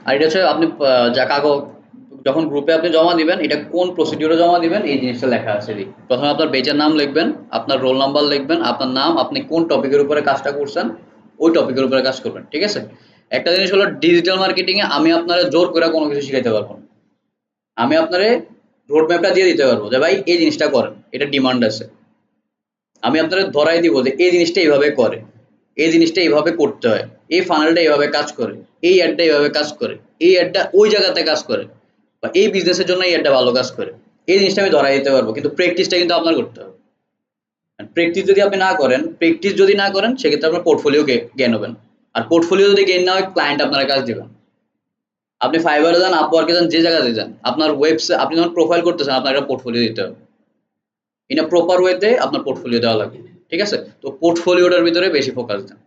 আর এটা হচ্ছে আপনি যা কাগজ যখন গ্রুপে আপনি জমা দিবেন এটা কোন প্রসিডিউরে জমা দিবেন এই জিনিসটা লেখা আছে প্রথমে আপনার বেচের নাম লিখবেন, আপনার রোল নাম্বার লিখবেন, আপনার নাম, আপনি কোন টপিকের উপরে কাজটা করছেন ওই টপিকের উপরে কাজ করবেন, ঠিক আছে? একটা জিনিস হলো ডিজিটাল মার্কেটিং এ আমি আপনারা জোর করে কোনো কিছু শিখাইতে পারবো না। আমি আপনারে রোড ম্যাপটা দিয়ে দিতে পারবো যে ভাই এই জিনিসটা করেন, এটা ডিমান্ড আছে। আমি আপনাদের ধরাই দিব যে এই জিনিসটা এইভাবে করে, এই জিনিসটা এইভাবে করতে হয়, এই ফানেলটা এইভাবে কাজ করে, এই অ্যাডটা এইভাবে কাজ করে, এই অ্যাডটা ওই জায়গাতে কাজ করে, বা এই বিজনেসের জন্য এই অ্যাডটা ভালো কাজ করে। এই জিনিসটা আমি ধরাই দিতে পারবো, কিন্তু প্র্যাকটিসটা কিন্তু আপনার করতে হবে। প্র্যাকটিস যদি আপনি না করেন, প্র্যাকটিস যদি না করেন সেক্ষেত্রে আপনার পোর্টফোলিও গেইন হবেন। আর পোর্টফোলিও যদি গেইন না হয় ক্লায়েন্ট আপনার কাজ দিবেন। আপনি ফাইবারে যান, আপওয়ার্কে যান, যে জায়গাতে যান, আপনার ওয়েবসাইট আপনি যখন প্রোফাইল করতেছেন আপনার একটা পোর্টফোলিও দিতে হবে। ইন আ প্রপার ওয়েতে আপনার পোর্টফোলিও দেওয়া লাগবে, ঠিক আছে? তো পোর্টফোলিওটার ভিতরে বেশি ফোকাস দেন।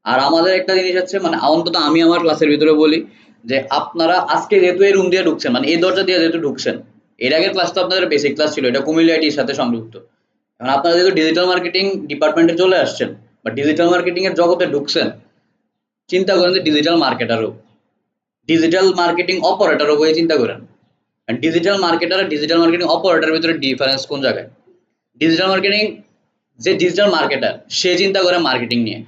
আর আমাদের একটা জিনিস হচ্ছে মানে অন্তত আমি আমার ক্লাসের ভিতরে বলি যে আপনারা আজকে যেহেতু এই রুম দিয়ে ঢুকছেন, মানে এই দরজা দিয়ে যেহেতু ঢুকছেন, এর আগের ক্লাস তো আপনাদের বেসিক ক্লাস ছিল, এটা কুমিল্লা আইটির সাথে সংযুক্ত। এখন আপনারা যেহেতু ডিজিটাল মার্কেটিং ডিপার্টমেন্টে চলে আসছেন বা ডিজিটাল মার্কেটিং এর জগতে ঢুকছেন, চিন্তা করেন যে ডিজিটাল মার্কেটারও, ডিজিটাল মার্কেটিং অপারেটরও হয়ে চিন্তা করেন। ডিজিটাল মার্কেটার আর ডিজিটাল মার্কেটিং অপারেটরের ভিতরে ডিফারেন্স কোন জায়গায়? ডিজিটাল মার্কেটিং, যে ডিজিটাল মার্কেটার সে চিন্তা করে মার্কেটিং নিয়ে,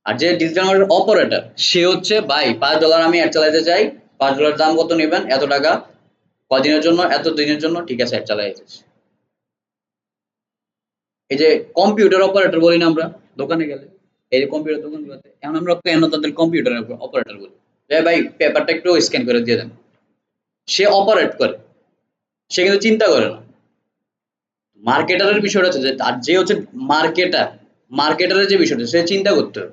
আর যে ডিজিটাল মার্কেট অপারেটর সে হচ্ছে ভাই $5 আমি অ্যাড চালাতে চাই, $5 দাম কত নেবেন, এত টাকা, কদিনের জন্য, এত দিনের জন্য, ঠিক আছে অ্যাড চালাই যাচ্ছে। এই যে কম্পিউটার অপারেটর বলি না আমরা দোকানে গেলে, এই যে কম্পিউটার দোকানগুলোতে, এখন আমরা কেন তাদের কম্পিউটার অপারেটর বলি? ভাই পেপারটা একটু স্ক্যান করে দিয়ে দেন। সে অপারেট করে, সে কিন্তু চিন্তা করে না। মার্কেটারের বিষয়টা হচ্ছে যে তার যে হচ্ছে মার্কেটার, মার্কেটারের যে বিষয়টা সে চিন্তা করতে হবে,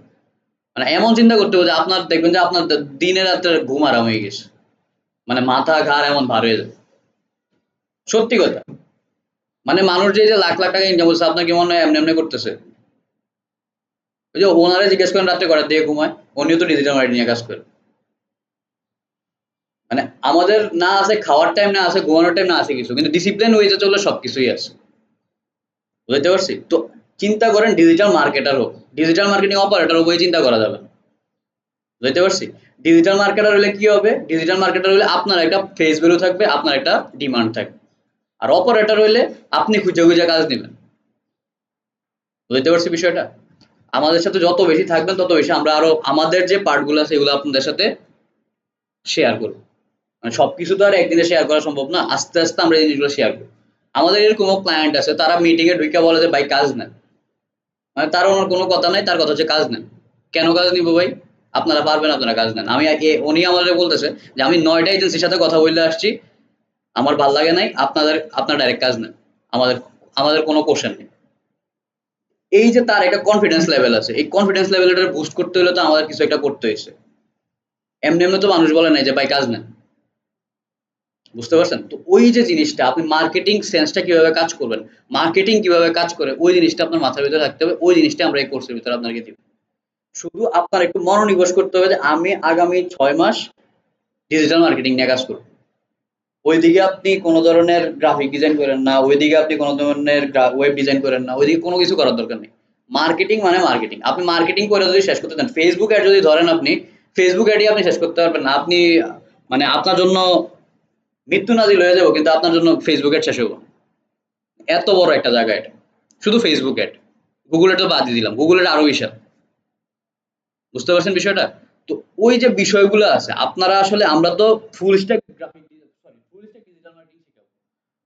মানে এমন চিন্তা করতে হবে যে আপনার দেখবেন যে আপনার দিনে রাত্রে ঘুম আরাম হয়ে গেছে, মানে মাথা ঘাড় এমন ভার হয়ে যায়। সত্যি কথা, মানে মানুষ যে যে লাখ লাখ টাকা ইনকাম করছে আপনার কি মনে হয় এমনি এমনি করতেছে? ওই যে ওনারে জিজ্ঞেস করেন রাত্রে করার দিয়ে ঘুমায়, উনিও তো ডিজিটাল মার্কেটিং নিয়ে কাজ করে। মানে আমাদের না আছে খাওয়ার টাইম, না আছে ঘুমানোর টাইম, না আছে কিছু, কিন্তু ডিসিপ্লিন ওয়েতে চললে সবকিছুই আছে। বুঝতে পারছি তো। চিন্তা করেন ডিজিটাল মার্কেটার হোক, ডিজিটাল মার্কেটিং অপারেটর হোক, চিন্তা করা যাবে না। বুঝতে পারছি। ডিজিটাল মার্কেটার হলে কি হবে? ডিজিটাল মার্কেটার হলে আপনার একটা ফেস ভ্যালু থাকবে, আপনার একটা ডিমান্ড থাকবে। আর অপারেটর হইলে আপনি খুঁজে খুঁজে কাজ নেবেন। বুঝতে পারছি বিষয়টা। আমাদের সাথে যত বেশি থাকবেন তত বেশি আমরা আরো আমাদের যে পার্টগুলো আছে এগুলো আপনাদের সাথে শেয়ার করব। মানে সবকিছু তো আর একদিনে শেয়ার করা সম্ভব না, আস্তে আস্তে আমরা এই জিনিসগুলো শেয়ার করব। আমাদের এরকম ক্লায়েন্ট আছে তারা মিটিং এ ঢুকে বলে যে ভাই কাজ নেন, মানে তার ওনার কোনো কথা নাই, তার কথা হচ্ছে কাজ নেন। কেন কাজ নিব ভাই? আপনারা পারবেন, আপনারা কাজ নেন। আমি উনি আমাদের বলতেছে যে আমি 9টা এজেন্সির সাথে কথা বলে আসছি, আমার ভাল লাগে নাই, আপনার ডাইরেক্ট কাজ নেন, আমাদের আমাদের কোনো কোশ্চেন নেই। এই যে তার একটা কনফিডেন্স লেভেল আছে, এই কনফিডেন্স লেভেলটা বুস্ট করতে হলে তো আমাদের কিছু একটা করতে হয়েছে। এমনি এমনি তো মানুষ বলে নাই যে ভাই কাজ নেন। বুঝতে পারছেন তো? ওই যে জিনিসটা আপনি মার্কেটিং সেন্সটা কিভাবে কাজ করবেন, মার্কেটিং কিভাবে কাজ করে ওই জিনিসটা আপনার মাথার ভিতরে থাকতে হবে। ওই জিনিসটা আমরা এই কোর্সের ভিতরে আপনাকে দিব। শুধু আপনার একটু মনোনিবেশ করতে হবে যে আমি আগামী 6 মাস ডিজিটাল মার্কেটিং নিয়ে কাজ করব। ওইদিকে আপনি কোনো ধরনের গ্রাফিক ডিজাইন করেন না, ওইদিকে আপনি কোনো ধরনের ওয়েব ডিজাইন করেন না, ওইদিকে কোনো কিছু করার দরকার নেই। মার্কেটিং মানে মার্কেটিং। আপনি মার্কেটিং করে যদি শেষ করতে চান, ফেসবুক অ্যাড যদি ধরেন, আপনি ফেসবুক অ্যাডই আপনি শেষ করতে পারবেন না। আপনি মানে আপনার জন্য মৃত্যু নাজিল হয়ে যাবো, কিন্তু আপনার জন্য ফেসবুক অ্যাড শেষ হবো না। এত বড় একটা জায়গা এটা, শুধু ফেসবুক অ্যাড। গুগল অ্যাড তো বাদ দিয়ে দিলাম, গুগল অ্যাড আরো বিশাল। বুঝতে পারছেন বিষয়টা? তো ওই যে বিষয়গুলো আছে আপনারা আসলে, আমরা তো full stack graphic, sorry full stack digital marketing শিখাবো।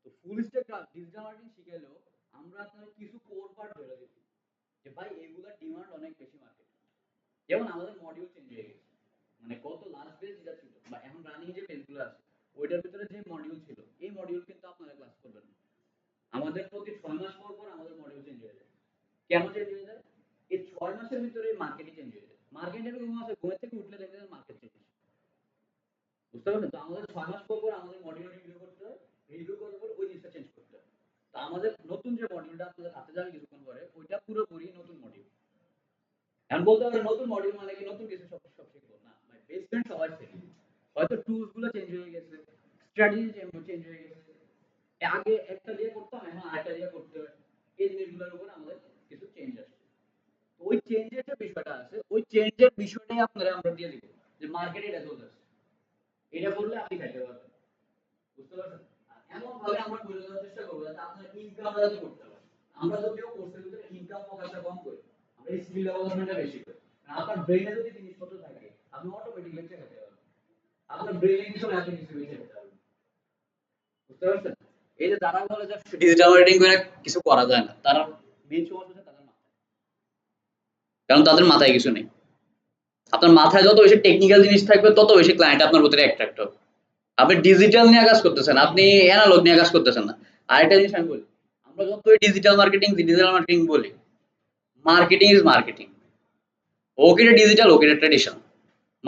তো ফুল স্ট্যাক ডিজিটাল মার্কেটিং শিখাইলেও আমরা আপনাদের কিছু কোর পার্ট ধরে দিচ্ছি যে ভাই এগুলা ডিমান্ড অনেক বেশি মার্কেট। যেমন আমাদের মডিউল চেঞ্জ হয়ে গেছে, মানে কত লাস্ট পেজ যেটা ছিল বা এখন রানিং যে পেজগুলো আছে ওইটার ভিতরে যে মডিউল ছিল, এই মডিউল কিন্তু আপনারা ক্লাস করবেন না। আমাদের প্রতি 6 মাস পর পর আমাদের মডিউল চেঞ্জ হয়ে যায়। কেন চেঞ্জ হয়ে যায়? এই 6 মাসের ভিতরে মার্কেটিং চেঞ্জ হয়ে যায়। মার্কেটের ঘুম আছে, ঘুমের থেকে উঠলে দেখবেন মার্কেট চেঞ্জ। বুঝতে পারছেন তো? আমাদের 6 মাস পর পর আমাদের মডিউল রিভিউ করতে হয়, রিভিউ করার পর ওই জিনিসটা চেঞ্জ করতে হয়। তো আমাদের নতুন যে মডিউলটা আপনাদের হাতে যাবে কিছুক্ষণ পরে, ওইটা পুরোপুরি নতুন মডিউল। এখন বলতে পারেন নতুন মডিউল মানে কি নতুন কিছু সব সব শিখবো না ভাই, বেসমেন্ট সবাই শেখে। হয়তো টুলস গুলো চেঞ্জ হয়ে গেছে, স্ট্র্যাটেজি চেঞ্জ হয়ে গেছে, আগে একটা দিয়ে করতাম এখন আরেকটা দিয়ে করতে হয়। এই জিনিসগুলোর উপর আমাদের কিছু চেঞ্জ আসছে। ওই চেঞ্জের যে বিষয়টা আছে ওই চেঞ্জের বিষয়টাই আপনারা আমরা দিয়ে দিব যে মার্কেটে এটা চলতেছে। এটা করলে আপনি খাইতে পারবেন। বুঝতে পারছেন? আর এমন ভাবে আমরা করে দেওয়ার চেষ্টা করব যাতে আপনার ইনকামটা যাতে করতে পারেন। আমরা যদিও কোর্সের ভিতরে ইনকাম ফোকাসটা কম করি, আমরা স্কিল ডেভেলপমেন্টটা বেশি করি। কারণ আপনার ব্রেইনে যদি জিনিসপত্র থাকে, আপনি অটোমেটিক বেঁচে খেতে পারবেন। আপনার ব্রেইনে কিছু না আপনি কিছু বেঁচে খেতে পারবেন। বুঝতে পারছেন? এই যে যারা বলে যে ডিজিটাল মার্কেটিং করে কিছু করা যায় না, তারা মেইন সমস্যা হচ্ছে তাদের মাথায়। কারণ তাদের মাথায় কিছু নেই। আপনার মাথায় যত বেশি টেকনিক্যাল জিনিস থাকবে তত বেশি ক্লায়েন্ট আপনার ভিতরে অ্যাট্রাক্ট হবে। আপনি ডিজিটাল নিয়ে কাজ করতেছেন, আপনি অ্যানালগ নিয়ে কাজ করতেছেন না। আরেকটা জিনিস আমি বলি, আমরা যতই ডিজিটাল মার্কেটিং বলি, marketing is marketing. Okay digital, okay traditional.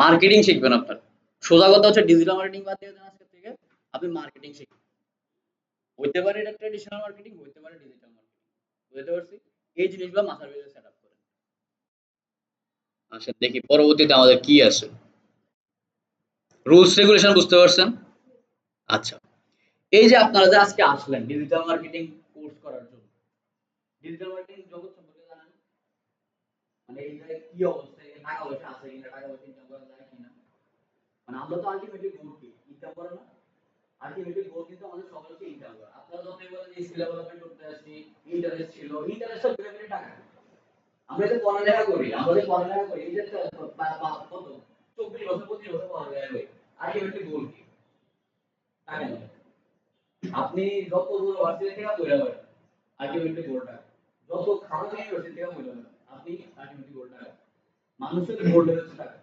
Marketing শিখবেন আপনার। সোজা কথা হচ্ছে ডিজিটাল মার্কেটিং বাদ দিয়ে দেন আজকে থেকে, আপনি মার্কেটিং শিখবেন। হইতে পারে এটা ট্রেডিশনাল মার্কেটিং, হইতে পারে ডিজিটাল মার্কেটিং। বুঝতে পারছি? এই জিনিসগুলো মাথার ভিতরে সেট আপ করেন। আচ্ছা দেখি পরবর্তীতে আমাদের কি আছে। রুলস রেগুলেশন বুঝতে পারছেন? আচ্ছা, এই যে আপনারা যে আজকে আসলেন ডিজিটাল মার্কেটিং কোর্স করার জন্য, ডিজিটাল মার্কেটিং জগৎ সম্পর্কে জানেন? মানে এই জায়গায় কি অবস্থা, এখানে টাকা পয়সা আছে কিনা, টাকা পয়সা ইনকাম করা যায় কিনা। মানে আমরা তো আলটিমেটলি গোল কি ইনকাম করা না? আলটিমেটলি গোল কিন্তু আমাদের সবাইকে ইনকাম করা। আপনারা যতই বলেন যে স্কিল ডেভেলপমেন্ট করতে আসছি, ইন্টারেস্ট ছিল, ইন্টারেস্ট তো বের টাকা। আমরা যে পড়ালেখা করি, এই যে কত 24 বছর 25 বছর পড়ালেখা করি, আলটিমেটলি গোল কি? টাকা নেই। আপনি যত দূর ভার্সিটি থেকে পড়ে যাবেন, আলটিমেটলি গোলটা যত খারাপ ইউনিভার্সিটি থেকে পড়ে যাবেন, আপনি আলটিমেটলি গোলটা মানুষের গোল্ডের হচ্ছে টাকা।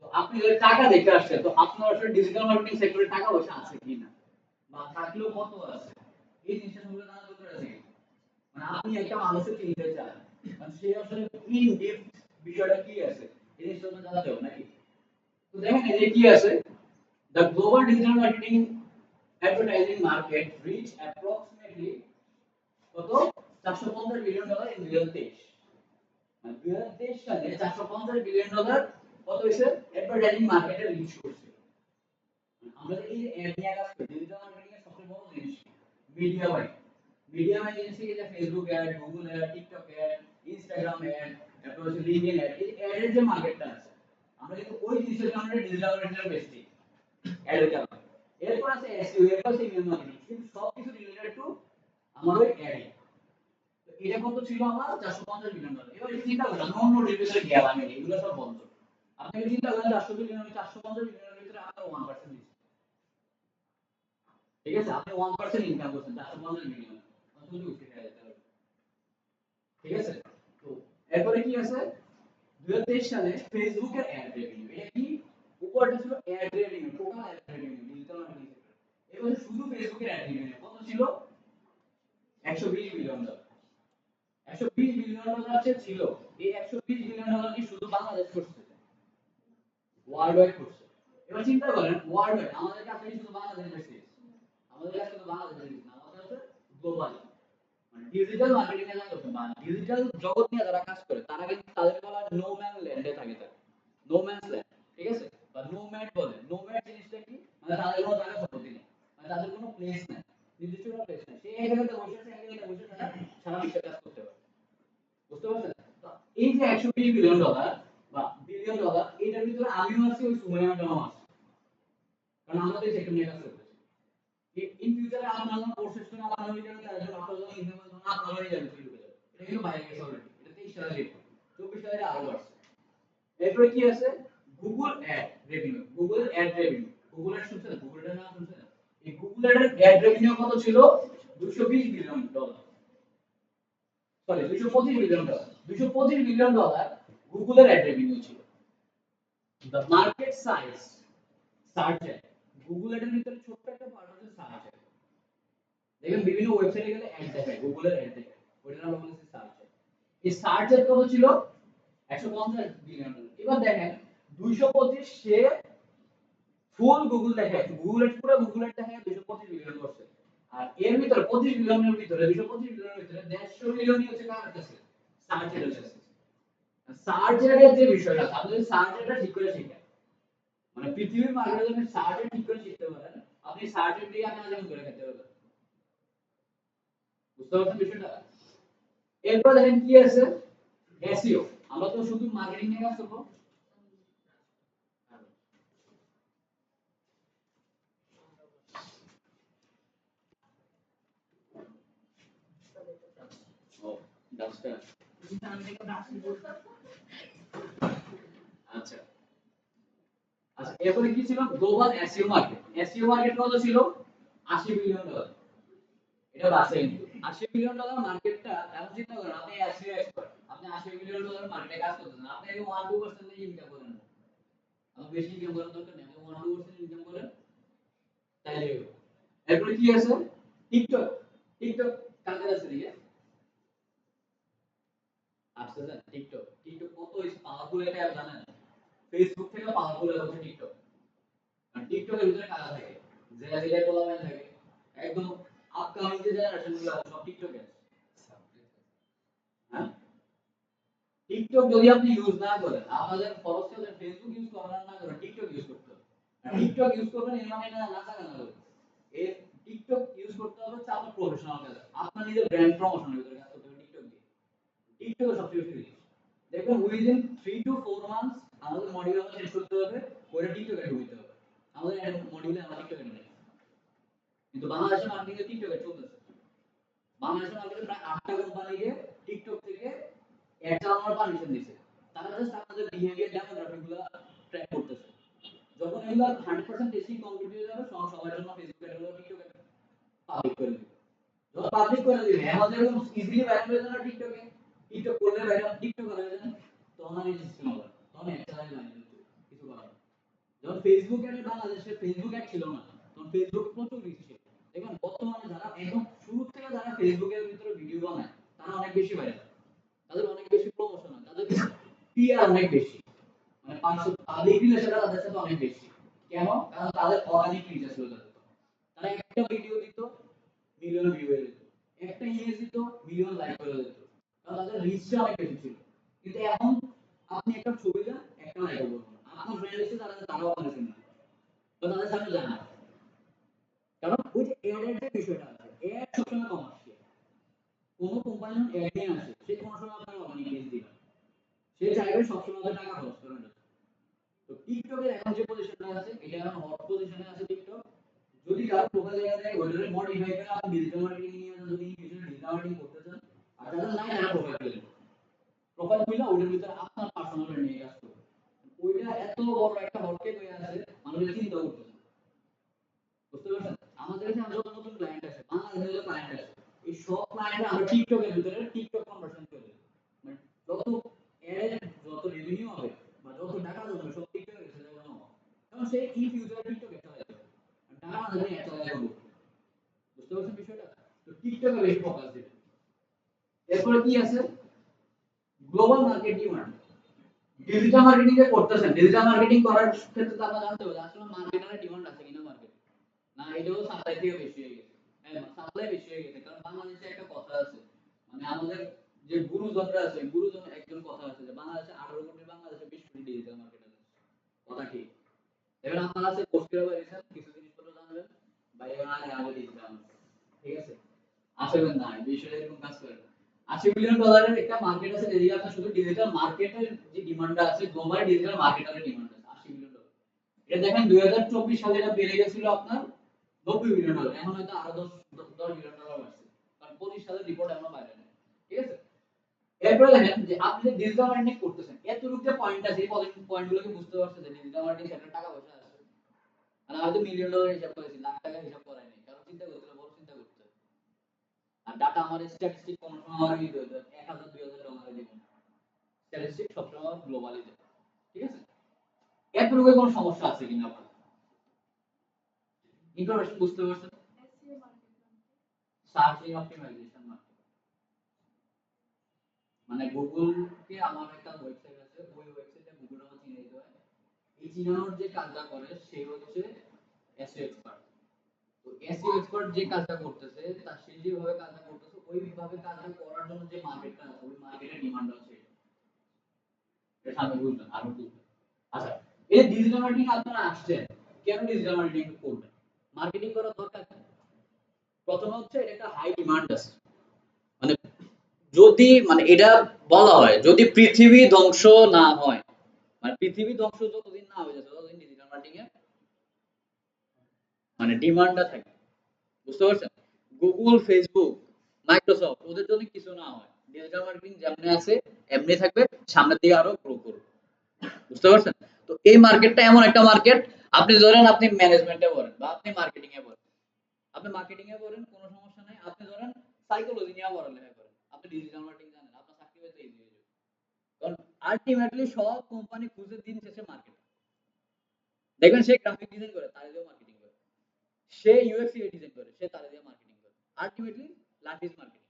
তো আপনি যদি টাকা দেখে আসছেন, তো আপনার আসলে ডিজিটাল মার্কেটিং সেক্টরে টাকা পয়সা আছে কিনা, বা থাকলেও কত আছে, এই জিনিসটা সম্পর্কে জানা দরকার আছে কি? মানে আপনি একটা মানুষের চিনতে চান, মানে সে আসলে ইন ডেপথ বিষয়টা কি আছে, এই জিনিসটা আপনার জানতে হবে নাকি? তো দেখেন এই যে কি আছে, the global digital marketing advertising market reached approximately কত $450 বিলিয়ন in 2023। মানে 2023 সালে $450 বিলিয়ন কত হয়েছে অ্যাডভার্টাইজিং মার্কেটে রিচ করছে। আমরা এই যে অ্যাড নিয়ে কাজ করি, ডিজিটাল মার্কেটিং এর সবচেয়ে বড় জিনিস মিডিয়া বাই। মিডিয়া বাই জিনিস কি, যে Facebook ad, Google ad, TikTok ad, Instagram ad, তারপর হচ্ছে লিঙ্কডইন অ্যাড, এই অ্যাডের যে মার্কেটটা আছে, আমরা কিন্তু ওই জিনিসের জন্য ডিজিটাল মার্কেটিং বেশি অ্যাডের কারণে। এরপর আছে এসইও, এরপর আছে ইমেল মার্কেটিং, কিন্তু সবকিছু রিলেটেড টু আমার ওই অ্যাড। এটা কত ছিল আমার $450 বিলিয়ন। এবার চিন্তা করেন নন নোটিফিকেশন গেলাম, এগুলো সব বন্ধ। আপনি চিন্তা করেন 400 বিলিয়ন, 450 বিলিয়নের ভিতরে আপনার 1% দিচ্ছে। ঠিক আছে, আপনি 1% ইনকাম করছেন 450 বিলিয়ন, অন্তত উঠে যেতে হবে। ঠিক আছে, তো এরপরে কি আছে, 2023 সালে ফেসবুকের অ্যাড রেভিনিউ, এটা কি উপরটা ছিল add revenue, total add revenue digital marketing sector. এবার শুধু ফেসবুকের অ্যাড রেভিনিউ কত ছিল, $120 বিলিয়ন। $120 বিলিয়ন যে ছিল, এই $120 বিলিয়ন কি শুধু বাংলাদেশ করছে, ওয়ার্ল্ড ওয়াইড করছে। এবার চিন্তা করেন ওয়ার্ল্ড ওয়াইড আমাদের কাছে শুধু বাংলাদেশ বেশি, আমাদের কাছে শুধু বাংলাদেশ বেশি না, আমাদের কাছে গ্লোবাল। মানে ডিজিটাল মার্কেটিং এর কথা বা ডিজিটাল জগৎ নিয়ে যারা কাজ করে, তারা কিন্তু তাদের বলা নো ম্যান ল্যান্ডে থাকে, তারা নো ম্যানস ল্যান্ড। ঠিক আছে, বা নো ম্যাড বলে। নো ম্যাড জিনিসটা কি, মানে তাদের কোনো জায়গা সম্পত্তি নেই, মানে তাদের কোনো প্লেস নেই, নির্দিষ্ট কোনো প্লেস নেই, সে এক জায়গাতে বসে আছে, এক জায়গাতে বসে তারা সারা বিশ্বে কাজ করতে পারে। বুঝতে পারছেন? তো এই যে $120 বিলিয়ন বা $1 বিলিয়ন, এটার ভিতরে আমিও আছি, ওই সুমাইয়া ম্যাডামও আছে, কারণ আমরা তো এই সেক্টর নিয়ে কাজ করতেছি। ইন ফিউচারে আপনার যখন কোর্স শেষ করে আপনার হয়ে যাবে, তার জন্য আপনার যখন ইনকাম হবে তখন আপনার হয়ে যাবে, শুরু হয়ে যাবে। এটা কিন্তু বাইরে গেছে অলরেডি, এটা 23 সালে রেট, 24 সালে আরো বাড়ছে। এরপরে কি আছে, Google ad revenue, Google ad revenue, Google ad শুনছেন, গুগল এর নাম শুনছেন? এই গুগল অ্যাড রেভিনিউ কত ছিল, $220 বিলিয়ন, সরি $225 বিলিয়ন, $225 বিলিয়ন গুগলের অ্যাড রেভিনিউ ছিল। দ্য মার্কেট সাইজ, সার্চ এর, গুগল এর ভিতরে ছোট্ট একটা পার্ট হচ্ছে সার্চ এর। দেখেন বিভিন্ন ওয়েবসাইটে গেলে অ্যাড দেখায়, গুগলের অ্যাড দেখায়, ওইটা নাম হচ্ছে সার্চ এর। এই সার্চ এর কত ছিল, $150 বিলিয়ন। এবার দেখেন 225 সে ফুল গুগল দেখায়, গুগল এর পুরো গুগল এর দেখায় 225 বিলিয়ন করছে। আর এর ভিতরে 25 বিলিয়নের ভিতরে, 225 বিলিয়নের ভিতরে 150 মিলিয়নই হচ্ছে কার কাছে, সার্চ এর কাছে। সার্চ এর যে বিষয়টা, আপনি যদি সার্চ এরটা ঠিক করে শিখেন, মানে পৃথিবীর মার্কেটে যদি সার্চ এর ঠিক করে শিখতে পারেন, আপনি সার্চ এর দিয়ে আপনি আজীবন করে খেতে পারবেন। বুঝতে পারছেন বিষয়টা? এরপর দেখেন কি আছে, এসইও। আমরা তো শুধু মার্কেটিং নিয়ে কাজ করব, ডাস্টার। আচ্ছা আচ্ছা, এরপরে কি ছিল global SEO market. SEO market কত ছিল? 80 বিলিয়ন ডলার। এটা বাসে 80 বিলিয়ন ডলার মার্কেটটা। এখন চিন্তা করেন আপনি এসইও এক্সপার্ট, আপনি 80 বিলিয়ন ডলার মার্কেটে কাজ করতেছেন, আপনি এই 1-2% ইনকাম করেন না, আপনি বেশি ইনকাম করার দরকার নেই, আপনি 1-2% ইনকাম করেন তাইলে হবে। এরপরে কি আছে? টিকটক। টিকটক কাদের আছে দিকে আসছে না? টিকটক। টিকটক কত পাওয়ারফুল একটা অ্যাপ জানেন? ফেসবুক থেকে পাওয়ারফুল অ্যাপ হচ্ছে টিকটক। আর টিকটকের ভিতরে কারা থাকে? জেনারেল পোলাপাইন থাকে, একদম আপকামিং যে জেনারেশন গুলো আছে সব টিকটকে আছে। হ্যাঁ, টিকটক যদি আপনি ইউজ না করেন, আপনাদের খরচ করে ফেসবুক ইউজ করার না করে টিকটক ইউজ করতে হবে। আর টিকটক ইউজ করবেন এর মানে না নাচা গানা করবেন। এই টিকটক ইউজ করতে হবে হচ্ছে আপনার প্রফেশনাল কাজ, আপনার নিজের ব্র্যান্ড প্রমোশনের ভিতরে কাজ করতে হবে টিকটক দিয়ে। টিকটকে সবচেয়ে বেশি রিচ। দেখুন উইদিন 3 to 4 মান্থস আমাদের মডিউল আমরা শেষ করতে হবে, ওটা টিকটকে ঢুকতে হবে। আমাদের মডিউলে আমরা টিকটকে নেই, কিন্তু বাংলাদেশের মার্কেটিং এ টিকটকে চলতেছে। বাংলাদেশের মার্কেটে প্রায় 8টা কোম্পানিকে টিকটক থেকে অ্যাড চালানোর পারমিশন দিয়েছে। তারা জাস্ট আপনাদের বিহেভিয়ার ডেমোগ্রাফিক গুলো ট্র্যাক করতেছে। যখন এগুলো 100% টেস্টিং কমপ্লিট হয়ে যাবে সবার জন্য ফেসবুক অ্যাড গুলো টিকটকে পাবলিক করে দিবে। যখন পাবলিক করে দিবে আমাদের এরকম ইজিলি ভাইরাল হয়ে যাবে টিকটকে। টিকটক করলে ভাইরাল, টিকটক হয়ে যাবে, তখন আমি সিস্টেম হবে, তখন অ্যাড চালাই ভাইরাল কিছু করার নেই। যখন ফেসবুক অ্যাড বাংলাদেশে ফেসবুক অ্যাড ছিল না, তখন ফেসবুক প্রচুর রিচ ছিল। দেখুন বর্তমানে যারা একদম শুরু থেকে যারা ফেসবুকের ভিতরে ভিডিও বানায় তারা অনেক বেশি ভাইরাল, তাদের অনেক বেশি প্রমোশন হয়, তাদের পিআর অনেক বেশি, মানে 500 পাবলিক রিলেশন তাদের সাথে অনেক বেশি। কেন? কারণ তাদের অর্গানিক রিচ ছিল তাদের। তারা একটা ভিডিও দিত, মিলিয়ন ভিউ হয়ে যেত, একটা ইমেজ দিত, মিলিয়ন লাইক করে যেত, কারণ তাদের রিচটা অনেক বেশি ছিল। কিন্তু এখন আপনি একটা ছবি দেন, একটা লাইক করবেন, আপনার ফ্রেন্ড এসে তারাও আপনার শুনে তো তাদের সামনে যায় না, কারণ ওই যে এর যে বিষয়টা আছে, এড সবসময় কমার্শিয়াল। কোন কোম্পানি যখন এড নিয়ে আসে সে কোন সময় আপনার অর্গানিক রিচ দিবে, সে চাইবে সবসময় টাকা খরচ করার জন্য। তো টিকটকের এখন যে পজিশনটা আছে এটা এখন হট পজিশনে আছে টিকটক। যদি কারো প্রোফাইল দেখা যায় ওইটারে মডিফাই করে আপনি ডিজিটাল মার্কেটিং নিয়ে যদি কিছু ডিজিটাল মার্কেটিং করতে চান, আর যারা নাই তারা প্রোফাইল খুলে প্রোফাইল খুলে ওইটার ভিতরে আপনার পার্সোনাল ব্র্যান্ড নিয়ে কাজ করবে। ওইটা এত বড় একটা হটকেক হয়ে আছে, মানুষ চিন্তা করতেছে। বুঝতে পারছেন? আমাদের কাছে যত নতুন ক্লায়েন্ট আসে, বাংলাদেশের যত ক্লায়েন্ট আসে, এই সব ক্লায়েন্ট আমরা টিকটকের ভিতরে টিকটক কনভার্সন করে দিই। মানে যত এড যত রেভিনিউ হবে বা যত টাকা জমবে সব টিকটকের ভিতরে জমা হবে। কারণ সে ইন ফিউচার টিকটকে চলে যাবে, টাকা না জানি এত টাকা করবে। বুঝতে পারছেন বিষয়টা? তো টিকটকে বেশি ফোকাস দিবে। এরপরে কি আছে? Global market demand. Digital marketing এ করতেছেন, ডিজিটাল মার্কেটিং করার ক্ষেত্রে তো আপনারা জানতে হবে আসলে মার্কেটারের ডিমান্ড আছে কিনা মার্কেটে। না এটাও সাপ্লাই থেকে বেশি হয়ে গেছে। হ্যাঁ সাপ্লাই বেশি হয়ে গেছে, কারণ বাংলাদেশে একটা কথা আছে, মানে আমাদের যে গুরুজনরা আছে গুরুজন একজন কথা আছে যে বাংলাদেশে 18 কোটি, বাংলাদেশে 20 কোটি ডিজিটাল মার্কেটার আছে। কথা ঠিক। এবার আপনারা আছে পোস্ট করে বাইরেছেন কিছু জিনিসপত্র জানবেন, বাইরে আগে আগে ডিজিটাল, ঠিক আছে? আসলে না বিষয়টা এরকম কাজ করে না। 80 বিলিয়ন ডলারের একটা মার্কেট আছে যেদিকে আপনার শুধু ডিজিটাল মার্কেটের যে ডিমান্ডটা আছে, গ্লোবাল ডিজিটাল মার্কেটারের ডিমান্ড আছে 80 বিলিয়ন ডলার। এটা দেখেন 2024 সালে এটা বেড়ে গেছিল আপনার 90 বিলিয়ন ডলার, এখন হয়তো আরো 10 বিলিয়ন ডলার বাড়ছে, কারণ 25 সালের রিপোর্ট এখনো বাইরে নেই, ঠিক আছে? এরপরে দেখেন যে আপনি যে ডিজিটাল মার্কেটিং করতেছেন এতটুকু যে পয়েন্ট আছে এই পয়েন্টগুলোকে বুঝতে পারছেন যে ডিজিটাল মার্কেটিং সেটা টাকা পয়সা আছে, মানে হয়তো মিলিয়ন ডলার হিসাব করেছি, লাখ টাকা হিসাব করাই নাই, কারণ চিন্তা করতে হবে, বড় চিন্তা করতে হবে। আর ডাটা আমার স্ট্যাটিস্টিক কোন সময় আমার দিতে হতো 1000-2000 ডলারে দিব না, স্ট্যাটিস্টিক সবসময় গ্লোবালি দেয়, ঠিক আছে? এতটুকু কোনো সমস্যা আছে কিনা আপনার ইনফরমেশন বুঝতে পারছেন? সার্চ ইঞ্জিন অপটিমাইজেশন মানে গুগল কে আমার একটা ওয়েবসাইট আছে, ওই ওয়েবসাইটে গুগল আমার চিনে দিতে হয়। এই চিনানোর যে কাজটা করে সে হচ্ছে এসইও এক্সপার্ট। তো এসইও এক্সপার্ট যে কাজটা করতেছে তার সে যেভাবে কাজটা করতেছে ওইভাবে কাজটা করার জন্য যে মার্কেটটা আছে ওই মার্কেটের ডিমান্ড আছে, এটা আমি বুঝলাম আর বুঝলাম। আচ্ছা, এই ডিজিটাল মার্কেটিং আপনারা আসছেন কেন ডিজিটাল মার্কেটিং করবেন? মার্কেটিং করার দরকার কি? প্রথম হচ্ছে এটা একটা হাই ডিমান্ড আছে, মানে যদি মানে এটা বলা হয় যদি পৃথিবী ধ্বংস না হয়, মানে পৃথিবী ধ্বংস যতদিন না হয়ে যাচ্ছে ততদিন ডিজিটাল মার্কেটিং এ মানে ডিমান্ডটা থাকে। বুঝতে পারছেন? গুগল, ফেসবুক, মাইক্রোসফট ওদের জন্য কিছু না হয়, ডিজিটাল মার্কেটিং যেমনি আছে এমনি থাকবে, সামনের দিকে আরো গ্রো করবে। বুঝতে পারছেন? তো এই মার্কেটটা এমন একটা মার্কেট, আপনি ধরেন আপনি ম্যানেজমেন্টে পড়েন বা আপনি মার্কেটিং এ পড়েন। আপনি মার্কেটিং এ পড়েন কোনো সমস্যা নাই। আপনি ধরেন সাইকোলজি নিয়ে পড়ালেখা করেন। আপনি ডিজিটাল মার্কেটিং জানেন, আপনার চাকরি পেতে ইজি হয়ে যাবে। কারণ আল্টিমেটলি সব কোম্পানি খুঁজে দিন শেষে মার্কেট। দেখবেন সে গ্রাফিক ডিজাইন করে, তারে দিয়েও মার্কেটিং করে। সে ইউএক্স ইউআই ডিজাইন করে, সে তারে দিয়ে মার্কেটিং করে। Ultimately life is marketing.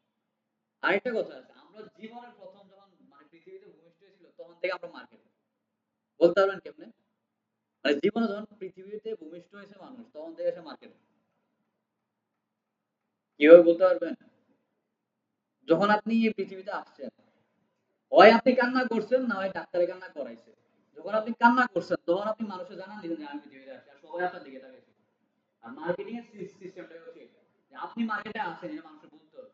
আরেকটা কথা আছে, আমরা জীবনের প্রথম যখন মানে পৃথিবীতে ভূমিষ্ঠ হয়েছিল তখন থেকে আমরা মার্কেট। বলতে পারবেন কেমনে? মানে জীবনে যখন পৃথিবীতে ভূমিষ্ঠ হয়েছে মানুষ তখন থেকে সে মার্কেট। কিভাবে বলতে পারবেন? যখন আপনি এই পৃথিবীতে আসছেন, হয় আপনি কান্না করছেন না হয় ডাক্তারে কান্না করাইছে। যখন আপনি কান্না করছেন তখন আপনি মানুষকে জানান দিলেন যে আমি পৃথিবীতে আসছি, আর সবাই আপনার দিকে তাকাইছে। আর মার্কেটিং এর সিস্টেমটা হচ্ছে এটা, যে আপনি মার্কেটে আছেন এটা মানুষকে বলতে হবে,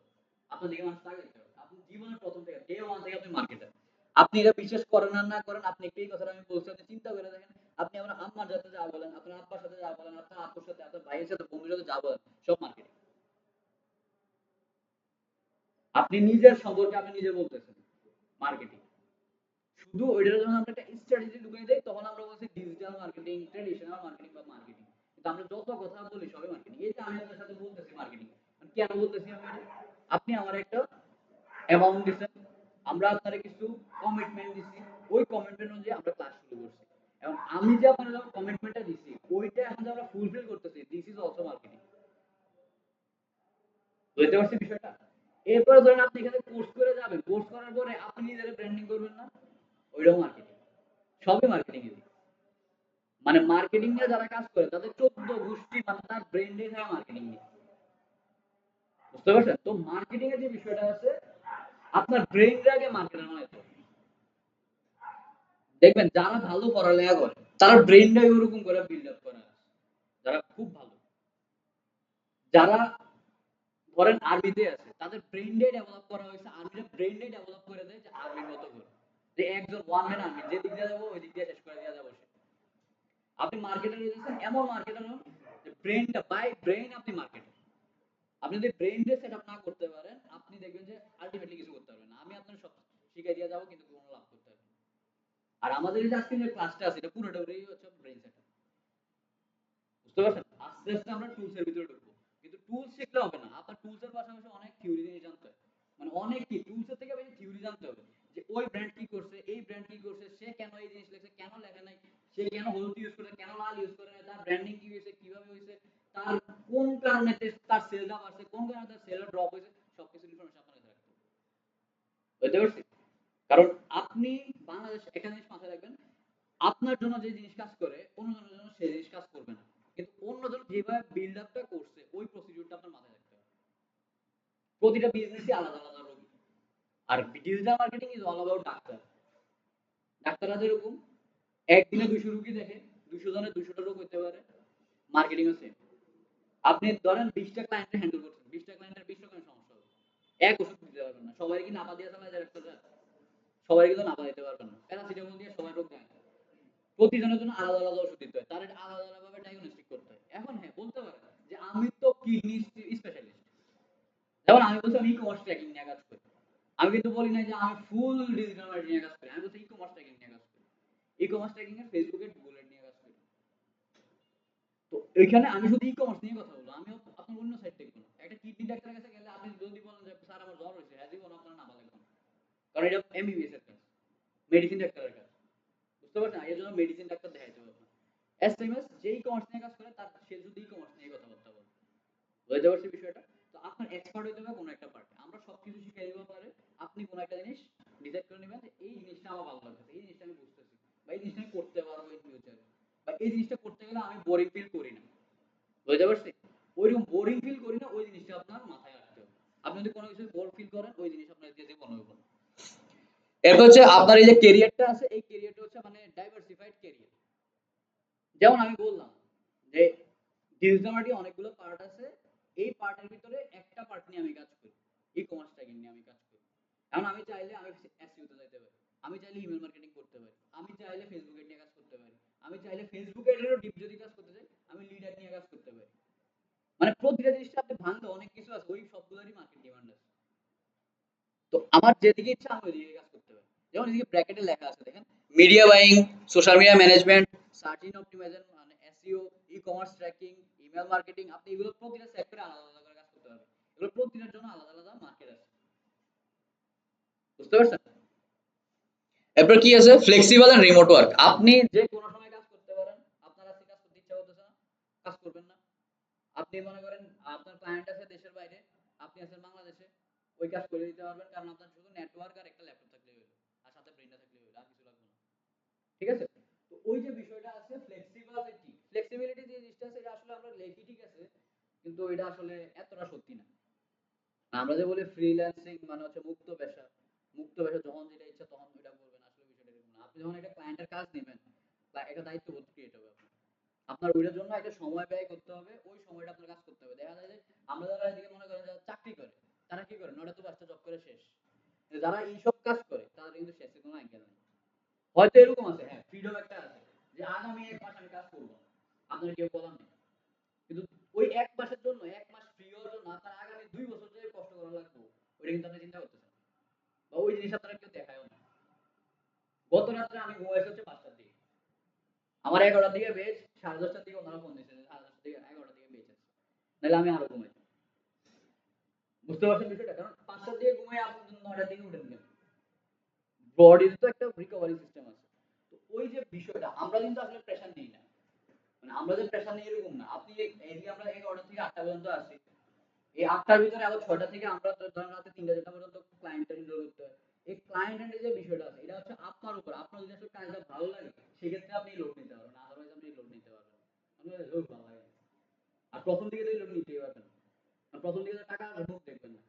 আপনার দিকে মানুষ তাকাইতে হবে। আপনি জীবনের প্রথম থেকে ডে ওয়ান থেকে আপনি মার্কেটে। আপনি এটা বিশ্বাস করেন আর না করেন, আপনি একটাই কথাটা আমি বলছি, আপনি চিন্তা করে দেখেন। আপনি আপনার আম্মার সাথে যা বলেন, আপনার আব্বার সাথে যা বলেন, আপনার আপুর সাথে, আপনার ভাইয়ের সাথে, বন্ধুর সাথে যা বলেন, সব মার্কেটিং। আপনি নিজের সম্পর্কে আপনি নিজে বলতেছেন মার্কেটিং। শুধু ওইটার জন্য আমরা একটা স্ট্র্যাটেজি ঢুকিয়ে দেই, তখন আমরা বলছি ডিজিটাল মার্কেটিং, ট্রেডিশনাল মার্কেটিং বা মার্কেটিং। কিন্তু আমরা যত কথা বলি সবই মার্কেটিং। এই যে আমি আপনার সাথে বলতেছি মার্কেটিং, কেন বলতেছি আমি এটা? আপনি আমার একটা অ্যামাউন্ট দিচ্ছেন, আমরা আপনার কিছু কমিটমেন্ট দিচ্ছি, ওই কমিটমেন্ট অনুযায়ী আমরা ক্লাস শুরু করছি। এবং আমি যে আপনার কমিটমেন্টটা দিচ্ছি ওইটা এখন যে আমরা ফুলফিল করতেছি, দিস ইজ অলসো মার্কেটিং। বুঝতে পারছি বিষয়টা? এরপরে ধরেন আপনি এখানে কোর্স করে যাবেন, কোর্স করার পরে আপনি নিজের ব্র্যান্ডিং করবেন না, ওইটাও মার্কেটিং। সবই মার্কেটিং এর। মানে মার্কেটিং নিয়ে যারা কাজ করে তাদের 14 গোষ্ঠী মানে তার ব্রেন ডেড হয় মার্কেটিং নিয়ে। বুঝতে পারছেন? তো মার্কেটিং এর যে বিষয়টা আছে, আপনার ব্রেইনটা আগে মার্কেটার বানাইতে হবে। দেখবেন যারা ভালো পড়ালেখা করে তার ব্রেইনটাই ওরকম করে বিল্ড আপ করা আছে। যারা খুব ভালো, যারা ধরেন আর্মিতে আছে, তাদের ব্রেইনটাই ডেভেলপ করা হয়েছে, আর্মিরা ব্রেইনটাই ডেভেলপ করে দেয় যে আর্মির মতো করে, যে একজন ওয়ান ম্যান আর্মি, যে দিক দিয়ে যাবো ওই দিক দিয়ে শেষ করে দিয়ে যাবো সে। আপনি মার্কেটার হয়েছেন, এমন মার্কেটার হন যে ব্রেইনটা বাই ব্রেইন আপনি মার্কেটার। আপনি যদি ব্রেইন দিয়ে সেট আপ না করতে পারেন, আপনি দেখবেন যে আলটিমেটলি কিছু করতে পারবেন না। আমি আপনার সব শিখাই দিয়ে যাবো কিন্তু কোনো লাভ করতে পারবেন না। আর আমাদের এই যে আজকে যে ক্লাসটা আছে এটা পুরোটাই হচ্ছে ব্রেইন সেট আপ। বুঝতে পারছেন? আস্তে আস্তে আমরা টুলস এর ভিতরে ঢুকবো। কিন্তু টুলস শিখলে হবে না, আপনার টুলস এর পাশাপাশি অনেক থিওরি জিনিস জানতে হয়। মানে অনেক কি টুলস এর থেকে বেশি থিওরি জানতে হবে, যে ওই ব্র্যান্ড কি করছে, এই ব্র্যান্ড কি করছে, সে কেন এই জিনিস লিখছে, কেন লেখে নাই, সে কেন হলুদ ইউজ করে, কেন লাল ইউজ করে, তার ব্র্যান্ডিং কি হয়েছে, কিভাবে হয়েছে, তার কোন কারণে তার সেলটা বাড়ছে, কোন কারণে তার সেলটা ড্রপ হয়েছে, সবকিছু ইনফরমেশন আপনার কাছে রাখতে হবে। বুঝতে পারছি? কারণ আপনি বাংলাদেশ একটা জিনিস মাথায় রাখবেন, আপনার জন্য যে জিনিস কাজ করে অন্যজনের জন্য সেই জিনিস কাজ করবে না। কিন্তু অন্যজন যেভাবে বিল্ড আপটা করছে ওই প্রসিডিউরটা আপনার মাথায় রাখতে হবে। প্রতিটা বিজনেসই আলাদা আলাদা রোগী। আর digital marketing is all about doctor. ডাক্তাররা যেরকম একদিনে 200 রোগী দেখে, 200 জনের 200টা রোগ হতে পারে, মার্কেটিং আছে। আপনি ধরেন 20টা ক্লায়েন্টকে হ্যান্ডেল করছেন, 20টা ক্লায়েন্টের 20 রকমের সমস্যা হবে, এক ওষুধ দিতে পারবেন না। সবাই কি নাপা দিয়ে চালায় যায় ডাক্তাররা? সবাই কিন্তু নাপা দিতে পারবেন না, প্যারাসিটামল দিয়ে সবাই রোগ দেয় না। প্রতিজনের জন্য আলাদা আলাদা ওষুধ দিতে হয়, তার আলাদা আলাদা ভাবে ডায়াগনস্টিক করতে হয়। এখন হ্যাঁ বলতে পারেন যে আমি তো কিডনি স্পেশালিস্ট, যেমন আমি বলছি আমি ই কমার্স ট্র্যাকিং নিয়ে কাজ করি। আমি কিন্তু বলি না যে আমি ফুল ডিজিটাল মার্কেটিং নিয়ে কাজ করি, আমি বলছি ই কমার্স ট্র্যাকিং নিয়ে কাজ করি। ই কমার্স ট্র্যাকিং এর ফেসবুকের গুগল এড নিয়ে কাজ করি। তো এইখানে আমি শুধু ই কমার্স নিয়ে কথা বলবো, আমি আপনার অন্য সাইড দেখবো না। একটা কিডনি ডাক্তারের কাছে গেলে আপনি যদি বলেন যে স্যার আমার জ্বর হয়েছে, হ্যাঁ জীবন আপনার না ভালো, কারণ এটা এমবিবিএস এর কাজ, মেডিসিন ডাক্তারের কাজ। বুঝতে পারছেন? এর জন্য মেডিসিন ডাক্তার দেখাইতে হবে আপনার। এসএমএস যেই কমার্স নিয়ে কাজ করে তার সে যদি ই কমার্স নিয়ে কথাবার্তা বলে। বুঝতে পারছি বিষয়টা? তো আপনার এক্সপার্ট হইতে হবে কোনো একটা পার্টে। আমরা সবকিছু শিখাই দিব পারে। আপনি কোনো একটা জিনিস ডিসাইড করে নেবেন যে এই জিনিসটা আমার ভালো লাগছে, এই জিনিসটা আমি বুঝতেছি, বা এই জিনিসটা আমি করতে পারবো ইন ফিউচারে, বা এই জিনিসটা করতে গেলে আমি বোরিং ফিল করি না। বুঝতে পারছি? ওইরকম বোরিং ফিল করি না, ওই জিনিসটা আপনার মাথায় রাখতে হবে। আপনি যদি কোনো কিছু বোর ফিল করেন ওই জিনিস আপনার কাছে মনে হবে না। এরপর হচ্ছে আপনার এই যে ক্যারিয়ারটা আছে, এই ক্যারিয়ারটা হচ্ছে মানে ডাইভার্সিফাইড ক্যারিয়ার। যেমন আমি বললাম যে ডিজিটাল মার্কেটিং অনেকগুলো পার্ট আছে, এই পার্টের ভিতরে একটা পার্ট নিয়ে আমি কাজ করি, ই কমার্স ট্যাগিং নিয়ে আমি কাজ করি। এখন আমি চাইলে আমি এসইও তে যাইতে পারি, আমি চাইলে ইমেল মার্কেটিং করতে পারি, আমি চাইলে ফেসবুক এড নিয়ে কাজ করতে পারি, আমি চাইলে ফেসবুক এডেরও ডিপ যদি কাজ করতে চাই আমি লিড এড নিয়ে কাজ করতে পারি। মানে প্রতিটা জিনিসটা আপনি ভাঙলে অনেক কিছু আছে, ওই সবগুলোরই মার্কেট ডিমান্ড আছে। তো আমার যেদিকে ইচ্ছা আমি ওইদিকে কাজ করতে পারি। যেমন এদিকে ব্র্যাকেটে লেখা আছে দেখেন, media buying, social media management, search engine optimization মানে SEO, e-commerce tracking, email marketing, আপনি এগুলো প্রতিটা সেক্টরে আলাদা আলাদা করে কাজ করতে পারবেন। এগুলো প্রতিটার জন্য আলাদা আলাদা মার্কেট আছে। বুঝতে পারছেন? এরপর কি আছে? Flexible and remote work. আপনি যে কোনো সময় কাজ করতে পারেন। আপনার আজকে কাজ করতে ইচ্ছা করতেছে না, কাজ করবেন না। আপনি মনে করেন আপনার ক্লায়েন্ট আছে দেশের বাইরে, আপনি আছেন বাংলাদেশে, ওই কাজ করে দিতে পারবেন, কারণ আপনার শুধু নেটওয়ার্ক আর একটা ল্যাপটপ থাকলেই হলো, আর সাথে প্রিন্টার থাকলেই হলো, আর কিছু লাগবে না। ঠিক আছে? তো ওই যে বিষয়টা আছে ফ্লেক্সিবিলিটি, ফ্লেক্সিবিলিটি যে জিনিসটা আছে এটা আসলে আমরা লেখি ঠিক আছে, কিন্তু এটা আসলে এতটা সত্যি না। আমরা যে বলি ফ্রিল্যান্সিং মানে হচ্ছে মুক্ত পেশা, মুক্ত পেশা যখন যেটা ইচ্ছা তখন ওইটা করবেন, আসলে বিষয়টা এরকম না। আপনি যখন একটা ক্লায়েন্টের কাজ নেবেন, একটা দায়িত্ববোধ ক্রিয়েট হবে আপনার। আপনার ওইটার জন্য একটা সময় ব্যয় করতে হবে, ওই সময়টা আপনার কাজ করতে হবে। দেখা যায় যে আমরা যারা এদিকে মনে করেন যারা চাকরি করে, তারা কি করে 9টা to 5টা জব করে শেষ। কিন্তু যারা এইসব কাজ করে তাদের কিন্তু শেষে কোনো অ্যাঙ্গেল নেই। হয়তো এরকম আছে, হ্যাঁ ফ্রিডম একটা আছে যে আগামী 1 মাস আমি কাজ করবো না, আপনার কেউ বলার নেই। কিন্তু ওই 1 মাসের জন্য, 1 মাস ফ্রি হওয়ার জন্য আপনার আগামী 2 বছর ধরে কষ্ট করা লাগবে, ওইটা কিন্তু আপনি চিন্তা করতেছেন না। বা ওই জিনিস আপনারা কেউ দেখায়ও না। গত রাত্রে আমি ঘুমাইছি হচ্ছে 5টার দিকে, আমার 11টার দিকে বেজ, 10:30টার দিকে ওনারা ফোন দিয়েছে, 10:30 থেকে 11টার দিকে বেজ আছে, নাহলে আমি আরো ঘুমাইতাম। বুঝতে পারছেন বিষয়টা? কারণ 5টার দিকে ঘুমাই আপনি 9টার দিকে উঠেন কেন? বডির তো একটা রিকভারি সিস্টেম আছে। তো ওই যে বিষয়টা আমরা কিন্তু আসলে প্রেশার নেই না, মানে আমরা যে প্রেশার নেই এরকম না। আপনি এদিকে আমরা 11টা থেকে 8টা পর্যন্ত আছি, এই 8টার ভিতরে আবার 6টা থেকে আমরা ধরেন রাতে 3টা 4টা পর্যন্ত ক্লায়েন্ট হ্যান্ডেল করতে হয়। এই ক্লায়েন্ট হ্যান্ডেল যে বিষয়টা আছে এটা হচ্ছে আপনার উপর। আপনার যদি আসলে কাজটা ভালো লাগে সেক্ষেত্রে আপনি লোড নিতে পারবেন, আদারওয়াইজ আপনি লোড নিতে পারবেন না। আপনার লোড ভালো লাগে না। আর প্রথম দিকে তো লোড নিতেই পারবেন না, কারণ প্রথম দিকে তো টাকা মুখ দেখবেন না,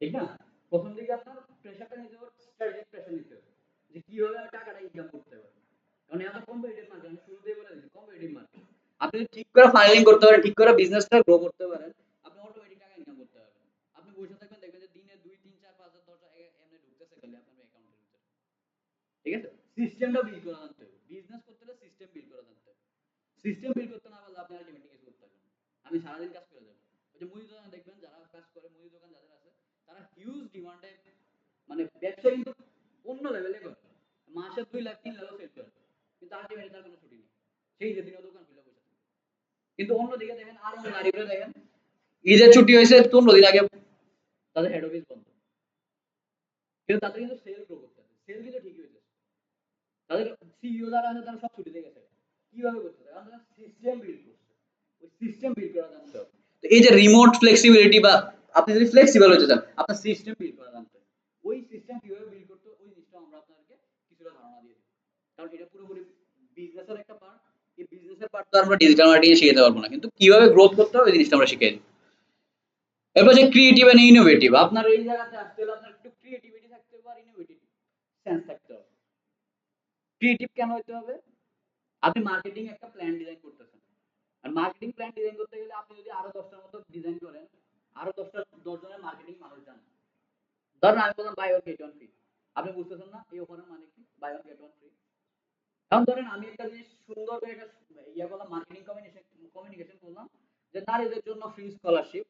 ঠিক না? প্রথম দিকে আপনার প্রেশারটা নিতে হবে, স্ট্র্যাটেজিক প্রেশার নিতে হবে যে কিভাবে আমি টাকাটা ইনকাম করতে পারি। কারণ এখন কম্পিটিটিভ মার্কেট, আমি শুরুতেই বলে দিচ্ছি কম্পিটিটিভ মার্কেট। আপনি যদি ঠিক করে ফাইলিং করতে পারেন, ঠিক করে বিজনেসটা গ্রো করতে পারেন, আপনি অটোমেটিক টাকা ইনকাম করতে পারবেন। আপনি বসে থাকবেন দেখবেন যে দিনে 2 3 4 5 10 এমনি ঢুকতেছে খালি আপনার অ্যাকাউন্টের ভিতরে। ঠিক আছে? সিস্টেমটা বিল্ড করা জানতে হবে। বিজনেস করতে হলে সিস্টেম বিল্ড করা জানতে হবে। সিস্টেম বিল্ড করতে না পারলে আপনি আলটিমেটলি কিছু করতে পারবেন না। আমি সারাদিন কাজ করে যাব। ওই যে মুদি দোকান দেখবেন যারা কাজ করে, মুদি দোকান যাদের আছে তারা হিউজ ডিমান্ডে, মানে ব্যবসা কিন্তু অন্য লেভেলে করে, মাসে 2 লাখ 3 লাখও সেল করে, কিন্তু আলটিমেটলি তার কোনো ছুটি নেই, সেই যে দিনও দোকান খুলে বসে থাকে। কিন্তু অন্যদিকে দেখেন আর অন্য নারীরা দেখেন, ঈদের ছুটি হয়েছে 15 দিন আগে তাদের হেড অফিস বন্ধ, কিন্তু তাদের কিন্তু সেল গ্রো করতে হবে, সেল কিন্তু ঠিকই হয়েছে। তাদের সিইও যারা আছে তারা সব ছুটিতে গেছে, কিভাবে করতে হবে? কারণ তারা সিস্টেম বিল্ড করছে, ওই সিস্টেম বিল্ড করা জানতে হবে। তো এই যে রিমোট ফ্লেক্সিবিলিটি বা আপনি যদি ফ্লেক্সিবল হতে চান আপনার সিস্টেম বিল্ড করা জানতে হবে। ওই সিস্টেম কিভাবে বিল্ড করতে হয় ওই জিনিসটা আমরা আপনাদেরকে কিছুটা ধারণা দিয়ে দেব, কারণ এটা পুরোপুরি বিজনেসের একটা পার্ট। এই বিজনেসের পার্ট তো আমরা ডিজিটাল মার্কেটিং এ শিখাতে পারবো না, কিন্তু কিভাবে গ্রোথ করতে হয় ওই জিনিসটা আমরা শিখাই দেব। এরপর যে ক্রিয়েটিভ এন্ড ইনোভেটিভ, আপনার এই জায়গাতে আসতে হলে আপনার একটু ক্রিয়েটিভিটি থাকতে হবে আর ইনোভেটিভ সেন্স থাকতে হবে। ক্রিয়েটিভ কেন হইতে হবে? আপনি মার্কেটিং একটা প্ল্যান ডিজাইন করতেছেন, আর মার্কেটিং প্ল্যান ডিজাইন করতে গেলে আপনি যদি আরো 10টার মতো ডিজাইন করেন, আরো 10 জনের মার্কেটিং মানুষ জানে। ধরেন আমি বললাম buy one get one free, আপনি বুঝতেছেন না এই অফারের মানে কি, buy one get one free. এখন ধরেন আমি একটা জিনিস সুন্দর করে একটা ইয়া করলাম, মার্কেটিং কমিউনিকেশন করলাম যে নারীদের জন্য ফ্রি স্কলারশিপ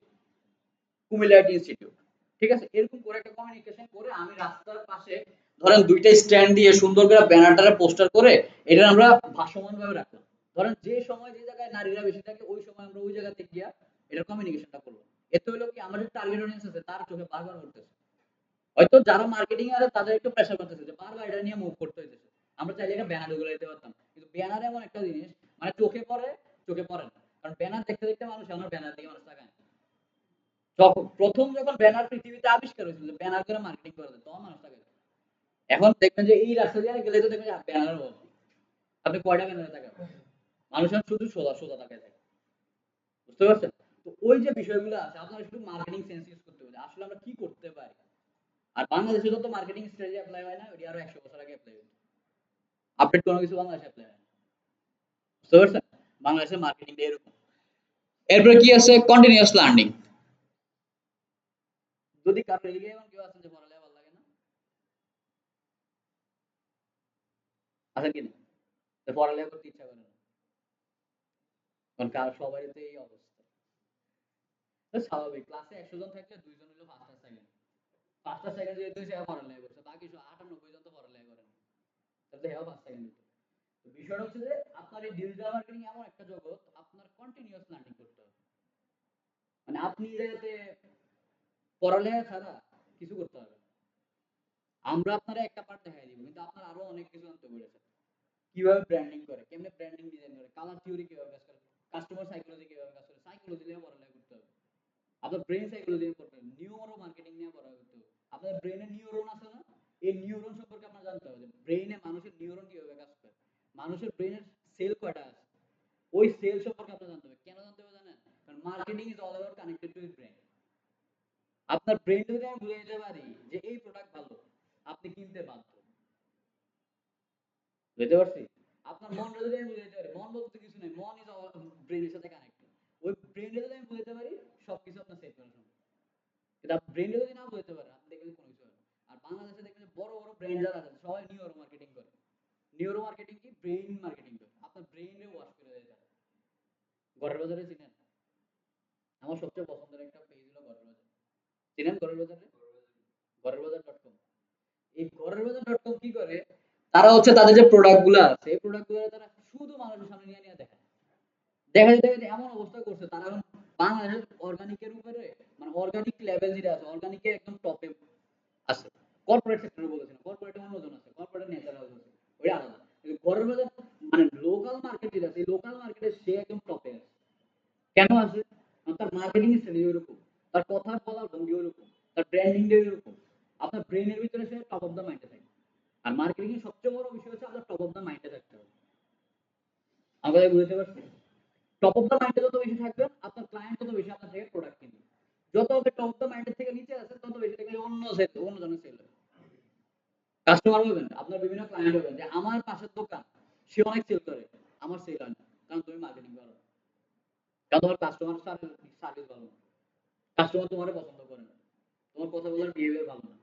কুমিল্লা ইনস্টিটিউট। ঠিক আছে? এরকম করে একটা কমিউনিকেশন করে আমি রাস্তার পাশে ধরেন 2টা স্ট্যান্ড দিয়ে সুন্দর করে ব্যানারটারে পোস্টার করে এটা আমরা ভাসমান ভাবে রাখলাম। ধরেন যে সময় যে জায়গায় নারীরা বেশি থাকে ওই সময় আমরা ওই জায়গাতে গিয়া এটা কমিউনিকেশনটা করব। এতে হলো কি আমাদের টার্গেট অডিয়েন্স আছে তার চোখে বারবার পড়তেছে। হয়তো যারা মার্কেটিং এ আছে তাদের একটু প্রেসার করতেছে যে বারবার এটা নিয়ে মুভ করতে হইতেছে। আমরা চাইলে এটা ব্যানারে গুলো দিতে পারতাম। কিন্তু ব্যানার এমন একটা জিনিস মানে চোখে পড়ে, চোখে পড়ে না। কারণ ব্যানার দেখতে দেখতে মানুষ আমার ব্যানার দিকে মানুষ তাকায় না। যখন প্রথম যখন ব্যানার পৃথিবীতে আবিষ্কার হয়েছিল যে ব্যানার করে মার্কেটিং করা যায় তখন মানুষ তাকায়। এখন দেখবেন যে এই রাস্তা দিয়ে গেলে তো দেখবেন যে ব্যানার ভর্তি। আপনি কয়টা ব্যানারে তাকাবেন? মানুষ এখন শুধু সোজা সোজা তাকায় থাকে। বুঝতে পারছেন? তো ওই যে বিষয়গুলো আছে আপনারা শুধু মার্কেটিং সেন্স ইউজ করতে হবে আসলে আমরা কি করতে পারি। আর বাংলাদেশে যত মার্কেটিং স্ট্র্যাটেজি এপ্লাই হয় না ওটি আরো 100 বছর আগে এপ্লাই হতো। আপডেট কোনো কিছু বাংলাদেশে এপ্লাই হয় না। বুঝতে পারছেন? বাংলাদেশের মার্কেটিংটা এরকম। এরপরে কি আছে? Continuous learning. যদি কারো এদিকে এমন কেউ আছেন যে পড়ালেখা ভালো লাগে না, আছে কি না? যে পড়ালেখা করতে ইচ্ছা করে না। কারণ সবারই তো এই অবস্থা। তো স্বাভাবিক ক্লাসে 100 জন থাকলে 2 জন হলো ফার্স্ট আর সেকেন্ড। 5টা সেকেন্ড যেহেতু সে পড়ালেখা করছে, বাকি 98 জন তো পড়ালেখা করে না, তাহলে হেও 5 সেকেন্ড দিত। তো বিষয়টা হচ্ছে যে আপনার এই ডিজিটাল মার্কেটিং এমন একটা জগৎ, আপনার কন্টিনিউয়াস লার্নিং করতে হবে। মানে আপনি এই জায়গাতে পড়ালেখা ছাড়া কিছু করতে হবে না। আমরা আপনারা একটা পার্ট দেখাই দিব, কিন্তু আপনার আরো অনেক কিছু জানতে হবে। কিভাবে ব্র্যান্ডিং করে, কেমনে ব্র্যান্ডিং ডিজাইন করে, কালার থিওরি কিভাবে কাজ করে, কাস্টমার সাইকোলজি কিভাবে কাজ করে, সাইকোলজি নিয়ে পড়ালেখা করতে হবে। আপনার ব্রেন সাইকোলজি নিয়ে পড়তে হবে, নিউরো মার্কেটিং নিয়ে পড়ালেখা করতে হবে। আপনার ব্রেনে নিউরন আছে না, এই নিউরন সম্পর্কে আপনার জানতে হবে, ব্রেনে মানুষের নিউরন কিভাবে কাজ করে, মানুষের ব্রেনের সেল কয়টা আছে, ওই সেল সম্পর্কে আপনার জানতে হবে। কেন জানতে হবে জানেন? কারণ marketing is all about connected to your brain. আপনার ব্রেন যদি আমি বুঝে দিতে পারি যে এই প্রোডাক্ট ভালো, আপনি কিনতে বাধ্য। বুঝতে পারছি? আপনার মনটা যদি আমি বুঝাইতে পারি, মন বলতে কিছু নাই, মন ইজ ব্রেনের সাথে কানেক্টেড। ওই ব্রেনটা যদি আমি বুঝাইতে পারি, সবকিছু আপনার সেট করা সম্ভব। কিন্তু আপনি ব্রেনটা যদি না বুঝাইতে পারেন, আপনি দেখবেন কোনো কিছু হবে না। আর বাংলাদেশে দেখবেন যে বড় বড় ব্র্যান্ড যারা আছে সবাই নিউরো মার্কেটিং করে। নিউরো মার্কেটিং কি? ব্রেন মার্কেটিং করে। আপনার ব্রেইনে ওয়াশ করে দেয় তারা। ঘরের বাজারে চিনেন? আমার সবচেয়ে পছন্দের একটা পেজ হলো ঘরের বাজার। চিনেন ঘরের বাজারে? ঘরের বাজার ডট কম। এই ঘরের বাজার ডট কম কি করে? তারা হচ্ছে তাদের যে প্রোডাক্ট গুলো আছে, এই প্রোডাক্ট গুলো তারা শুধু মানুষের সামনে নিয়ে নিয়ে দেখায়। দেখা যেতে এমন অবস্থা করছে তারা এখন বাংলাদেশের অর্গানিকের উপরে, মানে অর্গানিক লেভেল যেটা আছে, অর্গানিকের একদম টপে আছে। কর্পোরেট সেক্টরে বলেছেন, কর্পোরেটে অন্যজন আছে, কর্পোরেটের ন্যাচারাল আছে, ওই আলাদা। কিন্তু ঘরের বাজার মানে লোকাল মার্কেট যেটা আছে, লোকাল মার্কেটে সে একদম টপে আছে। কেন আছে? কারণ তার মার্কেটিং স্টাইল ওইরকম, তার কথা বলার ভঙ্গি ওইরকম, তার ব্র্যান্ডিংটা ওইরকম। আপনার ব্রেনের ভিতরে সে টপ অফ দ্য মাইন্ডে থাকে। আর মার্কেটিং এর সবচেয়ে বড় বিষয় হচ্ছে আপনার টপ অফ দ্য মাইন্ডে থাকতে হবে। আমরা বুঝতে পারছি? টপ অফ দ্য মাইন্ডে যত বেশি থাকবেন, আপনার ক্লায়েন্ট তত বেশি আপনার থেকে প্রোডাক্ট কিনবে। যত আপনি টপ অফ দ্য মাইন্ডের থেকে নিচে আছেন, তত বেশি দেখবেন অন্য জনের সেল হবে। কাস্টমার হবেন, আপনার বিভিন্ন ক্লায়েন্ট হবেন যে আমার পাশের দোকান, সে অনেক সেল করে, আমার সেল হয় না, কারণ তুমি মার্কেটিং করো না। কারণ তোমার কাস্টমার সার্ভিস ভালো না, কাস্টমার তোমার পছন্দ করে না, তোমার কথা বলার বিহেভিয়ার ভালো না।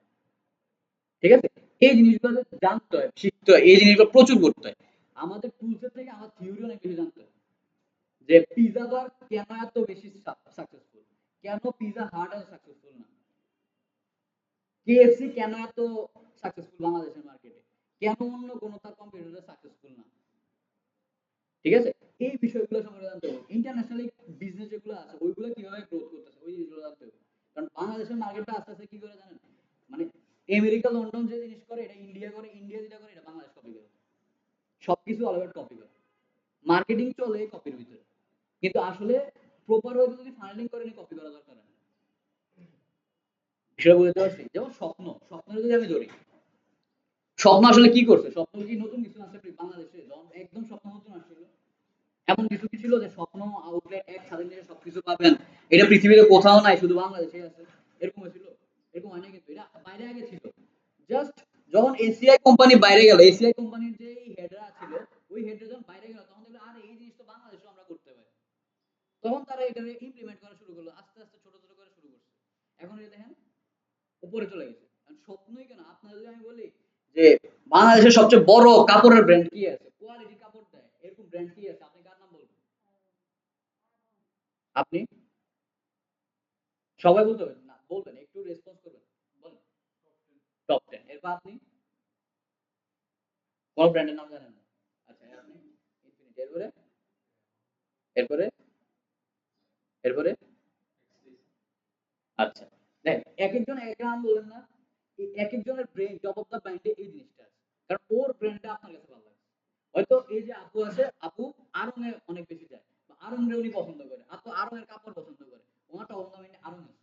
ঠিক আছে? এই জিনিসগুলো জানতে হয়, শিখতে হয়, এই জিনিসগুলো প্রচুর করতে হয়। আমাদের টুলসের থেকে আমার থিওরি অনেক বেশি জানতে হয়। যে পিজা বার কেন এত বেশি সাকসেসফুল, কেন পিজা হাট এত সাকসেসফুল না, কেএফসি কেন এত সাকসেসফুল বাংলাদেশের মার্কেটে, কেন অন্য কোনো তার কম্পিটিটর সাকসেসফুল না। ঠিক আছে? এই বিষয়গুলো সম্পর্কে জানতে হবে। ইন্টারন্যাশনালি বিজনেস যেগুলো আছে ওইগুলো কিভাবে গ্রোথ করতেছে, ওই জিনিসগুলো জানতে হবে। কারণ বাংলাদেশের মার্কেটটা আস্তে আস্তে কি করে জানেন, মানে আমেরিকা লন্ডন যে জিনিস করে এটা ইন্ডিয়া করে, ইন্ডিয়া যেটা করে এটা বাংলাদেশ কপি করে। সবকিছু অল ওভার কপি করে, মার্কেটিং চলে কপির ভিতরে, কিন্তু আসলে প্রপার ওয়ে যদি ফাইন্যান্ডিং করে নি, কপি করা দরকার নেই। বিষয় বুঝতে পারছি? যেমন স্বপ্নের যদি আমি ধরি, স্বপ্ন আসলে কি করছে, স্বপ্ন কি নতুন কিছু আছে বাংলাদেশে? একদম স্বপ্ন নতুন আসছিল, এমন কিছু কি ছিল যে স্বপ্ন আউটলেট এক ছাদের নিচে সবকিছু পাবেন, এটা পৃথিবীতে কোথাও নাই, শুধু বাংলাদেশে আছে, এরকম হয়েছিল? এরকম হয় না, কিন্তু এটা বাইরে আগে ছিল। জাস্ট যখন এসিআই কোম্পানি বাইরে গেল, এসিআই কোম্পানির যে হেডরা ছিল, ওই হেডরা যখন বাইরে গেল, তখন দেখলো আরে এই জিনিস তো বাংলাদেশেও আমরা করতে পারি। তখন তারা এটাকে ইমপ্লিমেন্ট করা শুরু করলো, আস্তে আস্তে ছোট ছোট করে শুরু করছে। এখন এই দেখেন উপরে চলে গেছে। স্বপ্নই কেন, আপনার যদি আমি বলি যে বাংলাদেশের সবচেয়ে বড় কাপড়ের ব্র্যান্ড কি আছে, কোয়ালিটি কাপড় দেয় এরকম ব্র্যান্ড কি আছে, আপনি কার নাম বলবেন? আপনি সবাই বলতে হবে না, বলবেন, একটু রেসপন্স করবেন, বলেন। টপ 10, এরপর আপনি কোন ব্র্যান্ডের নাম জানেন না? আচ্ছা, আপনি ইনফিনিটি, এরপরে এরপরে এরপরে আচ্ছা, দেখ এক একজন এক নাম বললেন না, এক একজনের ব্রেন টপ অফ দা ব্র্যান্ডে এই জিনিসটা আছে, কারণ ওর ব্র্যান্ডটা আপনার কাছে ভালো লাগে। হয়তো এই যে আপু আছে, আপু আরং এ অনেক বেশি যায়, বা আরং রে উনি পছন্দ করে, আপু আরং এর কাপড় পছন্দ করে, ওনার টপ অফ দা ব্র্যান্ডে আরং আছে।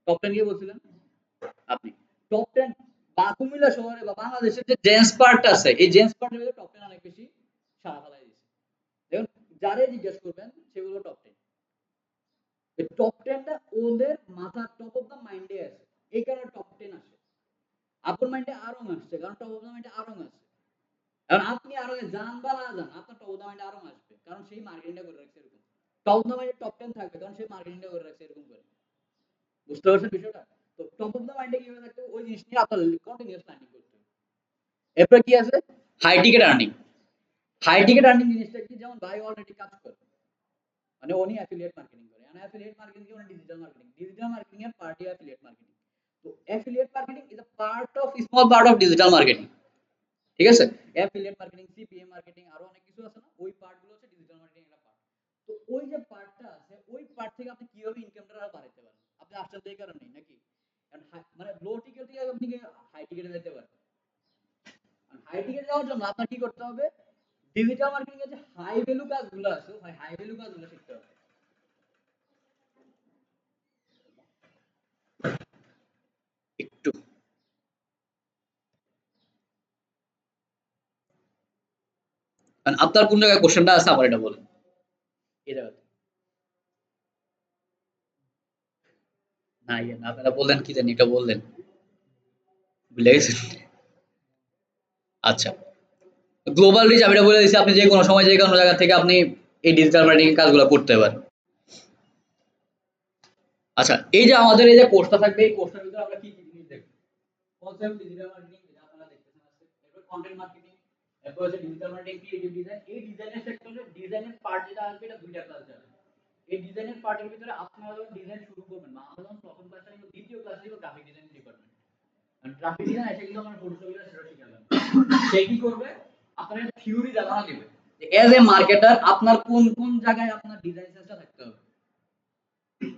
টপ 10 গিয়ে বলছিলেন আপনি, টপ 10 বা কুমিল্লা শহরে বা বাংলাদেশের যে জেন্টস পার্ট আছে, এই জেন্টস পার্টের ভিতরে টপ 10 অনেক বেশি সারা ফেলাই দিয়েছে। দেখুন, যারে জিজ্ঞেস করবেন সেগুলো টপ 10। এই টপ 10 টা ওদের মাথার টপ অফ দা মাইন্ডে আছে, এই কারণে টপ 10 আসে। আপনার মাইন্ডে আরং আসছে কারণ টপ অফ দা মাইন্ডে আরং আছে। কারণ আপনি আরং এ যান বা না যান, আপনার টপ অফ দা মাইন্ডে আরং আসবে, কারণ সেই মার্কেটিংটা করে রাখছে এরকম। টপ অফ দা মাইন্ডে টপ 10 থাকবে কারণ সেই মার্কেটিংটা করে রাখছে এরকম করে। বুঝতে পারছেন বিষয়টা? তো টপ অফ দা মাইন্ডে কিভাবে থাকতে হবে, ওই জিনিস নিয়ে আপনার কন্টিনিউয়াস প্ল্যানিং করতে হবে। এরপর কি আছে? High ticket earning. High ticket earning জিনিসটা কি? যেমন ভাই অলরেডি কাজ করে, মানে উনি অ্যাফিলিয়েট মার্কেটিং করে, মানে অ্যাফিলিয়েট মার্কেটিং কি, মানে ডিজিটাল মার্কেটিং, ডিজিটাল মার্কেটিং এর পার্টি অ্যাফিলিয়েট মার্কেটিং। তো affiliate marketing is a part of small part of digital marketing. ঠিক আছে, অ্যাফিলিয়েট মার্কেটিং, সিপিএম মার্কেটিং, আরো অনেক কিছু আছে না, ওই পার্ট গুলো হচ্ছে ডিজিটাল মার্কেটিং একটা পার্ট। তো ওই যে পার্টটা আছে, ওই পার্ট থেকে আপনি কিভাবে ইনকামটা আরো বাড়াতে পারেন, আপনি আসলে এই কারণে নাকি মানে লো টিকেট থেকে আপনি হাই টিকেটে যেতে পারেন। হাই টিকেট যাওয়ার জন্য আপনার কি করতে হবে, ডিজিটাল মার্কেটিং এর যে হাই ভ্যালু কাজগুলো আছে ওই হাই ভ্যালু কাজগুলো শিখতে হবে। একটু আপনার কোন জায়গায় কোশ্চেনটা আছে আবার এটা বলেন। এই জায়গাতে না ইয়ে না, আপনারা বললেন কি জানি এটা বললেন, ভুলে গেছেন। আচ্ছা, গ্লোবাল রিচ আমি এটা বলে দিচ্ছি, আপনি যে কোনো সময় যে কোনো জায়গা থেকে আপনি এই ডিজিটাল মার্কেটিং কাজগুলো করতে পারেন। আচ্ছা, এই যে আমাদের এই যে কোর্সটা থাকবে, এই কোর্সটার ভিতরে আমরা কি কি জিনিস দেখব, কনসেপ্ট ডিজিটাল মার্কেটিং যেটা আপনারা দেখতেছেন আজকে, এরপর কন্টেন্ট মার্কেটিং, এরপর হচ্ছে ডিজিটাল মার্কেটিং, ক্রিয়েটিভ ডিজাইন। এই ডিজাইনের সেক্টরে ডিজাইনের পার্ট যেটা আসবে এটা দুইটা ক্লাস যাবে। এই ডিজাইনের পার্টের ভিতরে আপনারা যখন ডিজাইন শুরু করবেন, বা আমরা যখন প্রথম ক্লাসটা নিব, দ্বিতীয় ক্লাস নিব গ্রাফিক ডিজাইন ডিপার্টমেন্ট। কারণ গ্রাফিক ডিজাইন এসে কিন্তু আমরা ফটোশপের সেটা শিখালাম। সে কি করবে, আপনার থিওরি ধারণা দিবে যে এজ এ মার্কেটার আপনার কোন কোন জায়গায় আপনার ডিজাইন সেন্সটা থাকতে হবে।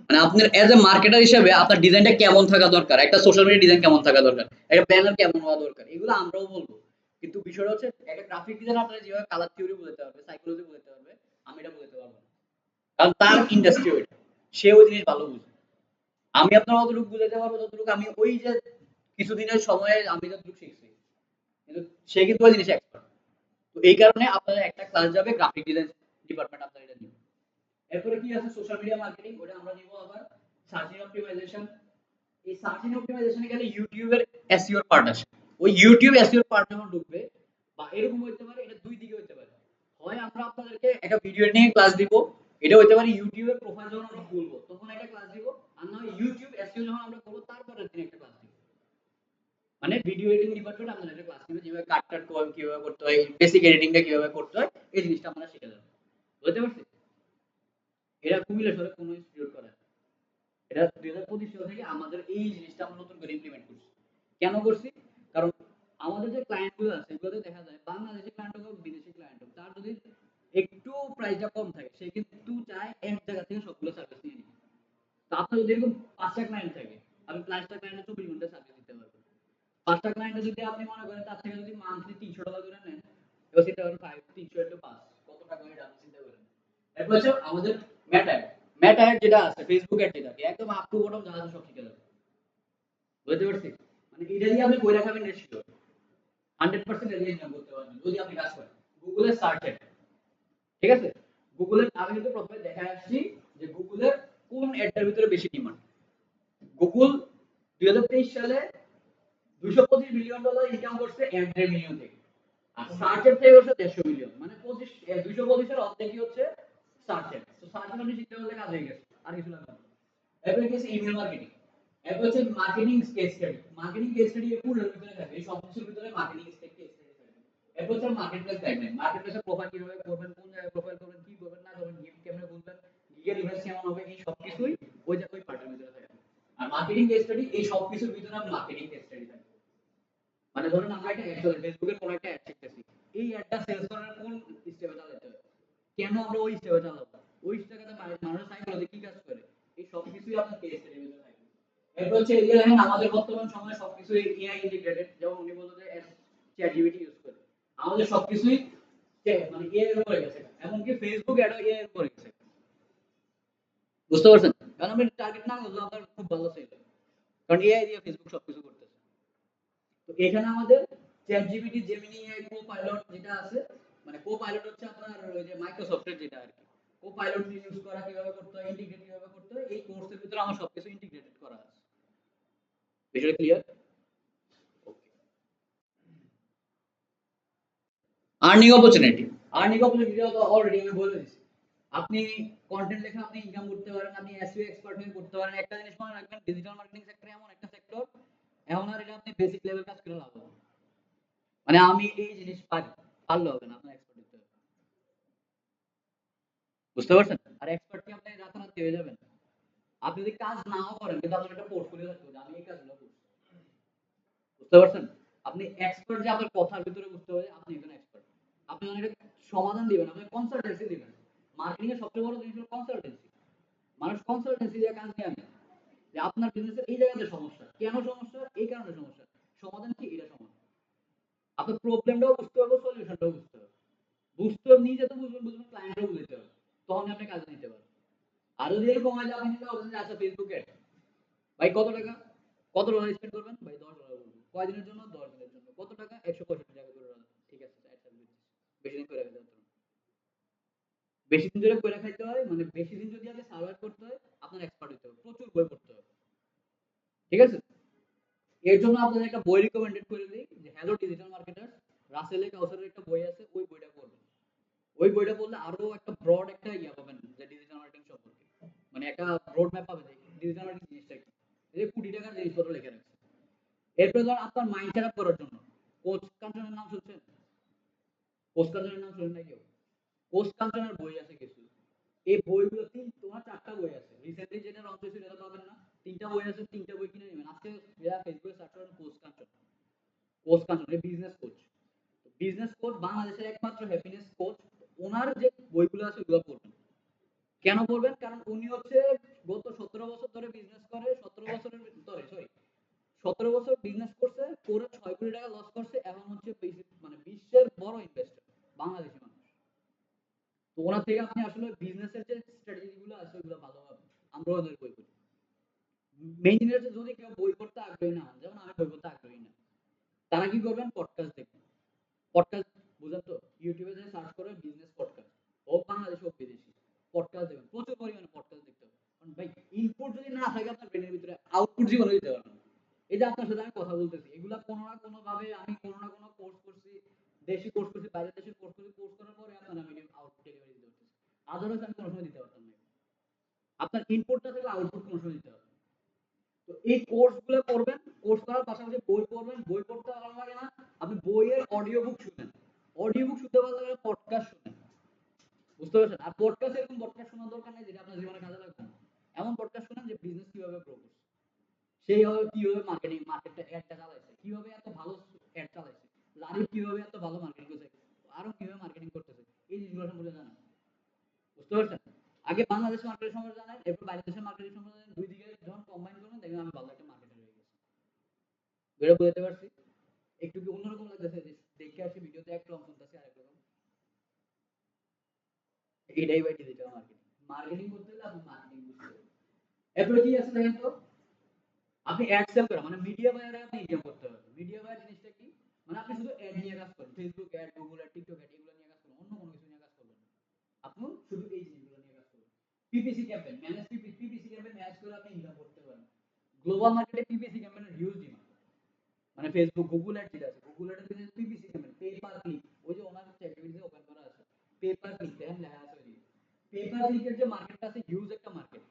মানে আপনার এজ এ মার্কেটার হিসেবে আপনার ডিজাইনটা কেমন থাকা দরকার, একটা সোশ্যাল মিডিয়া ডিজাইন কেমন থাকা দরকার, একটা ব্যানার কেমন হওয়া দরকার, এগুলো আমরাও বলবো। কিন্তু বিষয়টা হচ্ছে একটা গ্রাফিক ডিজাইন আপনারা যেভাবে কালার থিওরি বোঝাতে পারবে, সাইকোলজি বোঝাতে পারবে, আমি এটা বোঝাতে পারবো না। কারণ তার ইন্ডাস্ট্রি ওইটা, সে ওই জিনিস ভালো বুঝে। আমি আপনার অতটুকু বুঝাতে পারবো যতটুকু আমি ওই যে কিছুদিনের সময়ে আমি যতটুকু শিখছি, কিন্তু সে কিন্তু ওই জিনিসে এক্সপার্ট। তো এই কারণে আপনাদের একটা ক্লাস যাবে গ্রাফিক ডিজাইন ডিপার্টমেন্ট, আপনারা এটা নিবেন। এরপরে কি আছে, সোশ্যাল মিডিয়া মার্কেটিং, ওটা আমরা নিব আবার সার্চ ইঞ্জিন অপটিমাইজেশন। এই সার্চ ইঞ্জিন অপটিমাইজেশনে গেলে ইউটিউবের এসইও এর পার্ট আছে। ওই ইউটিউব এসইও এর পার্ট যখন ঢুকবে, বা এরকম হইতে পারে, এটা দুই দিকে হইতে পারে। হয় আমরা আপনাদেরকে একটা ভিডিও নিয়ে ক্লাস দিব, এটা হইতে পারে ইউটিউবের প্রোফাইল যখন আমরা খুলবো তখন একটা ক্লাস দিব, আর না হয় ইউটিউব এসইও যখন আমরা করব তারপরের দিন একটা ক্লাস দিব। মানে ভিডিও এডিটিং ডিপার্টমেন্ট আপনাদের একটা ক্লাস নেবে, যেভাবে কাট কাট কিভাবে করতে হয়, বেসিক এডিটিংটা কিভাবে করতে হয়, এই জিনিসটা আমরা শিখে দেব। বুঝতে পারছি? এটা কুমিল্লা শহরে কোনো ইনস্টিটিউট করে না। এটা 2025 সাল থেকে আমাদের এই জিনিসটা আমরা নতুন করে ইমপ্লিমেন্ট করছি। কেন করছি? কারণ আমাদের যে ক্লায়েন্ট গুলো আছে এগুলোতে দেখা যায় বাংলাদেশি ক্লায়েন্ট হোক বিদেশি ক্লায়েন্ট হোক, তার যদি একটু প্রাইসটা কম থাকে সে কিন্তু চায় এক জায়গা থেকে সবগুলো সার্ভিস নিয়ে নিতে। তো আপনার যদি এরকম 5টা ক্লায়েন্ট থাকে, আপনি 5টা ক্লায়েন্টে 24 ঘন্টা সার্ভিস দিতে পারবেন। 5টা ক্লায়েন্টে যদি আপনি মনে করেন তার থেকে যদি মান্থলি $300 করে নেন, এবার চিন্তা করেন 300 into 5 কত টাকা হয়ে যাবে চিন্তা করেন। এরপর হচ্ছে আমাদের মেটা অ্যাড। মেটা অ্যাড যেটা আছে, ফেসবুক অ্যাড যেটা, একদম আপ টু বটম যা আছে সব শিখে যাবে। বুঝতে পারছি? মানে এটা দিয়ে আপনি কইরা খাবেন নিশ্চিত। 100% রেজাল্ট ইনকাম করতে পারবেন যদি আপনি কাজ করেন। গুগলে সার্চ অ্যাড, ঠিক আছে? গুগলের আমি কিন্তু প্রথমে দেখায় আসছি যে গুগলের কোন অ্যাডটার ভিতরে বেশি ডিমান্ড। গুগল 2023 সালে $225 মিলিয়ন ইনকাম করছে অ্যাড রেভিনিউ থেকে। আর সার্চ এর থেকে করছে 150 মিলিয়ন, মানে 225 এর অর্ধেকই হচ্ছে সার্চ এর। তো সার্চ এর আপনি শিখতে পারলে কাজ হয়ে গেছে, আর কিছু লাগবে না। এরপরে কি আছে, ইমেল মার্কেটিং। এরপর হচ্ছে marketing case study. Marketing case study এর পুরো ভিতরে থাকবে, এই সব কিছুর ভিতরে মার্কেটিং কেস স্টাডি থাকবে। এরপর হচ্ছে মার্কেট প্লেস গাইডলাইন। মার্কেট প্লেসের প্রোফাইল কিভাবে করবেন, কোন জায়গায় প্রোফাইল করবেন, কি করবেন না করবেন, গিফট কেমনে বলবেন, গিগের ইভেন্ট কেমন হবে, এই সব কিছুই ওই পার্টের ভিতরে থাকবে। আর মার্কেটিং কেস স্টাডি এই সব কিছুর ভিতরে মার্কেটিং কেস স্টাডি থাকবে। মানে ধরুন আমরা একটা অ্যাড চলে ফেসবুকের কোনো একটা অ্যাড শিখতেছি, এই অ্যাডটা সেলস করার কোন স্টেপে চালাতে হবে, কেন আমরা ওই স্টেপে চালাবো, ওই স্টেপে মানুষের সাইকোলজি কি কাজ করে, এই সব কিছুই আপনার কেস স্টাডির ভিতরে থাকবে। এরপর হচ্ছে এই যে দেখেন আমাদের বর্তমান সময়ে সবকিছু এআই ইন্টিগ্রেটেড, যেমন উনি বললো যে চ্যাট জিপিটি ইউজ করে, আমাদের সবকিছুই মানে এআই এর উপরে গেছে, এমনকি ফেসবুক অ্যাডও এআই এর উপরে গেছে। বুঝতে পারছেন? কারণ আমরা টার্গেট না করলে আপনার খুব ভালো সেল হবে, কারণ এআই দিয়ে ফেসবুক সবকিছু করতেছে। তো এখানে আমাদের chat GPT, Gemini AI, copilot যেটা আছে, মানে কোপাইলট হচ্ছে আপনার ওই যে মাইক্রোসফটের যেটা আর কি, কোপাইলট ইউজ করা কিভাবে করতে হয়, ইন্টিগ্রেট কিভাবে করতে হয়, এই কোর্সের ভিতরে আমার সবকিছু ইন্টিগ্রেটেড করা আছে। বিষয়টা clear? Earning opportunity. Earning opportunity তো অলরেডি আমি বলে দিয়েছি। আপনি কন্টেন্ট লেখা আপনি ইনকাম করতে পারেন, আপনি এসইও এক্সপার্ট হয়ে করতে পারেন। একটা জিনিস মনে রাখবেন, ডিজিটাল মার্কেটিং সেক্টর এমন একটা সেক্টর, এখন আর এটা আপনি বেসিক লেভেল কাজ করে লাভ হবে না। মানে আমি এই জিনিস পারি, পারলে হবে না, আপনার এক্সপার্ট হতে হবে। বুঝতে পারছেন? আর এক্সপার্ট কি আপনি রাতারাতি হয়ে যাবেন? আপনি যদি কাজ নাও করেন কিন্তু আপনার একটা পোর্টফোলিও থাকতে হবে, আমি এই কাজগুলো করছি। বুঝতে পারছেন? আপনি এক্সপার্ট যে আপনার কথার ভিতরে বুঝতে হবে আপনি একজন এক্সপার্ট। আপনি অনেক সমাধান দিবেন, আপনি কনসালটেন্সি দিবেন। মার্কেটিং এর সবচেয়ে বড় জিনিস হলো কনসালটেন্সি। মানুষ কনসালটেন্সি দিয়ে কাজ নিয়ে আনে। যে আপনার বিজনেসের এই জায়গাতে সমস্যা। কেন সমস্যা? এই কারণে সমস্যা। সমাধান কি? এটা সমাধান। আপনার প্রবলেমটাও বুঝতে হবে, সলিউশনটাও বুঝতে হবে। বুঝতে হবে, নিজে তো বুঝবেন, ক্লায়েন্টও বুঝতে হবে। তখনই আপনি কাজে নিতে পারবেন। আর যদি এরকম হয় যে আপনি চিন্তা করছেন যে আচ্ছা ফেসবুক এড, ভাই কত টাকা? কত ডলার স্পেন্ড করবেন? ভাই $10 করব। কয়দিনের জন্য? 10 দিনের জন্য। কত টাকা? $165 করে ডলার। ঠিক আছে, অ্যাড সার্ভিস দিচ্ছি। বেশি দিন করে ফেলতে পারবেন। বেশি দিন ধরে করে খাইতে হয়, মানে বেশি দিন যদি আপনি সার্ভাইভ করতে হয়, আপনার এক্সপার্ট হইতে হবে। প্রচুর বই পড়তে হবে। ঠিক আছে? এর জন্য আপনাদের একটা বই রিকমেন্ডেড করে দেই যে হ্যালো ডিজিটাল মার্কেটার, রাসেল এ কাউসারের একটা বই আছে, ওই বইটা পড়বেন। ওই বইটা পড়লে আরো একটা ব্রড একটা ইয়া পাবেন যে ডিজিটাল মার্কেটিং সম্পর্কে। মানে একটা রোড ম্যাপ পাবেন যে ডিজিটাল মার্কেটিং জিনিসটা কি। এই যে কোটি টাকার জিনিসপত্র লেখা রাখছে। এরপরে ধর আপনার মাইন্ড সেট আপ করার জন্য কোচ কাঞ্চনের নাম শুনছেন? কোচ কাঞ্চনের নাম শুনেন না কেউ? কোচ কাঞ্চনের বই আছে কিছু। এই বইগুলো তোমার 4টা বই আছে। রিসেন্টলি যেটা লঞ্চ হয়েছিল এটা পাবেন না। 3টা বই আছে, 3টা বই কিনে নেবেন। আজকে যারা ফেসবুকে সার্চ করেন কোচ কাঞ্চন। কোচ কাঞ্চন এই বিজনেস কোচ। বিজনেস কোচ বাংলাদেশের একমাত্র হ্যাপিনেস কোচ। ওনার যে বইগুলো আছে ওগুলো পড়বেন। কেন পড়বেন? কারণ উনি হচ্ছে গত 17 বছর ধরে বিজনেস করে, 17 বছরের ধরে সরি 17 বছর বিজনেস করছে, করে 6 কোটি টাকা লস করছে, এবং হচ্ছে মানে বিশ্বের বড় ইনভেস্টর বাংলাদেশি মানুষ। তো ওনার থেকে আপনি আসলে বিজনেসের যে স্ট্র্যাটেজি গুলো আছে ওগুলো ভালো পাবেন। আমরা ওদের বই পড়ি। মেইন জিনিস হচ্ছে যদি কেউ বই পড়তে আগ্রহী না হন, যেমন আমি বই পড়তে আগ্রহী না, তারা কি করবেন? পডকাস্ট দেখবেন। পডকাস্ট বুঝেন তো? ইউটিউবে যে সার্চ করে বিজনেস পডকাস্ট, হোক বাংলাদেশি হোক বিদেশি, পডকাস্ট দেখবেন। প্রচুর পরিমাণে পডকাস্ট দেখতে হবে। কারণ ভাই ইনপুট যদি না থাকে আপনার ব্রেনের ভিতরে, আউটপুট জীবনে দিতে পারবেন না। এই যে আপনার সাথে আমি কথা বলতেছি, এগুলা কোনো না কোনো ভাবে আমি কোনো না কোনো কোর্স করছি, দেশি কোর্স করছি, বাইরের দেশের কোর্স করছি, কোর্স করার পরে আপনার আমি আউটপুট ডেলিভারি দিতে পারতেছি। আদারওয়াইজ আমি কোনো সময় দিতে পারতাম না। আপনার ইনপুটটা থেকে আউটপুট কোনো সময় দিতে হবে। তো এই কোর্স গুলো করবেন, কোর্স করার পাশাপাশি বই পড়বেন। বই পড়তে ভালো লাগে না, আপনি বইয়ের অডিও বুক শুনেন। অডিও বুক শুনতে ভালো লাগে, পডকাস্ট শুনেন। বুঝতে পারছেন? আর পডকাস্ট এরকম পডকাস্ট শোনার দরকার নেই যেটা আপনার জীবনে কাজে লাগবে না। এমন পডকাস্ট শুনেন যে বিজনেস কিভাবে গ্রো করছে, সেই হবে কিভাবে মার্কেটটা অ্যাডটা চালাইছে, কিভাবে এত ভালো অ্যাড চালাইছে, লারিফ কিভাবে এত ভালো মার্কেটিং করছে, আরো কিভাবে মার্কেটিং করতেছে, এই জিনিসগুলো সম্পর্কে জানেন। বুঝতে পারছেন? আগে বাংলাদেশ মার্কেটের সম্পর্কে জানেন, এরপর বাইরের দেশের মার্কেটের সম্পর্কে জানেন। দুই দিকে যখন কম্বাইন করবেন দেখবেন আমি ভালো একটা মার্কেটার হয়ে গেছি। বেরো বুঝতে পারছি? একটু কি অন্যরকম লাগতেছে যে দেখে আসি ভিডিওতে একরকম শুনতেছি আরেক রকম? এটাই ভাই ডিজিটাল মার্কেটিং। মার্কেটিং করতে হলে আপনি মার্কেটিং বুঝতে হবে। এরপরে কি আছে দেখেন তো? আপনি অ্যাড সেল করা মানে মিডিয়া বায়ারে আপনি ইনকাম করতে পারবেন। মিডিয়া বায়ার জিনিসটা কি? মানে আপনি শুধু অ্যাড নিয়ে কাজ করেন। Facebook ad, Google ad, TikTok ad এগুলো নিয়ে কাজ করেন। অন্য কোনো কিছু নিয়ে কাজ করবেন না। আপনি শুধু এই জিনিসগুলো নিয়ে কাজ করবেন। PPC campaign manage, PPC campaign manage করে আপনি ইনকাম করতে পারেন। গ্লোবাল মার্কেটে পিপিসি ক্যাম্পেইনের হিউজ ডিমান্ড। মানে ফেসবুক, গুগল অ্যাড যেটা আছে, গুগল অ্যাডের জন্য PPC campaign, pay per click, ওই যে ওনার চ্যাটজিপিটি ওপেন করা আছে। পে পার ক্লিক দেখেন লেখা আছে ওইদিকে। পে পার ক্লিকের যে মার্কেটটা আছে হিউজ একটা মার্কেট।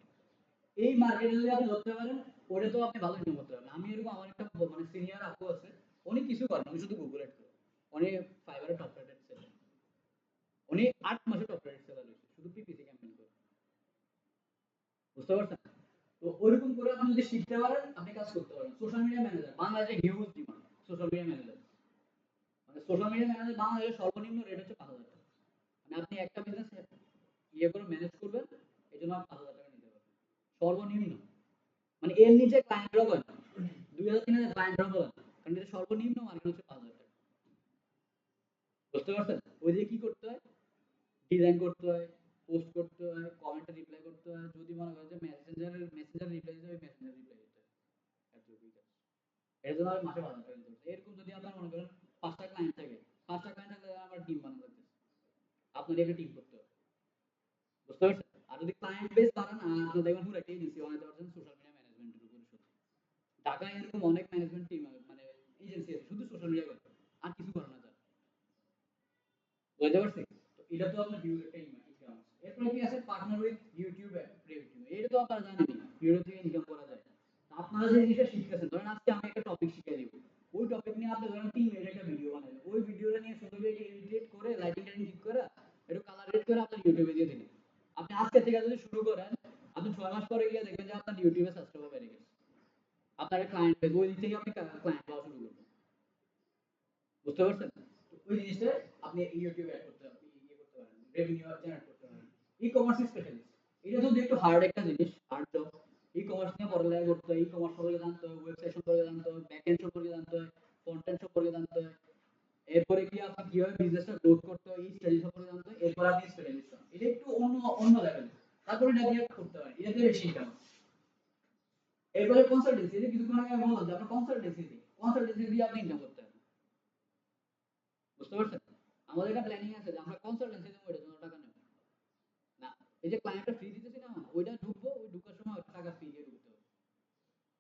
এই মার্কেটে যদি আপনি ধরতে পারেন, ওটা তো আপনি ভালো ইনকাম করতে পারবেন। আমি এরকম আমার একটা মানে সিনিয়র আপু আছে, উনি কিছু করেন, উনি শুধু গুগল অ্যাড করে। উনি ফাইবারে টপ রেটেড সেলার। উনি 8 মাসে টপ রেটেড সেলার হয়েছে শুধু পিপিসি ক্যাম্পেইন করে। বুঝতে পারছেন? তো ওইরকম করে আপনি যদি শিখতে পারেন আপনি কাজ করতে পারেন। সোশ্যাল মিডিয়া ম্যানেজার বাংলাদেশে huge demand. Social media manager মানে সোশ্যাল মিডিয়া ম্যানেজার বাংলাদেশের সর্বনিম্ন রেট হচ্ছে 5,000 টাকা। মানে আপনি একটা বিজনেস ইয়ে করে ম্যানেজ করবেন, এই জন্য আপনি 5,000 টাকা নিতে পারবেন সর্বনিম্ন। মানে এর নিচে ক্লায়েন্টরাও পায় না। 2,000 3,000 ক্লায়েন্টরাও পায় না, কারণ এটা সর্বনিম্ন মার্কেট হচ্ছে 5,000 টাকা। বুঝতে পারছেন? ওই যে কি করতে হয়? ডিজাইন করতে হয়, পোস্ট করতে হয়, কমেন্টে রিপ্লাই করতে হয়, যদি মনে করেন যে মেসেঞ্জার রিপ্লাই দিতে হয় মেসেঞ্জার রিপ্লাই দিতে হয়। এতটুকুই কাজ। এর জন্য আমি মাসে 5,000 টাকা দিতে হচ্ছে। এরকম যদি আপনার মনে করেন 5টা ক্লায়েন্ট থাকে, 5টা ক্লায়েন্ট থাকলে আমার টিম বানানো লাগবে, আপনার একটা টিম করতে হবে। বুঝতে পারছেন? আর যদি ক্লায়েন্ট বেস বাড়ান, আপনি দেখবেন পুরো একটা এজেন্সি বানাতে পারছেন সোশ্যাল মিডিয়া ম্যানেজমেন্টের উপরে শুধু। ঢাকায় এরকম অনেক ম্যানেজমেন্ট টিম মানে এজেন্সি আছে শুধু সোশ্যাল মিডিয়া করে, আর কিছু করে না তারা। বুঝতে পারছি? তো এটা তো আপনার ভিউজ একটা ইনকাম আছে। এরপরে কি আছে? Partner with YouTube review. এটা তো আপনারা জানেনই, ইউটিউব থেকে ইনকাম করা যায়। আপনারা যে জিনিসটা শিখতেছেন, ধরেন আজকে আমি একটা টপিক শিখিয়ে দিব, ওই টপিক নিয়ে আপনি ধরেন 3 মিনিট একটা ভিডিও বানাবেন, ওই ভিডিওটা নিয়ে সুন্দর করে এডিট করে লাইটিং টাইটিং ঠিক করে একটু কালার রেড করে আপনার ইউটিউবে দিয়ে দিলেন। আপনি আজকে থেকে যদি শুরু করেন, আপনি 6 মাস পরে গিয়ে দেখবেন যে আপনার ইউটিউবে সাবস্ক্রাইবার বেড়ে গেছে, আপনার ক্লায়েন্ট বেস, ওই দিক থেকে আপনি ক্লায়েন্ট পাওয়া শুরু করবেন। বুঝতে পারছেন? তো ওই জিনিসটা আপনি ইউটিউবে অ্যাড করতে ইয়ে করতে পারেন, রেভিনিউ জেনারেট করতে পারেন। ই-কমার্স স্পেশালিস্ট, এটা যদি একটু হার্ড একটা জিনিস, হার্ড জব। ই-কমার্স নিয়ে পড়ালেখা করতে হয়, ই-কমার্স সম্পর্কে জানতে হয়, ওয়েবসাইট সম্পর্কে জানতে হয়, ব্যাকএন্ড সম্পর্কে জানতে হয়, ফ্রন্ট এন্ড সম্পর্কে জানতে হয়। এরপরে কি আপনি কিভাবে বিজনেসটা গ্রোথ করতে হয় এই স্টাডি সম্পর্কে জানতে হয়, এরপর আপনি স্পেশালিস্ট হন। এটা একটু অন্য অন্য লেভেল। তারপরে এটা দিয়ে করতে পারেন, এটাতে বেশি ইনকাম। এরপরে কনসালটেন্সি, এটা কিছুক্ষণ আগে আমি বললাম যে আপনার কনসালটেন্সি দিয়ে আপনি ইনকাম করতে পারেন। বুঝতে পারছেন? আমাদের একটা প্ল্যানিং আছে যে আমরা কনসালটেন্সি দেবো, এটার জন্য টাকা নেব না। এই যে ক্লায়েন্টটা ফ্রি দিতেছি না, ওইটা ঢুকবো, ওই ঢুকার সময় টাকা ফ্রি দিয়ে ঢুকতে হবে।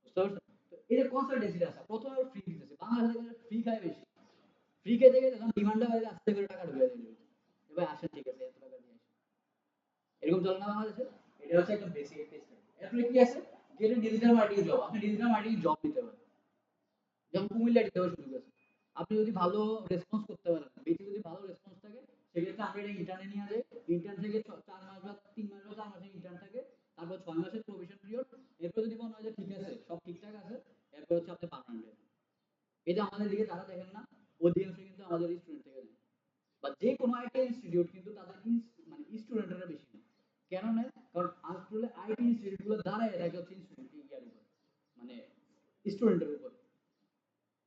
বুঝতে পারছেন? তো এই যে কনসালটেন্সিটা আছে, প্রথমে ফ্রি দিতেছে, বাংলাদেশে কিন্তু ফ্রি খায় বেশি। ফ্রি খেতে গেলে যখন ডিমান্ডটা বাড়ে আস্তে করে টাকা ঢুকিয়ে দেবে। এবার আসেন, ঠিক আছে, এত টাকা দিয়ে আসেন। এরকম চলে না বাংলাদেশে? এটা হচ্ছে একটা বেসিক একটা স্টাইল। এরপরে কি আছে? গেটের ডিজিটাল মার্কেটিং জব, আপনি ডিজিটাল মার্কেটিং জব দিতে পারেন। যেমন কুমিল্লা দিতে হবে সুযোগ আছে। আপনি যদি ভালো রেসপন্স করতে পারেন, বেশি যদি ভালো রেসপন্স থাকে, সেক্ষেত্রে আমরা এটা ইন্টার্নে নিয়ে যাই। ইন্টার্ন থেকে 4 মাস বা 3 মাস বা 4 মাসের ইন্টার্ন থাকে। তারপর 6 মাসের প্রবেশন পিরিয়ড। এরপর যদি মনে হয় যে ঠিক আছে, সব ঠিকঠাক আছে, এরপর হচ্ছে আপনি পার্মানেন্ট। এই যে আমাদের দিকে যারা দেখেন না, অধিকাংশ কিন্তু আমাদের স্টুডেন্ট থেকে যায়। বা যে কোনো একটা ইনস্টিটিউট কিন্তু তাদের মানে স্টুডেন্টরা বেশি নেয়। কেন নেয়? কারণ আসলে আইটি ইনস্টিটিউট গুলো দাঁড়ায় থাকে হচ্ছে স্টুডেন্ট ইয়ার উপর, মানে স্টুডেন্টের উপর।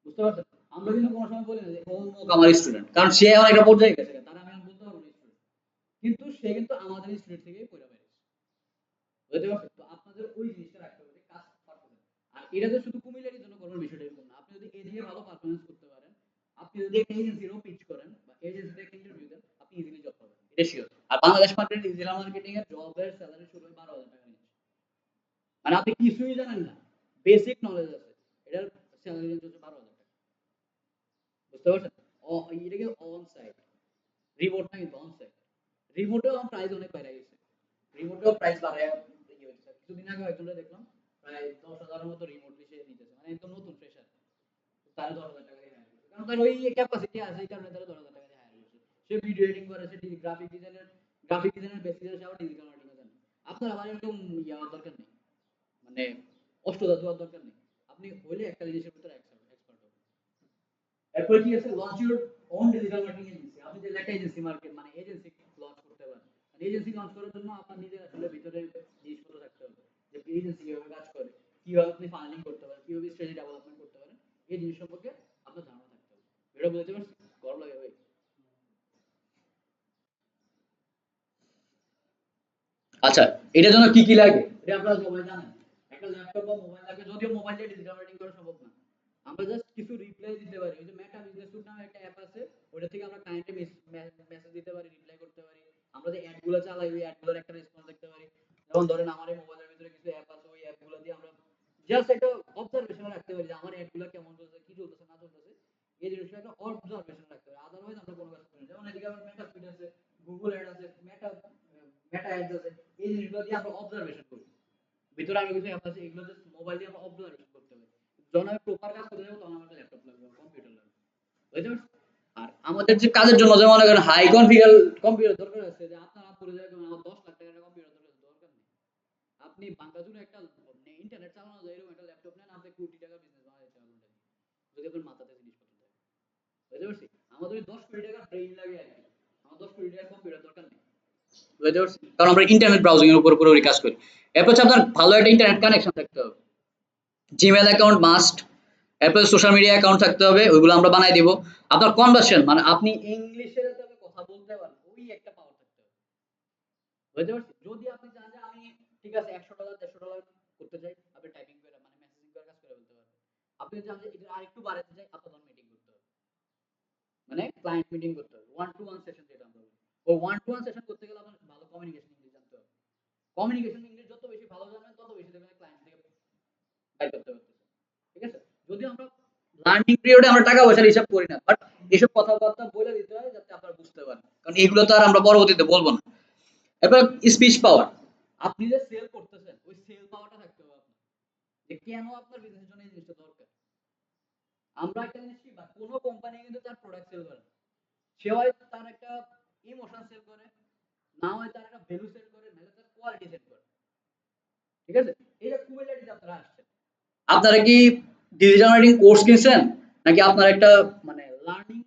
বুঝতে পারছেন? আমরা কিন্তু কোনো সময় বলি না যে ও অমুক আমার স্টুডেন্ট, কারণ সে আমার একটা পর্যায়ে গেছে, তারা আমি আর বলতে পারবো না স্টুডেন্ট, কিন্তু সে কিন্তু আমাদের স্টুডেন্ট থেকেই পড়া বেরিয়েছে। বুঝতে পারছেন? তো আপনাদের ওই জিনিসটা রাখতে হবে যে কাজ পারফরম্যান্স। আর এটা যে শুধু কুমিল্লারই জন্য করবেন বিষয়টা এরকম না। আপনি যদি এদিকে ভালো পারফরম্যান্স করতে পারেন, আপনি যদি একটা এজেন্সিরও পিচ করেন বা এজেন্সিতে একটা ইন্টারভিউ দেন, আপনি ইজিলি জব পাবেন, এটা শিওর। আর বাংলাদেশ মার্কেটে ডিজিটাল মার্কেটিং এর জবের স্যালারি শুরু হয় 12,000 টাকা নিচ্ছে। মানে আপনি কিছুই জানেন না, বেসিক নলেজ আছে, এটার স্যালারি রেঞ্জ হচ্ছে 12,000 টাকা। বুঝতে পারছেন? এটাকে অন সাইট, রিমোট না, কিন্তু অন সাইট। রিমোটেও প্রাইস অনেক বেড়ে গেছে, রিমোটেও প্রাইস বাড়ায় ইয়ে হয়েছে। কিছুদিন আগে একজনকে দেখলাম প্রায় 10,000 এর মতো রিমোটলি সে নিতেছে, মানে একদম নতুন ফ্রেশার, তার 10,000 টাকা দিয়ে হায়ার করছে, কারণ তার ওই ক্যাপাসিটি আছে, এই কারণে তারা 10,000 টাকা দিয়ে হায়ার করছে। সে ভিডিও এডিটিং করে, সে গ্রাফিক ডিজাইনের বেসিসে সে আবার ডিজিটাল মার্কেটিং জানে। আপনার আবার এরকম ইয়ে হওয়ার দরকার নেই, মানে অষ্টধাতু হওয়ার দরকার নেই। আপনি হইলে একটা জিনিসের ভিতরে এক্সপার্ট হবেন। এরপরে কি আছে? Launch your own digital marketing agency. আপনি যে একটা এজেন্সি মার্কেট মানে এজেন্সি লঞ্চ করতে পারেন। মানে এজেন্সি লঞ্চ করার জন্য আপনার নিজের আসলে ভিতরে জিনিসপত্র থাকতে হবে, যে এজেন্সি কিভাবে কাজ করে, কিভাবে আপনি ফান্ডিং করতে পারেন, কিভাবে স্ট্র্যাটেজি ডেভেলপমেন্ট করতে পারেন, এই জিনিস সম্পর্কে আপনার ধারণা থাকতে হবে। এটা বুঝতে পারছি? গরম লাগে ভাই? আচ্ছা, এটার জন্য কি কি লাগে এটা আপনারা সবাই জানেন। একটা ল্যাপটপ বা মোবাইল লাগে, যদিও মোবাইল দিয়ে ডিজিটাল মার্কেটিং করা সম্ভব না। আমরা জাস্ট কিছু রিপ্লাই দিতে পারি। ওই যে মেটা বিজনেস সুট নামে একটা অ্যাপ আছে, ওটা থেকে আমরা ক্লায়েন্টে মেসেজ দিতে পারি, রিপ্লাই করতে পারি। আমরা যে অ্যাড গুলো চালাই, ওই অ্যাড গুলোর একটা রেসপন্স দেখতে পারি। যেমন ধরেন আমার এই মোবাইলের ভিতরে কিছু অ্যাপ আছে, ওই অ্যাপ গুলো দিয়ে আমরা জাস্ট একটা অবজারভেশন রাখতে পারি যে আমার অ্যাড গুলো কেমন চলছে, কি চলতেছে না চলতেছে, এই জিনিসটা একটা অবজারভেশন রাখতে পারি। আদারওয়াইজ আমরা কোনো কাজ করি না। যেমন এদিকে আমার মেটা ফিড আছে, গুগল অ্যাড আছে, মেটা অ্যাডস আছে, এই জিনিসগুলো দিয়ে আমরা অবজারভেশন করি। ভিতরে আরো কিছু অ্যাপ আছে, এগুলো জাস্ট মোবাইল দিয়ে আমরা অবজারভেশন করতে হবে। যখন আমি প্রপার কাজ করতে যাবো, তখন আমার ল্যাপটপ লাগবে, কম্পিউটার লাগবে। বুঝতে পারছেন? আর আমাদের যে কাজের জন্য যে মনে করেন হাই কনফিগার কম্পিউটার দরকার আছে, যে আপনার পড়ে যায় আমার 10 লাখ টাকার কম্পিউটার দরকার নেই। আপনি বাংলাদেশে একটা ইন্টারনেট চালানো যায় এরকম একটা ল্যাপটপ নেন, আপনি কোটি টাকা বিজনেস বানাইতে পারবেন ওটা দিয়ে, যদি আপনার মাথাতে জিনিসপত্র থাকে। বুঝতে পারছি? আমাদের ওই 10 কোটি টাকার ব্রেইন লাগে আর কি, আমার 10 কোটি টাকার কম্পিউটার দরকার নেই। বুঝতে পারছি? কারণ আমরা ইন্টারনেট ব্রাউজিং এর উপর পুরোপুরি কাজ করি। এরপর হচ্ছে আপনার ভালো একটা ইন্টারনেট কানেকশন থাকতে হবে, জিমেল অ্যাকাউন্ট মাস্ট। এরপরে সোশ্যাল মিডিয়া অ্যাকাউন্ট থাকতে হবে, ওইগুলো আমরা বানাই দিব। আপনার কনভার্সন, মানে আপনি ইংলিশে যাতে কথা বলতে পারেন, ওই একটা পাওয়ার থাকতে হবে। বুঝতে পারছি? যদি আপনি চান যে আমি ঠিক আছে $100 $150 করতে চাই, আপনি টাইপিং করে মানে মেসেজিং করে কাজ করে ফেলতে পারবেন। আপনি চান যে এটা আরেকটু বাড়াতে চাই, আপনার তখন মিটিং করতে হবে, মানে ক্লায়েন্ট মিটিং করতে হবে, ওয়ান টু ওয়ান সেশন যেটা আমরা বলি। ওই ওয়ান টু ওয়ান সেশন করতে গেলে আপনার ভালো কমিউনিকেশন ইংলিশ জানতে হবে। কমিউনিকেশন ইংলিশ যত বেশি ভালো জানবেন, তত বেশি দেখবেন ক্লায়েন্ট থেকে বাই করতে পারতেছে। ঠিক আছে? যদিও আমরা লার্নিং পিরিয়ডে আমরা টাকা পয়সার হিসাব করি না, বাট এসব কথাবার্তা বলে দিতে হয় যাতে আপনারা বুঝতে পারেন, কারণ এগুলো তো আর আমরা পরবর্তীতে বলবো না। এরপর স্পিচ পাওয়ার, আপনি যে সেল করতেছেন ওই সেল পাওয়ারটা থাকতে হবে আপনার, যে কেন আপনার বিজনেসের জন্য এই জিনিসটা দরকার। আমরা একটা জিনিস কি, বা কোনো কোম্পানি কিন্তু তার প্রোডাক্ট সেল করে না। সে হয় তার একটা ইমোশন সেল করে, না হয় তার একটা ভ্যালু সেল করে, নাহলে তার কোয়ালিটি সেল করে। ঠিক আছে? এই যে কুমিল্লাটিতে আপনারা আসছেন, আপনারা কি ডিজিটাল মার্কেটিং কোর্স কিনছেন, নাকি আপনারা একটা মানে লার্নিং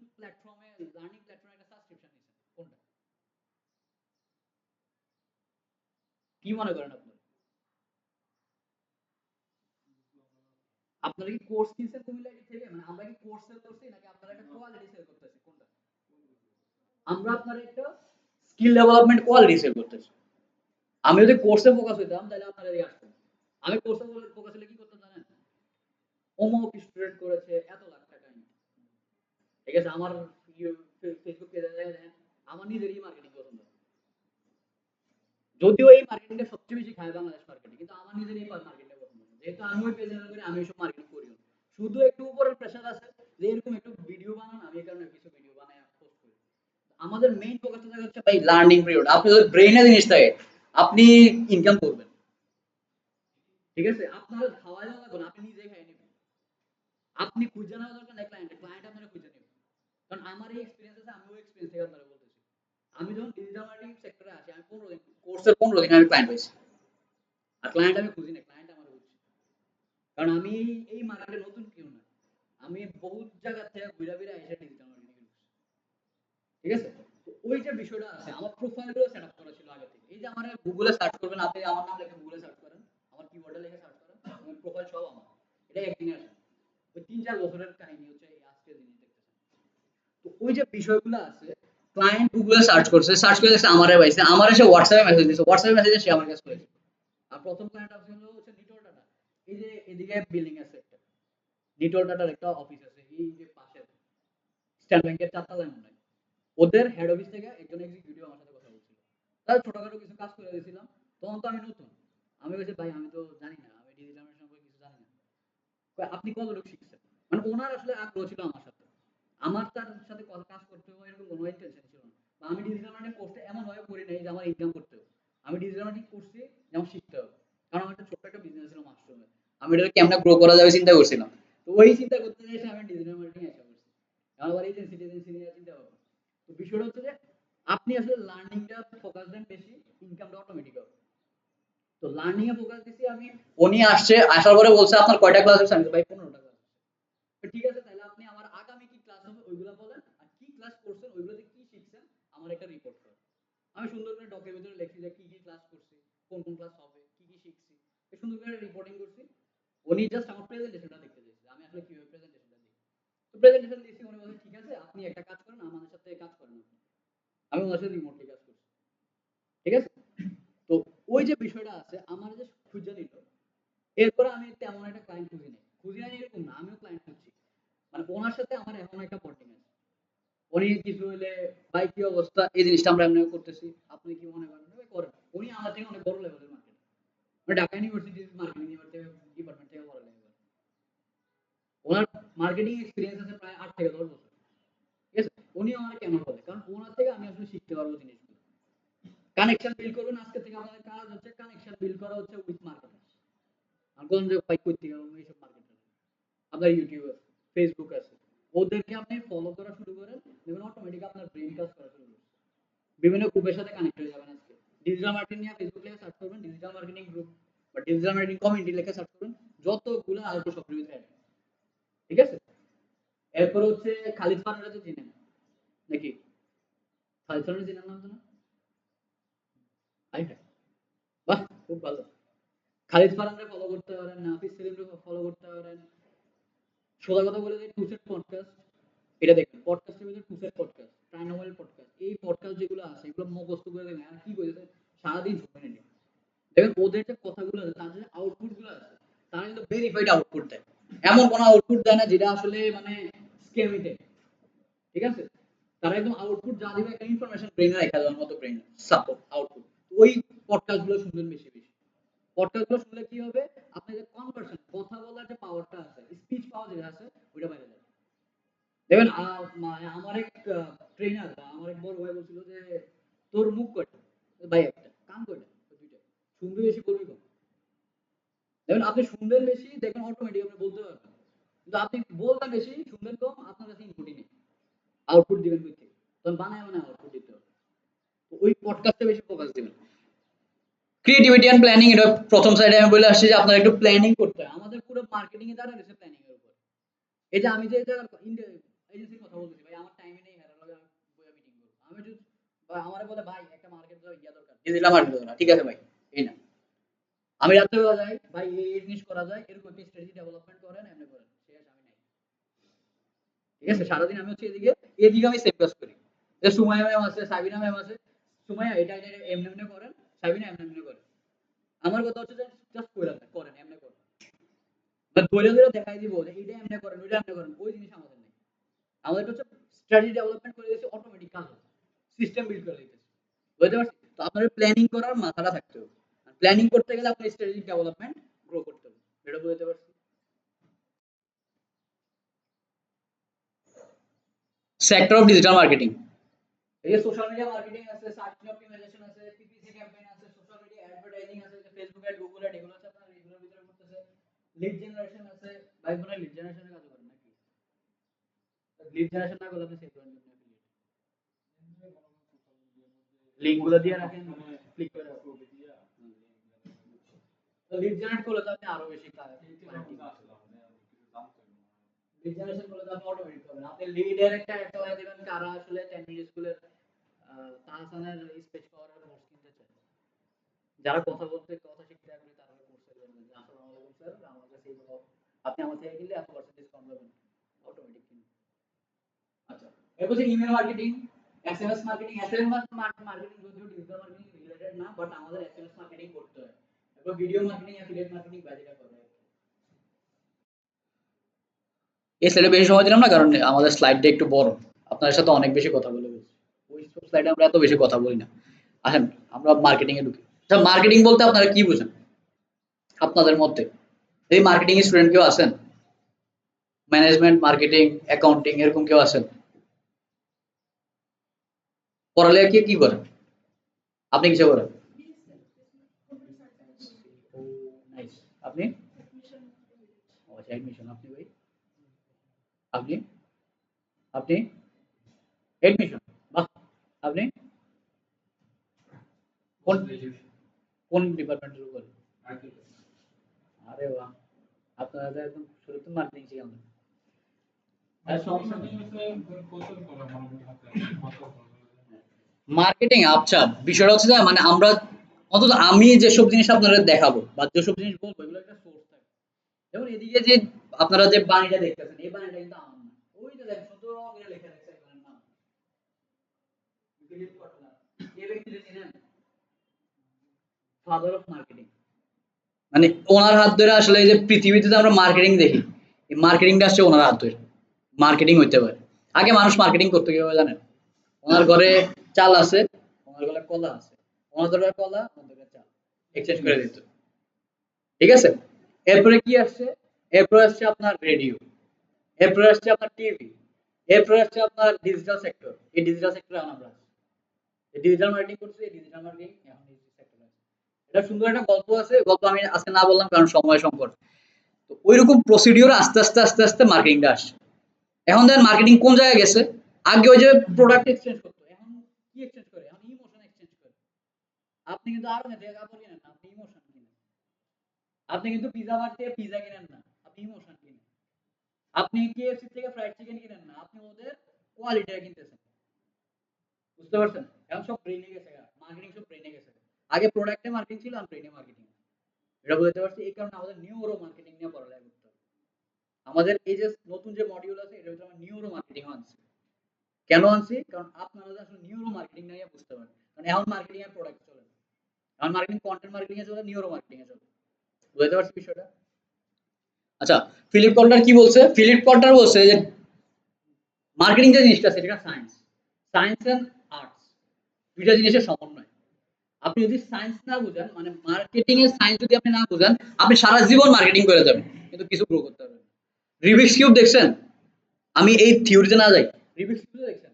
কি মনে করেন আপনি? আপনারা কি কোর্স কিনছেন কুমিল্লা আইটি থেকে? মানে আমরা কি কোর্স সেল করছি নাকি আপনারা একটা কোয়ালিটি সেল করতেছি কোনটা? আমরা আপনার একটা স্কিল ডেভেলপমেন্ট কোয়ালিটি সেল করতেছি। আমি যদি কোর্সে ফোকাস হইতাম তাহলে আপনারা এদিকে আসতেন। আমি কোর্সে ফোকাস হলে কি করতাম জানেন? অমুক স্টুডেন্ট করেছে এত লাখ টাকা ইনকাম। ঠিক আছে, আমার ফেসবুক পেজে দেখেন আমার নিজেরই মার্কেটিং পছন্দ। যদিও এই মার্কেটিংটা সবচেয়ে বেশি খায় বাংলাদেশ মার্কেটে, কিন্তু আমার নিজের এই মার্কেটটা পছন্দ না। যেহেতু আমি ওই পেজে করি, আমি ওইসব মার্কেটিং করি না। শুধু একটু উপরের প্রেশার আছে যে এরকম একটু ভিডিও বানান, আমি এই কারণে কিছু ভিডিও বানাই পোস্ট করি। আমাদের মেইন ফোকাসটা থাকে হচ্ছে ভাই লার্নিং পিরিয়ড। আপনি যদি ব্রেইনে জিনিস থাকে আপনি ইনকাম করবেন। ঠিক আছে, আপনার খাওয়া দাওয়া লাগবে না, আপনি নিজে খাই নেবেন। আপনি খুঁজে নেওয়া দরকার নাই ক্লায়েন্ট, ক্লায়েন্ট আপনারা খুঁজে নেবেন। কারণ আমার এই এক্সপেরিয়েন্স আছে, আমি ওই এক্সপেরিয়েন্স থেকে আপনারা বলতেছি। আমি যখন ডিজিটাল মার্কেটিং সেক্টরে আসি, আমি 15 দিন কোর্সের 15 দিন আমি ক্লায়েন্ট পাইছি। আর ক্লায়েন্ট আমি খুঁজি না, ক্লায়েন্ট আমার খুঁজছে। কারণ আমি এই মার্কেটে নতুন কেউ না। আমি বহুত জায়গা থেকে ঘুরে ফিরে এসে ডিজিটাল মার্কেটিং করছি। ঠিক আছে, তো ওই যে বিষয়টা আছে, আমার প্রোফাইলগুলো সেট আপ করা ছিল আগে থেকে। এই যে আমার গুগলে সার্চ করবেন, আপনি আমার নাম লিখে গুগলে সার্চ করেন, আমার কিওয়ার্ডে লিখে সার্চ করেন, আমার প্রোফাইল সব আমার। এটা একদিনে আসে, ওই 3-4 বছরের কাহিনী হচ্ছে এই আজকের জিনিস দেখতেছেন। তো ওই যে বিষয়গুলো আছে, ক্লায়েন্ট গুগলে সার্চ করছে, সার্চ করে দেখছে আমারে পাইছে, আমার এসে হোয়াটসঅ্যাপে মেসেজ দিছে, হোয়াটসঅ্যাপে মেসেজে সে আমার কাছে করেছে। আর প্রথম ক্লায়েন্ট আছে হচ্ছে নিটল ডাটা। এই যে এদিকে বিল্ডিং আছে একটা, নিটল ডাটার একটা অফিস আছে এই যে পাশে, স্টেট ব্যাংকের 4 তলায় মনে হয়। ওদের হেড অফিস থেকে একজন এক্সিকিউটিভ আমার সাথে কথা বলছিল। তার ছোটখাটো কিছু কাজ করে দিয়েছিলাম। তখন তো আমি নতুন, আমি বলছি ভাই আমি তো জানি না, আমি ডিজিটাল মার্কেটিং সম্পর্কে কিছু জানি না। কয়, আপনি কতটুকু শিখছেন? মানে ওনার আসলে আগ্রহ ছিল আমার সাথে, আমার তার সাথে কাজ করতে হবে এরকম কোনো ইন্টেনশন ছিল না। বা আমি ডিজিটাল মার্কেটিং কোর্সটা এমন ভাবে করি নাই যে আমার ইনকাম করতে হবে। আমি ডিজিটাল মার্কেটিং করছি যে আমার শিখতে হবে। কারণ আমার একটা ছোট্ট একটা বিজনেস ছিল মাশরুমে, আমি এটা কেমনে গ্রো করা যাবে চিন্তা করছিলাম। তো ওই চিন্তা করতে এসে আমি ডিজিটাল মার্কেটিং এসে পড়ছি। আমার এজেন্সি টেজেন্সি নিয়ে চিন্তা ভাবনা। তো বিষয়টা হচ্ছে যে আপনি আসলে লার্নিংটা ফোকাস দেন বেশি, ইনকামটা অটোমেটিক হবে। তো লার্নিং এ ফোকাস দিছি আমি। উনি আসছে, আসার পরে বলছে আপনার কয়টা ক্লাস হচ্ছে? আমি বলছি, ভাই 15টা ক্লাস। ঠিক আছে, তাহলে আপনি আমার আগামী কি ক্লাস হবে ওইগুলা বলেন, আর কি ক্লাস করছেন ওইগুলোতে কি শিখছেন আমার একটা রিপোর্ট করেন। আমি সুন্দর করে ডকের ভিতরে লিখছি যে কি কি ক্লাস করছি, কোন কোন ক্লাস হবে, কি কি শিখছি, এই সুন্দর করে রিপোর্টিং করছি। উনি জাস্ট আমার প্রেজেন্টেশনটা দেখতে চাইছে, আমি আসলে কিভাবে প্রেজেন্টেশনটা দিই। তো প্রেজেন্টেশন দিছি, উনি বলে ঠিক আছে আপনি একটা কাজ করেন, আমাদের সাথে কাজ করেন আপনি। আমি ওনার সাথে রিমোটলি কাজ করছি। ঠিক আছে, তো ওই যে বিষয়টা আছে আমার যে খুঁজে নিল, এরপরে আমি তেমন একটা ক্লায়েন্ট খুঁজি নাই এরকম না, আমিও ক্লায়েন্ট খুঁজছি। মানে ওনার সাথে আমার এখন একটা বন্ডিং আছে। উনি কিছু হইলে ভাই কি অবস্থা, এই জিনিসটা আমরা এমনি করতেছি, আপনি কি মনে করেন? ভাই করেন। উনি আমার থেকে অনেক বড় লেভেলের মার্কেট, মানে ঢাকা ইউনিভার্সিটির মার্কেটিং ডিপার্টমেন্ট থেকে পড়ালেখা করেন। ওনার মার্কেটিং এক্সপিরিয়েন্স আছে প্রায় 8 থেকে 10 বছর। ঠিক আছে, উনি আমার কেন বলে, কারণ ওনার থেকে আমি আসলে শিখতে পারবো জিনিসগুলো। কানেকশন বিল্ড করবেন, আজকে থেকে আমাদের কাজ হচ্ছে কানেকশন বিল্ড করা হচ্ছে উইথ মার্কেটার। কোন যে পাই করতে গেলাম এইসব মার্কেটার, আপনার ইউটিউব আছে, ফেসবুক আছে, ওদেরকে আপনি ফলো করা শুরু করেন, দেখবেন অটোমেটিক আপনার ব্রেন কাজ করা শুরু করবে। বিভিন্ন গ্রুপের সাথে কানেক্ট হয়ে যাবেন। আজকে ডিজিটাল মার্কেটিং নিয়ে ফেসবুক লিখে সার্চ করবেন, ডিজিটাল মার্কেটিং গ্রুপ বা ডিজিটাল মার্কেটিং কমিউনিটি লিখে সার্চ করবেন, যতগুলো আসবে সব ভিতরে অ্যাড। ঠিক আছে, এরপর হচ্ছে খালিদ ফারহানা তো চিনেন নাকি? খালিদ ফারহানা চিনেন নাম তো না? হাই হাই, বাহ, খুব ভালো। খালিদ ফারহানকে ফলো করতে পারেন, নাফিস সেলিমকে ফলো করতে পারেন। সোজা কথা বলে যে টু সেট পডকাস্ট, এটা দেখবেন পডকাস্টের ভিতরে টু সেট পডকাস্ট, প্রাণময় পডকাস্ট, এই পডকাস্ট যেগুলো আছে এগুলো মুখস্থ করে দেখবেন আর কি বলছে সারাদিন শুনে নিন। দেখবেন ওদের যে কথাগুলো আছে, তার যে আউটপুট গুলো আছে, তারা কিন্তু ভেরিফাইড আউটপুট দেয়। এমন কোনো আউটপুট দেয় না যেটা আসলে মানে স্ক্যামিতে। ঠিক আছে, তারা একদম আউটপুট যা দিবে একটা ইনফরমেশন ব্রেনে রাখা দেওয়ার মতো ব্রেন সাপোর্ট আউটপুট। ওই পডকাস্ট গুলো শুনবেন বেশি বেশি। পডকাস্ট গুলো শুনলে কি হবে, আপনার যে কনভার্সন, কথা বলার যে পাওয়ারটা আছে, স্পিচ পাওয়ার যেটা আছে, ওইটা বাইরে যাবে। দেখবেন মানে আমার এক ট্রেনার বা আমার এক বড় ভাই বলছিল যে তোর মুখ কয়টা? ভাই একটা। কান কয়টা? দুইটা। শুনবি বেশি, বলবি কম। দেখবেন আপনি শুনবেন বেশি, দেখবেন অটোমেটিক আপনি বলতে পারবেন। কিন্তু আপনি বলবেন বেশি, শুনবেন কম, আপনার কাছে ইনপুটই নেই। আউটপুট দিবেন কই থেকে? তখন বানায় বানায় আউটপুট দিতে হবে। তো ওই পডকাস্টে বেশি ফোকাস দিবেন। ক্রিয়েটিভিটি এন্ড প্ল্যানিং, এটা প্রথম সাইডে আমি বলে আসছি যে আপনার একটু প্ল্যানিং করতে হয়। আমাদের পুরো মার্কেটিং এ দাঁড়ায় রয়েছে প্ল্যানিং এর উপর। এই যে আমি যে এটা এজেন্সির কথা বলতেছি, ভাই আমার টাইমে নেই, হেরার লগে আমি বইয়া মিটিং করব। আমি যদি বা আমারে বলে ভাই একটা মার্কেট ইয়া দরকার, ডিজিটাল মার্কেট দরকার, ঠিক আছে ভাই, এই না আমি রাত্রেবেলা যাই ভাই এই জিনিস করা যায় এরকম একটা স্ট্র্যাটেজি ডেভেলপমেন্ট করেন এমনি করেন শেষ আমি নাই ঠিক আছে সারাদিন আমি হচ্ছে এদিকে আমি সেভ কাজ করি যে সুমাইয়া ম্যাম আছে সাবিনা ম্যাম আছে সুমাইয়া এটা এমনি এমনি করেন সাবিনা এমনি এমনি করেন আমার কথা হচ্ছে যে জাস্ট করেন এমনি করেন বা ধরে ধরে দেখাই দিব যে এইটা এমনি করেন ওইটা এমনি করেন ওই জিনিস আমাদের নেই আমাদের হচ্ছে স্ট্র্যাটেজি ডেভেলপমেন্ট করে দিয়েছি অটোমেটিক কাজ হচ্ছে সিস্টেম বিল্ড করে দিতেছি বুঝতে পারছি তো আপনাদের প্ল্যানিং করার মাথাটা থাকতে হবে প্ল্যানিং করতে গেলে আপনার স্ট্র্যাটেজিক ডেভেলপমেন্ট গ্রো করতে হবে এটা বুঝতে পারছি সেক্টর অফ ডিজিটাল মার্কেটিং। এই যে সোশ্যাল মিডিয়া মার্কেটিং আছে সার্চ অপটিমাইজেশন আছে পিপিসি ক্যাম্পেইন আছে সোশ্যাল মিডিয়া অ্যাডভার্টাইজিং আছে যে ফেসবুক অ্যাড গুগল অ্যাড এগুলো হচ্ছে আপনার এগুলোর ভিতরে করতেছে লিড জেনারেশন আছে ভাই বোনের লিড জেনারেশনের কাজ করেন নাকি লিড জেনারেশন না করলে আপনি সেভ করেন লিংক গুলো দিয়ে রাখেন ক্লিক করে রাখুন তো লিড জেনারেট করলে তো আপনি আরো বেশি লিড জেনারেশন করলে তো আপনি অটোমেটিক পাবেন আপনি লিডের একটা অ্যাড করে দিবেন কারা আসলে 10 মিনিট স্কুলের তাহসানের স্পেচ পাওয়ার কোর্স কিনতে চায় যারা কথা বলতে কথা শিখতে আগ্রহী তারা কোর্স করবেন আসসালামু আলাইকুম স্যার আমার কাছে এইগুলো আপনি আমার থেকে কিনলে এত পার্সেন্ট ডিসকাউন্ট পাবেন অটোমেটিক কিনুন আচ্ছা এরপর হচ্ছে email marketing SMS marketing SMS marketing যদিও ডিজিটাল মার্কেটিং রিলেটেড না বাট আমাদের এসএমএস মার্কেটিং করতে হয় এরপর ভিডিও মার্কেটিং অ্যাফিলিয়েট মার্কেটিং বাজিটা করবে এই স্লাইডে বেশি সময় দিলাম না কারণ আমাদের স্লাইডটা একটু বড়, আপনাদের সাথে অনেক বেশি কথা বলে ফেলছি। ওই স্লাইডে আমরা এত বেশি কথা বলি না। আসেন আমরা মার্কেটিং এ ঢুকি। আচ্ছা মার্কেটিং বলতে আপনারা কি বুঝেন আপনাদের মধ্যে? এই মার্কেটিং স্টুডেন্ট কেউ আছেন? ম্যানেজমেন্ট মার্কেটিং অ্যাকাউন্টিং এরকম কেউ আছেন? পড়ালেখা কি করেন? আপনি কিসে করেন? নাইস আপনি ও আচ্ছা অ্যাডমিশন আপনি ভাই আপনি আপনি এডমিশন বাহ আপনি কোন কোন ডিপার্টমেন্টের উপর আরে বাহ আপনারা তো একদম শুরুতে মার্কেটিং শিখান আর সমস্যা নেই মার্কেটিং আচ্ছা বিষয়টা হচ্ছে যে মানে আমরা অন্তত আমি যেসব জিনিস আপনাদের দেখাবো বা যেসব জিনিস বলবো এগুলো একটা সোর্স থাকে যেমন এদিকে যে আপনারা যে বাণীটা দেখতেছেন এই বাণীটা কিন্তু আমার না ওই যে দেখেন ছোট করে লেখা আছে এখানে নাম ফিলিপ কটলার এই ব্যক্তিকে চিনেন ফাদার অফ মার্কেটিং মানে ওনার হাত ধরে আসলে এই যে পৃথিবীতে যে আমরা মার্কেটিং দেখি এই মার্কেটিংটা আসছে ওনার হাত ধরে মার্কেটিং হইতে পারে। আগে মানুষ মার্কেটিং করতে কিভাবে জানেন? ওনার ঘরে চাল আছে, ওনার ঘরে কলা আছে, ওনার ঘরে কলা ওনার ঘরে চাল এক্সচেঞ্জ করে দিত, ঠিক আছে? এরপরে কি আসছে? এরপরে আসছে আপনার রেডিও, এরপরে আসছে আপনার টিভি, এরপরে আসছে আপনার ডিজিটাল সেক্টর। এই ডিজিটাল সেক্টরে আমরা আছি। এই ডিজিটাল মার্কেটিং করছে, এই ডিজিটাল মার্কেটিং এখন এই সেক্টরে আছে। এটা সুন্দর একটা গল্প আছে, গল্প আমি আজকে না বললাম কারণ সময় সংকট। তো ওইরকম প্রসিডিওর আস্তে আস্তে আস্তে আস্তে মার্কেটিংটা আসছে। এখন দেখেন মার্কেটিং কোন জায়গায় গেছে? আগে ওই যে প্রোডাক্ট এক্সচেঞ্জ করতো, এখন কি এক্সচেঞ্জ করে? এখন ইমোশন এক্সচেঞ্জ করে। আপনি কিন্তু আর না থেকে কাপড় কিনেন না, আপনি ইমোশন কিনেন। আপনি কিন্তু পিজা মার্ট থেকে পিজা কিনেন না, আপনি ইমোশন কিনেন। আপনি কেএফসি থেকে ফ্রাইড চিকেন কিনেন না, আপনি ওদের কোয়ালিটিটা কিনতেছেন। বুঝতে পারছেন? এখন সব ব্রেইনে গেছে, মার্কেটিং সব ব্রেইনে গেছে। আগে প্রোডাক্টে মার্কেটিং ছিল আর ব্রেইনে মার্কেটিং। এটা বুঝতে পারছি, এই কারণে আমাদের নিউরো মার্কেটিং নিয়ে পড়ালেখা করতে হবে। আমাদের এই যে নতুন যে মডিউল আছে এটার ভিতরে আমরা নিউরো মার্কেটিং আনছি। কেন আনছি? কারণ আপনারা যদি আসলে নিউরো মার্কেটিং নিয়ে বুঝতে পারেন। কারণ এখন মার্কেটিং এর প্রোডাক্ট চলে না। এখন মার্কেটিং কন্টেন্ট মার্কেটিং এ চলে, নিউরো মার্কেটিং এ চলে। বুঝতে পারছি বিষয়টা? আচ্ছা ফিলিপ কল্টার কি বলছে? ফিলিপ কল্টার বলছে যে মার্কেটিং যে জিনিসটা সেটা সায়েন্স, সায়েন্স এন্ড আর্টস দুইটা জিনিসের সমন্বয়। আপনি যদি সায়েন্স না বুঝেন মানে মার্কেটিং এর সায়েন্স যদি আপনি না বুঝেন আপনি সারা জীবন মার্কেটিং করে যাবেন কিন্তু কিছু গ্রো করতে পারবেন না। রিবিক্স কিউব দেখছেন? আমি এই থিওরিতে না যাই, রিবিক্স কিউব দেখছেন?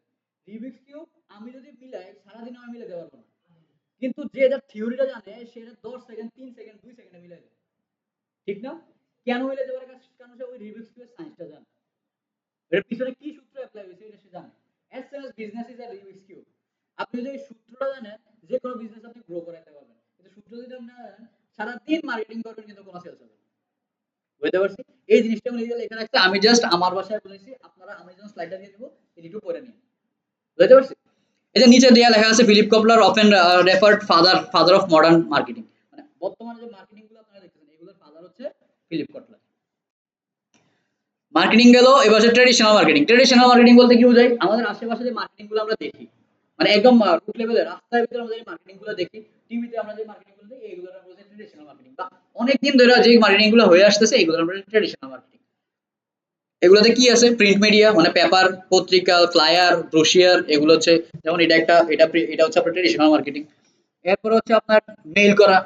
রিবিক্স কিউব আমি যদি মিলাই সারাদিন আমি মিলাতে পারবো না। কিন্তু যে যার থিওরিটা জানে সে 10 সেকেন্ড 3 সেকেন্ড 2 সেকেন্ডে মিলাই দেয়। ঠিক না? কেন মিলাতে পারে? কারণ সে ওই রিবিক্স কিউবের সায়েন্সটা জানে। এর পিছনে কি সূত্র অ্যাপ্লাই হয়েছে এটা সে জানে। As such as business is a Rubik's cube. আপনি যদি এই সূত্রটা জানেন যে কোনো বিজনেস আপনি গ্রো করাতে পারবেন। কিন্তু সূত্র যদি আপনি না জানেন সারাদিন মার্কেটিং করবেন কিন্তু কোনো সেলস হবে না। বুঝতে পারছি? এই জিনিসটা আমি নিজে লেখা রাখছি, আমি জাস্ট আমার ভাষায় বলেছি, আপনারা আমি যখন স্লাইডটা দিয়ে দিব এটি একটু পড়ে নিন। বুঝতে পারছি? এই যে নিচে দেয়া লেখা আছে Philip Kotler often referred father of modern marketing. মানে বর্তমানে যে মার্কেটিং গুলো ফিলিপ কটলার। মার্কেটিং গেল, এবার হচ্ছে ট্রেডিশনাল মার্কেটিং। ট্রেডিশনাল মার্কেটিং বলতে কি বোঝায়? আমাদের আশেপাশে যে মার্কেটিং গুলো আমরা দেখি, মানে একদম রুট লেভেলে রাস্তার ভিতরে আমরা যে মার্কেটিং গুলো দেখি, টিভিতে আমরা যে মার্কেটিং গুলো দেখি, এইগুলো আমরা বলছি ট্রেডিশনাল মার্কেটিং। বা অনেক দিন ধরে যে মার্কেটিং গুলো হয়ে আসতেছে, এগুলো আমরা ট্রেডিশনাল মার্কেটিং। এগুলোতে কি আছে? প্রিন্ট মিডিয়া মানে পেপার, পত্রিকা, ফ্লায়ার, ব্রোশিয়ার, এগুলো হচ্ছে, যেমন এটা হচ্ছে আপনার ট্রেডিশনাল মার্কেটিং। এরপর হচ্ছে আপনার মেইল করা,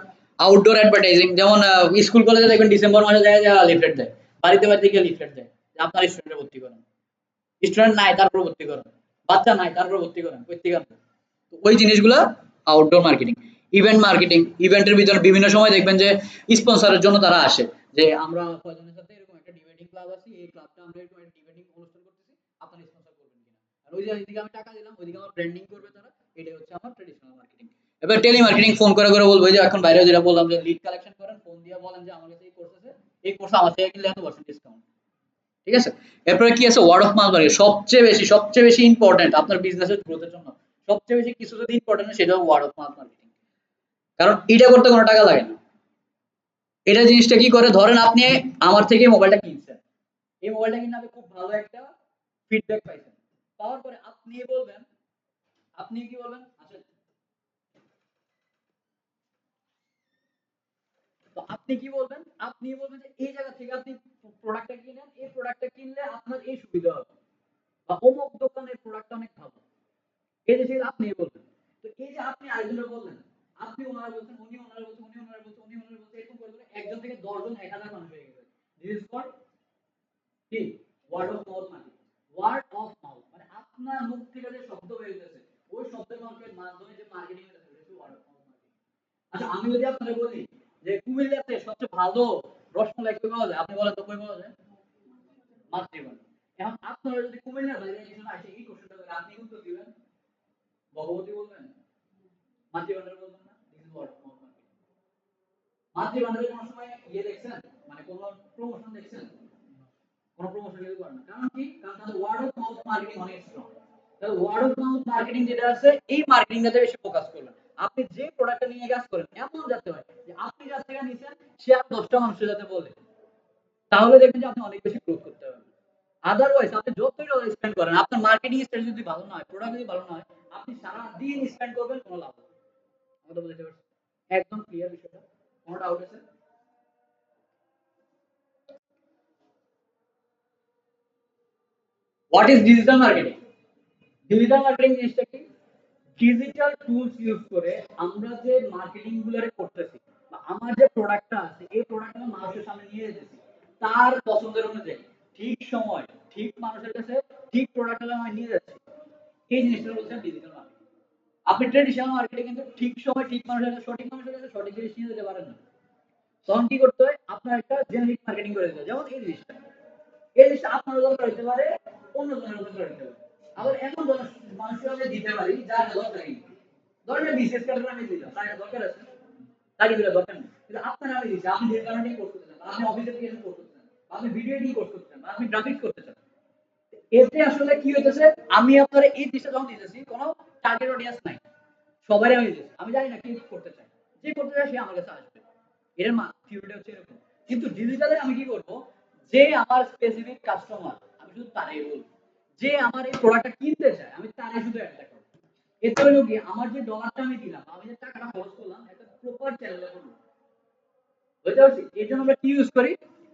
আউটডোর অ্যাডভার্টাইজিং, যেমন স্কুল কলেজে দেখবেন ডিসেম্বর মাসে যায় যায় লিফলেট দেয়, বাড়িতে বাড়িতে গিয়ে লিফলেট দেয় যে আপনার স্টুডেন্টে ভর্তি করেন, স্টুডেন্ট নাই তারপর ভর্তি করেন, বাচ্চা নাই তারপর ভর্তি করেন, পত্রিকা। তো ওই জিনিসগুলো আউটডোর মার্কেটিং। ইভেন্ট মার্কেটিং, ইভেন্টের ভিতরে বিভিন্ন সময় দেখবেন যে স্পন্সরের জন্য তারা আসে, যে আমরা কয়জনের সাথে এরকম একটা ডিবেটিং ক্লাব আছে, এই ক্লাবটা আমরা এরকম একটা ডিবেটিং অনুষ্ঠান করতেছি, আপনারা স্পন্সর করবেন কিনা। আর ওই যে এইদিকে আমি টাকা দিলাম, ওইদিকে আমার ব্র্যান্ডিং করবে তারা। এটাই হচ্ছে আমার ট্রেডিশনাল মার্কেটিং। এবার টেলিমার্কেটিং, ফোন করে করে বলবো, এই যে এখন বাইরে যেটা বললাম যে লিড কালেকশন করেন, ফোন দিয়ে বলেন যে আমার কাছে এই কোর্স আছে, এই কোর্স আমার থেকে কিনলে এত% ডিসকাউন্ট। ঠিক আছে? এরপরে কি আছে? Word of mouth marketing. সবচেয়ে বেশি ইম্পর্টেন্ট আপনার বিজনেসের গ্রোথের জন্য। সবচেয়ে বেশি কিছু যদি ইম্পর্টেন্ট হয় সেটা ওয়ার্ড অফ মাউথ মার্কেটিং। কারণ এটা করতে কোনো টাকা লাগে না। এটা জিনিসটা কি করে? ধরেন আপনি আমার থেকে মোবাইলটা কিনছেন, এই মোবাইলটা কিনে আপনি খুব ভালো একটা ফিডব্যাক পাইছেন, পাওয়ার পরে আপনি কি বলবেন? আচ্ছা, তো আপনি কি বলবেন? আপনি বলবেন যে এই জায়গা থেকে আপনি প্রোডাক্টটা কিনেন, এই প্রোডাক্টটা কিনলে আপনার এই সুবিধা হবে, বা অমুক দোকানের প্রোডাক্ট অনেক ভালো। এই যে সেটা আপনি বলবেন। তো এই যে আপনি আরেকজনের বললেন, আপনি ওনারা বলছেন, উনি ওনারা বলছেন, উনি ওনারা বলছেন, উনি ওনারা বলছেন, এরকম করে করে একজন থেকে 10 জন 1000 মানুষ হয়ে গেছে। দিস ইজ কল্ড কি? Word of mouth marketing. Word of mouth মানে আপনার মুখ থেকে যে শব্দ বের হইতেছে, ওই শব্দের মাধ্যমে যে মার্কেটিং হইতেছে, এটা হচ্ছে ওয়ার্ড অফ মাউথ মার্কেটিং। আচ্ছা, আমি যদি আপনাকে বলি যে কুমিল্লাতে সবচেয়ে ভালো রসমালাই কই পাওয়া যায়, আপনি বলেন তো কই পাওয়া যায়? মাতৃভান্ডার। এখন আপনারা যদি কুমিল্লার বাইরে একজন আসে এই কোশ্চেনটা করে, আপনি উত্তর দিবেন ভগবতী বলবেন, মাতৃভান্ডার বলবেন না? This is word of mouth marketing. মাতৃভান্ডারের কোন সময় দেখছেন, মানে কোন প্রমোশন দেখছেন? কোন প্রমোশন কেউ করে না। কারণ কি? কারণ তাদের ওয়ার্ড অফ মাউথ মার্কেটিং অনেক স্ট্রং। তাহলে ওয়ার্ড অফ মাউথ মার্কেটিং যেটা আছে, এই মার্কেটিংটাতে বেশি ফোকাস করবেন। আপনি যে প্রোডাক্টটা নিয়ে কাজ করেন, এমন যাতে হয় যে আপনি যার থেকে নিছেন সে আর 10টা মানুষের যাতে বলে, তাহলে দেখবেন যে আপনি অনেক বেশি গ্রোথ করতে পারবেন। আদারওয়াইজ আপনি যতই ডলার স্পেন্ড করেন, আপনার মার্কেটিং স্ট্র্যাটেজি যদি ভালো না হয়, প্রোডাক্ট যদি ভালো না হয়, আপনি সারা দিন স্পেন্ড করবেন, কোনো লাভ হবে না। কথা বুঝতে পারছেন? একদম ক্লিয়ার বিষয়টা? কোনো ডাউট আছে? What is digital marketing? Digital marketing জিনিসটা কি? ডিজিটাল টুলস ইউজ করে আমরা যে মার্কেটিং গুলো করতেছি, বা আমার যে প্রোডাক্টটা আছে, এই প্রোডাক্ট আমি মানুষের সামনে নিয়ে যেতেছি তার পছন্দের অনুযায়ী, ঠিক সময়, ঠিক মানুষের কাছে, ঠিক প্রোডাক্টটা আমি নিয়ে যাচ্ছি। এই জিনিসটা হচ্ছে ডিজিটাল মার্কেটিং। আপনি ট্রেডিশনাল মার্কেটে কিন্তু ঠিক সময়, ঠিক মানুষের কাছে, সঠিক মানুষের কাছে সঠিক জিনিস নিয়ে যেতে পারেন না। তখন কি করতে হয়? আপনার একটা জেনারিক মার্কেটিং করে দিতে হয়। যেমন এই জিনিসটা আপনার দরকার হতে পারে, অন্য জনের দরকার হতে পারে। আবার এমন মানুষকে আমরা দিতে পারি যার দরকার নেই। ধরেন বিশেষ কারণে আমি দিলাম, তার দরকার আছে, তারই দিলে দরকার নেই, কিন্তু আপনার আমি দিচ্ছি, আপনি যে কারণে কোর্স করতে চান, আপনি অফিসে গিয়ে কোর্স করতে চান, আপনি ভিডিও এডিটিং কোর্স করতে চান, আপনি গ্রাফিক্স করতে চান, এতে আসলে কি হইতেছে? আমি আপনার এই জিনিসটা যখন দিতেছি, কোনো টার্গেট অডিয়েন্স নাই, সবাই আমি দিতেছি, আমি জানি না কি করতে চাই, যে করতে চায় সে আমার কাছে আসবে। এর থিওরিটা হচ্ছে এরকম। কিন্তু ডিজিটালে আমি কি করব? যে আমার স্পেসিফিক কাস্টমার, আমি শুধু তারই বলবো। যে আমার এই প্রোডাক্টটা কিনতে চায়, আমি তারই শুধু অ্যাড দেখাবো। এতে হলো কি, আমার যে ডলারটা আমি দিলাম, আমি যে টাকাটা খরচ করলাম, একটা প্রপার চ্যানেলে করব। বুঝতে পারছি? এর জন্য আমরা কি ইউজ করি?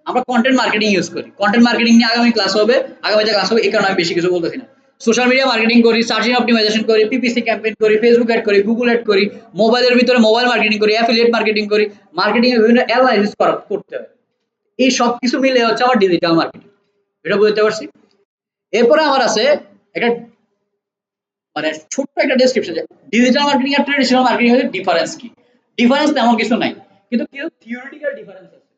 আমরা কন্টেন্ট মার্কেটিং ইউজ করি। কন্টেন্ট মার্কেটিং নিয়ে আগামী ক্লাস হবে, আগামীতে ক্লাস হবে, এই কারণে আমি বেশি কিছু বলতেছি না। সোশ্যাল মিডিয়া মার্কেটিং করি, সার্চ ইঞ্জিন অপটিমাইজেশন করি, পিপিসি ক্যাম্পেইন করি, ফেসবুক অ্যাড করি, গুগল অ্যাড করি, মোবাইলের ভিতরে মোবাইল মার্কেটিং করি, অ্যাফিলিয়েট মার্কেটিং করি, মার্কেটিং এর বিভিন্ন অ্যানালাইসিস করতে হয়। এই সব কিছু মিলে হচ্ছে আমার ডিজিটাল মার্কেটিং। এটা বুঝতে পারছি? এরপরে আমার আছে একটা, মানে ছোট্ট একটা ডেসক্রিপশন, যে ডিজিটাল মার্কেটিং আর ট্রেডিশনাল মার্কেটিং এর ডিফারেন্স কি। ডিফারেন্স তেমন কিছু নাই, কিন্তু কিছু থিওরিটিক্যাল ডিফারেন্স আছে।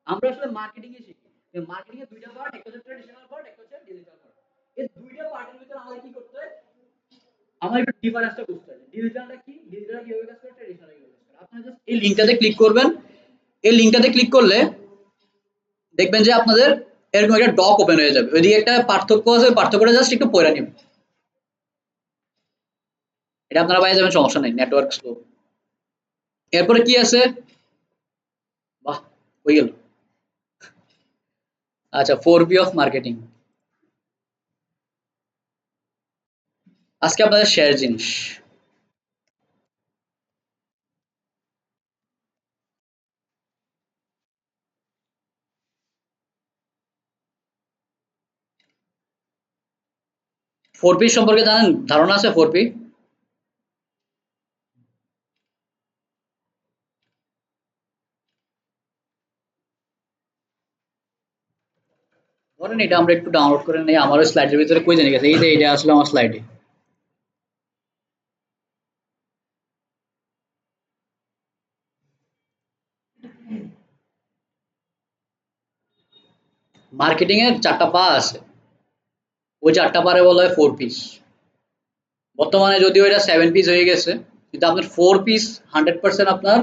আমরা আসলে মার্কেটিং এ শিখি, মার্কেটিং এর দুইটা পার্ট, একটা হচ্ছে ট্রেডিশনাল পার্ট, একটা হচ্ছে ডিজিটাল পার্ট। এই দুইটা পার্টের ভিতরে আমাদের কি করতে হয়? আমার একটু ডিফারেন্সটা বুঝতে হবে। ডিজিটালটা কি, ডিজিটাল কিভাবে কাজ করে, ট্রেডিশনাল কিভাবে কাজ করে। আপনারা জাস্ট এই লিংকটাতে ক্লিক করবেন। এই লিংকটাতে ক্লিক করলে দেখবেন যে আপনাদের এরকম একটা ডক ওপেন হয়ে যাবে, ওইদিকে একটা পার্থক্য আছে, পার্থক্যটা জাস্ট একটু পড়ে নিন। এটা আপনারা পাই যাবেন, সমস্যা নেই, নেটওয়ার্ক স্লো। এরপরে কি আছে? বাহ, হয়ে গেল। আচ্ছা, 4P অফ মার্কেটিং। আজকে আপনাদের শেয়ার জিনিস। 4P সম্পর্কে জানেন, ধারণা আছে 4P? ধরেন এটা আমরা একটু ডাউনলোড করে নেই, আমারও স্লাইডের ভিতরে কই জানি গেছে, এই যে এটা আসলে আমার স্লাইডে। মার্কেটিং এর 4টা পা আছে, ওই 4টা পারে বলা হয় 4Ps। বর্তমানে যদিও এটা 7 পিস হয়ে গেছে, কিন্তু আপনার 4 পিস 100% আপনার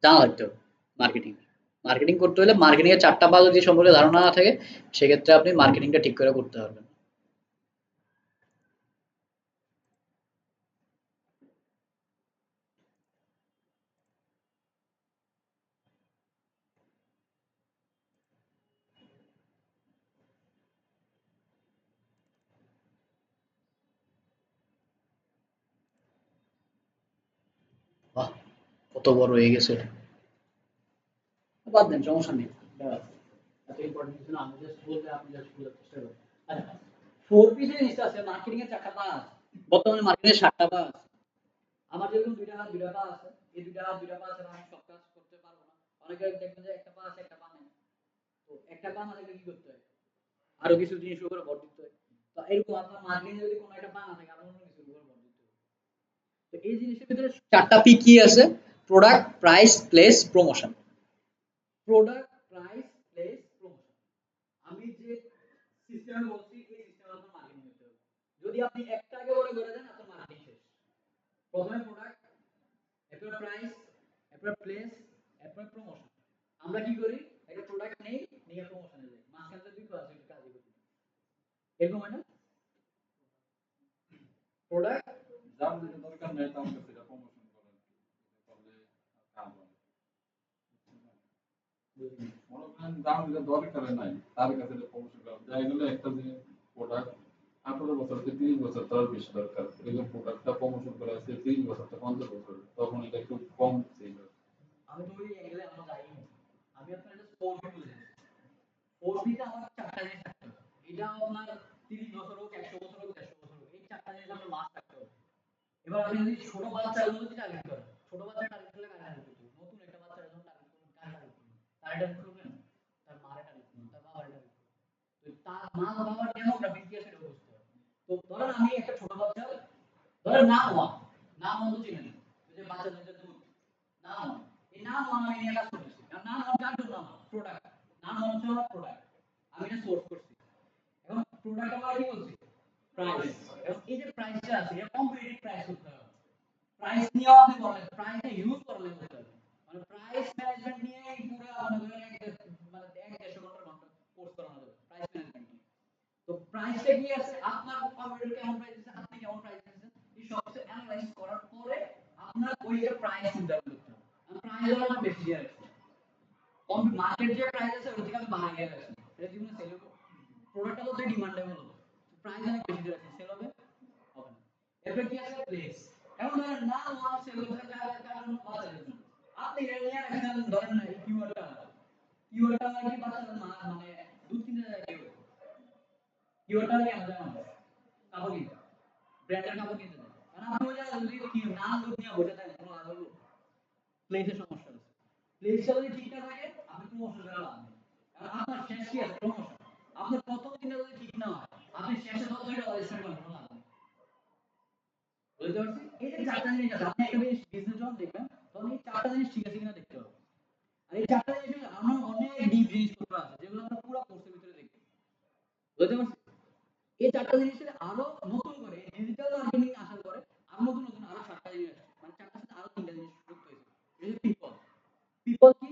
জানা থাকতে হবে। মার্কেটিং মার্কেটিং করতে হলে মার্কেটিং এর 4টা পা যদি সম্পর্কে ধারণা না থাকে, সেক্ষেত্রে আপনি মার্কেটিংটা ঠিক করে করতে পারবেন। বাহ, কত বড় হয়ে গেছে এটা। বাদ দেন, সমস্যা নেই। এটা এত ইম্পর্টেন্ট কিছু না, আমি জাস্ট বলতে আপনি জাস্ট বোঝার চেষ্টা করেন। আচ্ছা, 4P যে জিনিসটা আছে, মার্কেটিং এর 4টা পা আছে। বর্তমানে মার্কেটিং এর 7টা পা আছে। আমার যেরকম 2টা হাত 2টা পা আছে, এই 2টা হাত 2টা পা আছে, আমি সব কাজ করতে পারবো না। অনেকে দেখবেন যে একটা পা আছে একটা পা নেই। তো একটা পা না থাকলে কি করতে হয়? আরো কিছু জিনিসের উপরে ভর দিতে হয়। তো এরকম আপনার মার্কেটিং যদি কোনো একটা পা না থাকে, আপনার অন্য কিছুর উপর ভর দিতে হবে। তো এই জিনিসের ভিতরে 4টা পি কি আছে? Product, price, place, promotion. Product, price, place, promotion. আমি যে সিস্টেমে বলছি এই সিস্টেমে আপনার মার্কেটিং করতে হবে। যদি আপনি একটাকে করে দেন, আপনার মার্কেটিং শেষ। প্রথমে প্রোডাক্ট, এরপর প্রাইস, এরপর প্লেস, এরপর প্রমোশন। আমরা কি করি? একটা প্রোডাক্ট নেই, নিয়ে প্রমোশনে যাই, মাঝখানে দুই পাশে কাজই করি। এরকম হয় না? প্রোডাক্ট, যার যেটা দরকার নেই তার কাছে এটা প্রমোশন করেন, করলে কাম হয়। মনে করেন যার যেটা দরকার নাই তার কাছে এটা প্রমোশন করেন, যাই গেলে একটা যে প্রোডাক্ট 18 বছর থেকে 30 বছর তার বেশি দরকার, এরকম প্রোডাক্টটা প্রমোশন করা আছে 30 বছর থেকে 50 বছর, তখন এটা একটু কম সেল হয়। আমি তো ওই অ্যাঙ্গেলে আমরা যাই না। আমি আপনার এটা 4 বলে দিচ্ছি। 4 টা আমার 4টা জিনিস থাকতে হবে। এটা আপনার 30 বছর হোক, 100 বছর হোক, 150 বছর হোক, এই 4টা জিনিস আপনার মাস্ট থাকতে হবে। এবার আপনি যদি ছোট বাচ্চাগুলো যদি টার্গেট করেন, ছোট বাচ্চা টার্গেট করলে কার টার্গেট করতে হবে? নতুন একটা বাচ্চার যখন টার্গেট করবেন, কার টার্গেট করবেন? তার টার্গেট করবেন, তার মায়ের টার্গেট করবেন, তার বাবার টার্গেট করবেন। তো তার মা বাবার ডেমোগ্রাফিক কি আছে এটা বুঝতে হবে। তো ধরেন আমি একটা ছোট বাচ্চা, ধরেন নাম ওয়ান, নাম ওয়ান তো চিনেন, ওই যে বাচ্চাদের যে দুধ, নাম ওয়ান। এই নাম ওয়ান আমি নিয়ে কাজ করতেছি, আর নাম ওয়ান কার জন্য? আমার প্রোডাক্ট। নাম ওয়ান হচ্ছে আমার প্রোডাক্ট, আমি এটা সোর্স করছি। এখন প্রোডাক্ট আমার কি বলছি? প্রাইস। এবং এই যে প্রাইসটা আছে, এটা কম্পিটিটিভ প্রাইস করতে হবে। প্রাইস নিয়েও আপনি বলেন, প্রাইসটা ইউজ করলে করতে হবে। মানে প্রাইস ম্যানেজমেন্ট নিয়ে এই পুরো মনে করেন মানে 1-1.5 ঘন্টা কোর্স করানো যাবে প্রাইস ম্যানেজমেন্ট নিয়ে। তো প্রাইসটা কি আছে, আপনার কম্পিউটার কেমন প্রাইস আছে, আপনি কেমন প্রাইস দিচ্ছেন, এই সব কিছু অ্যানালাইজ করার পরে আপনার ওই যে প্রাইস নির্ধারণ করতে হবে। আর প্রাইস হলো বেশি দিয়ে রাখছি, কম মার্কেট যে প্রাইস আছে ওটা থেকে আমি বাড়াই রাখছি, এটা জীবনে সেল হবে। প্রোডাক্টটা তো ডিমান্ডেবল হবে, প্রাইস অনেক বেশি দিয়ে রাখছি, সেল হবে হবে না। এরপর কি আছে? প্লেস। এখন ধরেন না ওয়ান সেল করতে কারণ বাচ্চাদের জন্য আপনি এটা নিয়ে রাখছেন, ধরেন কিওয়ার্ডটা কিওয়ার্ডটা কি বাচ্চাদের মানে দুধ কিনতে যায় কেউ, কিওয়ার্ডটা কেন যায় মানুষ? কাপড় কিনতে, ব্র্যান্ডের কাপড় কিনতে যায়। কারণ আপনি ওই জায়গায় যদি কি নাম দুধ নিয়ে বসে থাকেন, কোনো লাভ হলো? প্লেসের সমস্যা আছে। প্লেসটা যদি ঠিক না থাকে, আপনি প্রমোশন করে লাভ নেই। কারণ আপনার শেষ কি আছে? প্রমোশন। আপনার প্রথম দিনটা যদি ঠিক না হয়, আপনি শেষে $10 স্পেন্ড করেন, কোনো লাভ নেই। বুঝতে পারছি? এই যে 4টা জিনিস আছে, আপনি একটা বিজনেস যখন দেখবেন, তখন এই 4টা জিনিস ঠিক আছে কিনা দেখতে হবে। আর এই 4টা জিনিস আমার অনেক ডিপ জিনিসপত্র আছে, যেগুলো আমরা পুরো কোর্সের ভিতরে দেখি। বুঝতে পারছি? এই 4টা জিনিসের আরো নতুন করে ডিজিটাল মার্কেটিং আসার পরে আরো নতুন নতুন আরো 7টা জিনিস আছে। মানে 4টার সাথে আরো 3টা জিনিস যুক্ত হয়েছে। এই যে পিপল। পিপল কি?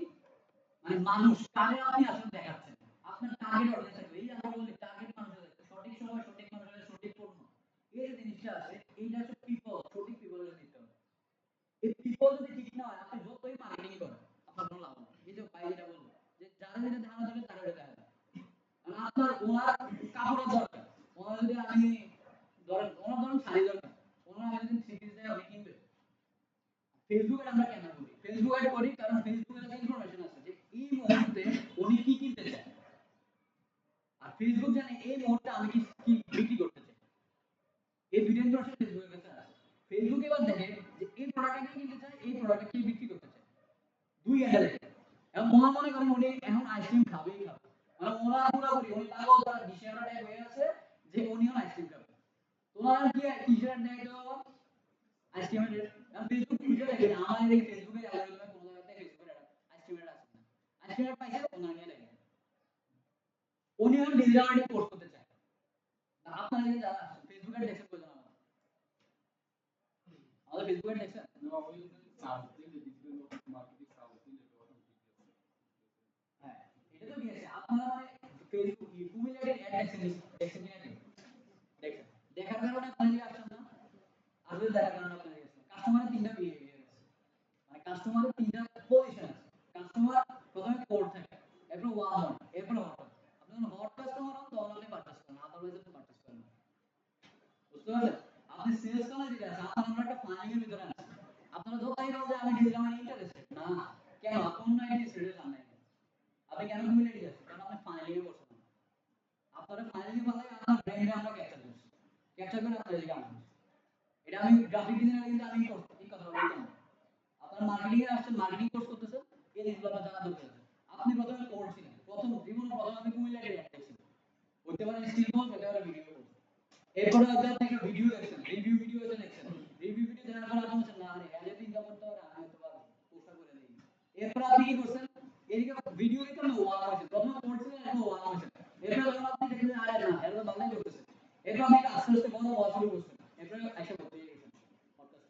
মানে মানুষ, কারে আপনি আসলে দেখাচ্ছেন। আপনার টার্গেট অডিয়েন্স থাকবে। এই যে আমরা বলি টার্গেট মানুষের থাকবে। সঠিক সময় সঠিক মানুষের সঠিক পণ্য। এই যে জিনিসটা আছে, এইটা হচ্ছে পিপল, সঠিক পিপলের দিতে হবে। এই পিপল যদি ঠিক না হয়, আপনি যতই মার্কেটিং করেন, আপনার কোনো লাভ নেই। এই যে ভাই যেটা বললো, যে যারা যেটা ধারণা দেবে তারা এটা দেখাবে। আর আপনার ওনার কাপড়ের দরকার, ওনার যদি আমি ধরেন ওনার ধরেন শাড়ি দরকার, ওনার আমি যদি থ্রি পিস দেয় আপনি কিনবে। ফেসবুকে আমরা কেন করি? ফেসবুকে করি কারণ ফেসবুকে একটা ইনফরমেশন আছে যে এই মুহূর্তে উনি কি কিনতে চায়, আর ফেসবুক জানে এই মুহূর্তে আমি কি কি বিক্রি করতে চাই। এই দুইটা ইনফরমেশন ফেসবুকের কাছে আছে। ফেসবুক এবার দেখে যে এই প্রোডাক্টটা কে কিনতে চায়, এই প্রোডাক্টটা কে বিক্রি করতে চায়, দুই অ্যাঙ্গেল দেখে। এখন মনে করেন উনি এখন আইসক্রিম খাবেই খাবে, মানে ওনার পুরোপুরি উনি পাগল তার ডিসিশনটা হয়ে আছে যে উনিও আইসক্রিম খাবে। তোমার কি টি-শার্ট দেয় তো আইসক্রিমের রেট, এখন ফেসবুক খুঁজে দেখে যে আমার এই ফেসবুকের অ্যালগরিদমে কোনো জায়গাতে ফেসবুকের আইসক্রিমের আছে না, আইসক্রিমের পাইছে ওনার নিয়ে দেখে উনিও ডিজিটাল মার্কেটিং কোর্স করতে চায়। আপনারা যদি যারা ফেসবুকে দেখছেন কয়জন আমাদের ফেসবুকে দেখছেন? না ওই সার্চ দিলে ডিজিটাল মার্কেটিং সার্চ দিলে তখন ঠিক আছে। হ্যাঁ, এটা তো ঠিক আছে। আপনারা মানে ফেসবুক কুমিল্লার অ্যাড দেখছেন, দেখছেন কিনা দেখেন, দেখার কারণে আপনারা কি আসছেন না? আসলে দেখার কারণে আপনারা গেছেন। কাস্টমারের তিনটা বিহেভিয়ার আছে, মানে কাস্টমারের তিনটা পজিশন আছে। কাস্টমার প্রথমে কোড থাকে, এরপর ওয়ার্ম হয়, এরপর হট হয়। আপনি যখন হট কাস্টমার হন তখন আপনি পারচেজ করেন, আদারওয়াইজ আপনি পারচেজ করেন না। বুঝতে পারছেন? আপনি সেলস করার যেটা আছে, আপনার আমরা একটা ফাইলিং এর ভিতরে আছে। আপনারা ধরতেই পারেন যে আমি ডিজিটাল মার্কেটিং ইন্টারেস্টেড না, কেন আপনি অন্য আইডি সেটা জানেন না, আপনি কেন কুমিল্লা আইডি আছে কারণ আপনি ফাইলিং এ বসেন। আপনারা ফাইনালি ভালো লাগে আপনার ব্রেইনে আমরা ক্যাপচার করছি, ক্যাপচার করে আপনাদের দিকে আনছি। এটা আমি গ্রাফিক ডিজাইনার কিন্তু আমি করছি এই কথা বলি কেন, আপনার মার্কেটিং এ আসছেন, মার্কেটিং কোর্স করতেছেন, এই জিনিসগুলো আপনার জানা দরকার আছে। আপনি প্রথমে পড়ছিলেন, প্রথম জীবনে প্রথম আমি কুমিল্লা এর অ্যাড দেখছি, হতে পারে স্টিল বল, হতে পারে ভিডিও কোর্স। এরপরে হয়তো আপনি একটা ভিডিও দেখছেন, রিভিউ ভিডিও এটা দেখছেন, রিভিউ ভিডিও দেখার পর আপনি বলছেন না রে আগে তো ইনকাম করতে পারে, আমি হয়তো পারবো, পোস্ট করে দিই। এরপর আপনি কি করছেন, এদিকে ভিডিও দেখতে না ওয়াও হয়েছে, প্রথমে পড়ছিলেন এখন ওয়াও হয়েছে। এরপর যখন আপনি দেখলেন আরে না এরপর ভালোই করতেছে, এরপর আপনি আস্তে আস্তে বড় হওয়া শুরু করছেন, এরপর এসে বলতে গেছেন পডকাস্ট।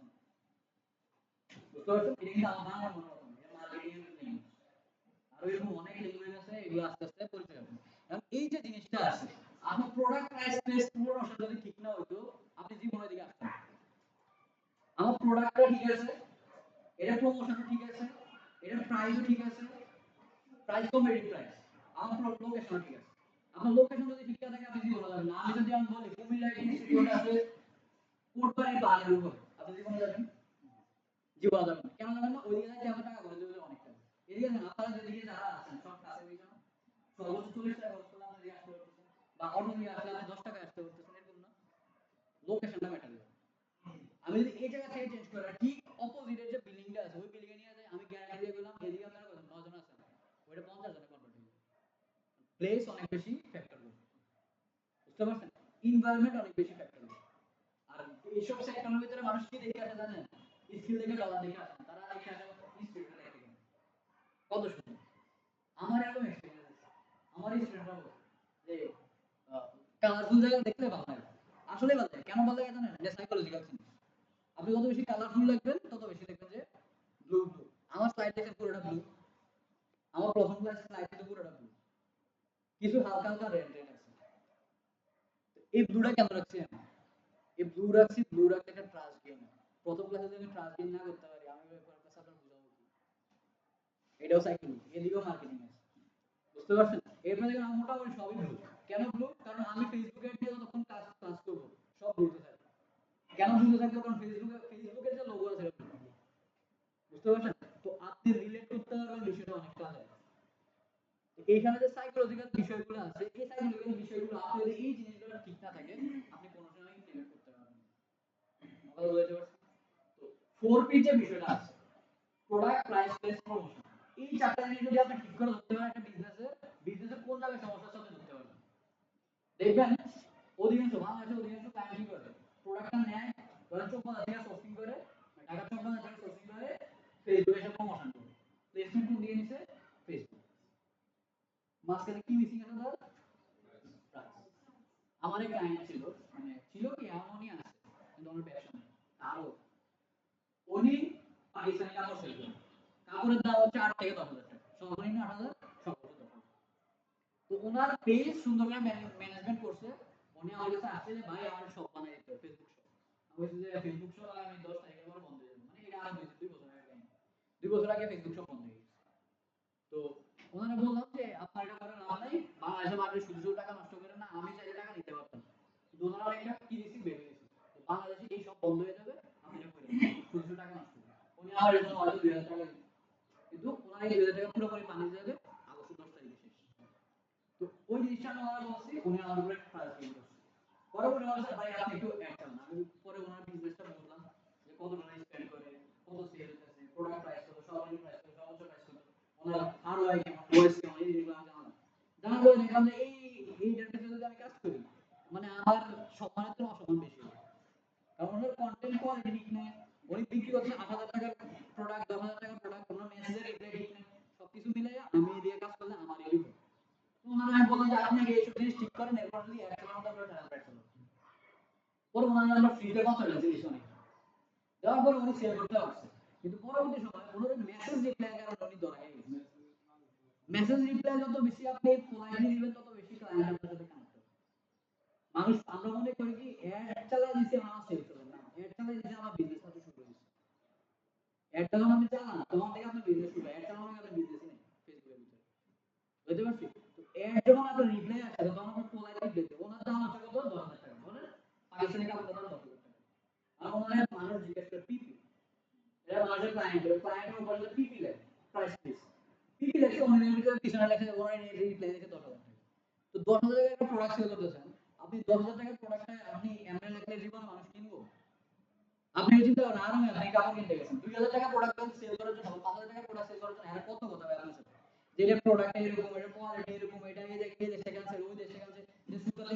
বুঝতে পারছেন? এটা কিন্তু আমার বাংলা মনে হতো না, এটা মার্কেটিং এর ল্যাঙ্গুয়েজ। আর এরকম অনেক ল্যাঙ্গুয়েজ আছে, এগুলো আস্তে আস্তে পরিচয় হবে। এখন এই যে জিনিসটা আছে, আপনার প্রোডাক্ট প্রাইস প্লেস প্রমোশন যদি ঠিক না হইতো আপনি জীবনের দিকে আসতেন। আমার প্রোডাক্টটা ঠিক আছে, এটা প্রমোশনও ঠিক আছে, এটা প্রাইসও ঠিক আছে, প্রাইস কম্পিটিটিভ প্রাইস, আমার লোকেশন ঠিক আছে। আপনার লোকেশন যদি ঠিক থাকে আপনি জীবনে যাবেন না। আমি যদি আমি বলি কুমিল্লা ইনস্টিটিউট আছে কোটবাড়ি বাজারের উপর, আপনি জীবনে যাবেন? জীবনে যাবেন না। কেন যাবেন না? ওই দিকে যাইতে আমার টাকা খরচ হবে অনেক টাকা। এদিকে যান, আপনারা যেদিকে যারা আছেন সব কাছে ওই জন্য সর্বোচ্চ 40 টাকা খরচ করলে আপনি এদিকে আসতে পারতেছেন, বা অটো দিয়ে আসলে আপনি 10 টাকা আসতে পারতেছেন, এরকম না? লোকেশনটা ম্যাটার করে। আমি যদি এই জায়গা থেকে চেঞ্জ করি, ঠিক অপোজিটের যে বিল্ডিংটা আছে ওই বিল্ডিং এ নিয়ে যাই, আমি গ্যারান্টি দিয়ে বললাম এদিকে আপনারা কত 9 জন আছেন, ওইটা 50 জনে কনভার্ট হবে। প্লেস অনেক বেশি ফ্যাক্টর করে। বুঝতে পারছেন? এনভায়রনমেন্ট অনেক বেশি ফ্যাক্টর করে। আর এইসব সেক্টরের ভিতরে মানুষ কি দেখে আসে জানেন? স্কিল দেখে ডলার দেখে আসে না। তারা দেখে আসে স্টুডেন্ট দেখে কেন। কত সুন্দর। আমার এরকম এক্সপেরিয়েন্স আছে। আমার স্টুডেন্টরা বলে যে কালারফুল জায়গা দেখলে ভালো লাগে। আসলে ভালো লাগে। কেন ভালো লাগে জানেন? এটা সাইকোলজিক্যাল থিং। আপনি যত বেশি কালারফুল লাগবেন তত বেশি দেখবেন যে ব্লু ব্লু। আমার স্লাইড দেখেন পুরোটা ব্লু। আমার প্রথম ক্লাস স্লাইড কিন্তু পুরোটা ব্লু। কিছু হালকা হালকা রেড রেড আছে। এই ব্লুটা কেন রাখছি আমি? এই ব্লু রাখছি, ব্লু রাখতে একটা ট্রাস্ট গেইন। প্রথম ক্লাসে যদি আমি ট্রাস্ট গেইন না করতে পারি আমি পরের ক্লাসে আপনার বুঝাবো কি? এটাও সাইকোলজি, এদিকেও মার্কেটিং আছে। বুঝতে পারছেন? এরপরে দেখুন আমার মোটামুটি সবই ব্লু। কেন ব্লু? কারণ আমি ফেসবুকে দিয়ে যতক্ষণ কাজ কাজ করব সব ব্লুতে থাকবে। কেন ব্লুতে থাকবে? কারণ ফেসবুকের যে লোগো আছে এটা blue। বুঝতে পারছেন? তো আপনি রিলেট করতে পারবেন বিষয়টা অনেক কাজে। এইখানে যে সাইকোলজিক্যাল বিষয়গুলো আছে, এই সাইকোলজিক্যাল বিষয়গুলো আপনি যদি এই জিনিসগুলো ঠিক না থাকে আপনি কোনো সময় ইমপ্লিমেন্ট করতে পারবেন না। কথা বুঝতে পারছেন? তো 4P যে বিষয়টা আছে, প্রোডাক্ট প্রাইস প্লেস প্রমোশন, এই চারটা জিনিস যদি আপনি ঠিক করে ধরতে পারেন একটা বিজনেসের কোন জায়গায় সমস্যার সাথে ধরতে পারবেন। দেখবেন অধিকাংশ বাংলাদেশের অধিকাংশ ক্লায়েন্ট কি করে, প্রোডাক্টটা নেয়, ধরেন চোপড়া থেকে সোর্সিং করে, ঢাকা চোপড়া থেকে সোর্সিং করে ফেসবুকে এসে প্রমোশন করে, প্লেসমেন্ট দিয়ে নিছে ফেসবুক। মাঝখানে কি মিসিং আছে ধর? প্রাইস। আমার এক ক্লায়েন্ট ছিল, মানে ছিল কি এমনই আছে কিন্তু আমার ব্যবসা নেই আরো, উনি পাকিস্তানি কাপড় সেল করেন, কাপড়ের দাম হচ্ছে 8 থেকে 10 হাজার টাকা, সর্বনিম্ন 8 হাজার, সর্বোচ্চ 10 হাজার। তো ওনার পেজ সুন্দর করে ম্যানেজমেন্ট করছে। উনি আমার কাছে আসছে যে ভাই আমার শপ বানাই দিতে হবে, ফেসবুক শপ। আমি বলছি যে ফেসবুক শপ আমি 10 তারিখের পরে বন্ধ হয়ে যাবে, মানে এটা আরো 2 বছর আগে কাহিনী। 2 বছর আগে ফেসবুক শপ বন্ধ হয়ে গেছে। তো ওনারা বললাম যে আপনার এটা করে লাভ নাই, বাংলাদেশের মানুষ শুধু শুধু টাকা নষ্ট করে না, আমি চাইলে টাকা নিতে পারতাম, কিন্তু ওনারা একটা কি দিছি ভেবে দিছি বাংলাদেশে এই সব বন্ধ হয়ে যাবে, আমি এটা করে দিই। শুধু শুধু টাকা নষ্ট করে উনি আমার এজন্য হয়তো 2000 টাকা দিবেন, কিন্তু ওনার এই 2000 টাকা পুরোপুরি পানি যাবে আগস্ট 10 তারিখে শেষ। তো ওই জিনিসটা আমি ওনারা বলছি, উনি আমার উপরে ট্রায়াল করছে। পরে উনি বলছে ভাই আপনি একটু অ্যাড চালান। আমি পরে ওনার বিজনেসটা বুঝলাম যে কত টাকা স্পেন্ড করে, কত সেল আছে, প্রোডাক্ট প্রাইস কত, সর্বনিম্ন প্রাইস কত, সর্বোচ্চ প্রাইস কত, ওনার আরওআই কেমন, ওএস কেমন, এই জিনিসগুলো আমি জানলাম। জানার পরে দেখলাম যে এইটার ক্ষেত্রে যদি আমি কাজ করি, মানে আমার সম্মানের তো অসম্মান বেশি হবে। কারণ ওনার কন্টেন্ট কোয়ালিটি ঠিক নেই, উনি বিক্রি করছে 8,000 টাকার প্রোডাক্ট, 10,000 টাকার প্রোডাক্ট, ওনার মেসেজের রিপ্লাই ঠিক নেই, সবকিছু মিলে আমি দিয়ে কাজ করলে আমার এই তো ওনারা আমি বললাম যে আপনি আগে এইসব জিনিস ঠিক করেন, এরপর যদি এক চালানো তারপরে ট্রায়াল প্রাইস হলো। পরে ওনারা আমরা ফ্রিতে কনসালটেন্সি দিয়েছি অনেক, দেওয়ার পরে উনি সেল করতে পারছে, কিন্তু পরবর্তী সময় ওনার মেসেজ রিপ্লাই কারণে উনি ধরাই গেছে। মেসেজ রিপ্লাই যত বেশি আপনি পোলাইটলি দিবেন তত বেশি ক্লায়েন্ট আপনার সাথে কানেক্ট হবে। মানুষ আমরা মনে করি কি অ্যাড চালা দিছি আমার সেল হবে না, অ্যাড চালা দিছি আমার বিজনেস হতে শুরু হয়েছে। অ্যাড যখন আপনি চালান তখন থেকে আপনার বিজনেস শুরু হয়, অ্যাড চালানো মানে আপনার বিজনেসই নেই ফেসবুকের ভিতরে, বুঝতে পারছি? তো অ্যাড যখন আপনার রিপ্লাই আসে তখন আপনার পোলাইটলি রিপ্লাই দেবে, ওনার দাম হচ্ছে কত 10,000 টাকা, বলেন পাকিস্তানি কাপড়ের দাম 10,000 টাকা। আর ওনার মানুষ জিজ্ঞেস করে পিপি, এরা মানুষের ক্লায়েন্টের উপর যে পিপি লাগে প্রাইস লিস্ট, পিপি লেখে অনলাইনের ভিতরে পিছনে লেখে ওনার রিপ্লাই দেখে 10,000 টাকা। তো 10,000 টাকার একটা প্রোডাক্ট সেল করতেছেন, আপনি 10,000 টাকার প্রোডাক্টটা আপনি এমএল লিখলে জীবনে মানুষ কিনবো? আপনি চিন্তা করেন আরামে আপনি কাপড় কিনতে গেছেন 2,000 টাকা প্রোডাক্ট সেল করার জন্য, 5,000 টাকা প্রোডাক্ট সেল করার জন্য এর কত কথা ভাই আপনার সাথে, যে এটা প্রোডাক্ট এরকম, এটা কোয়ালিটি এরকম, এটা এই দেখ এই দেশ থেকে আনছে, ওই দেশ থেকে আনছে, যে সুতালে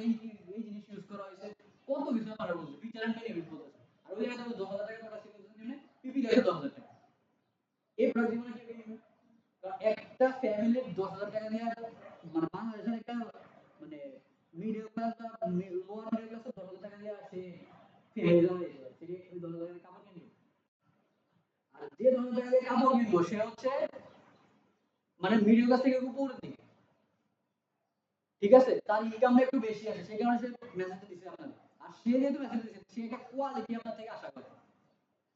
এই জিনিস ইউজ করা হয়েছে, কত কিছু আপনারা বলছেন, ফিচার এন্ড বেনিফিট বলতেছে। আর ওই জায়গায় তো 10,000 টাকা প্রোডাক্ট সেল করতেছেন মানে পিপি দেখে 10,000 টাকা, এই প্রোডাক্ট জীবনে কেউ কিনবে? কারণ একটা ফ্যামিলির 10,000 টাকা দিয়ে মানে বাংলাদেশের একটা মানে মিডল ক্লাস বা লোয়ার মিডল ক্লাস 10,000 টাকা দিয়ে সে ফ্যামিলি চালাতে সে ওই 10,000 টাকা কাপড় কিনবে। আর যে 10,000 টাকা দিয়ে কাপড় কিনবো সে হচ্ছে মানে মিডল ক্লাস থেকে উপরের দিকে, ঠিক আছে, তার ইনকামটা একটু বেশি আছে, সেই কারণে সে মেসেজটা দিচ্ছে আপনাদের। আর সে যেহেতু মেসেজ দিচ্ছে সে একটা কোয়ালিটি আপনার থেকে আশা করে,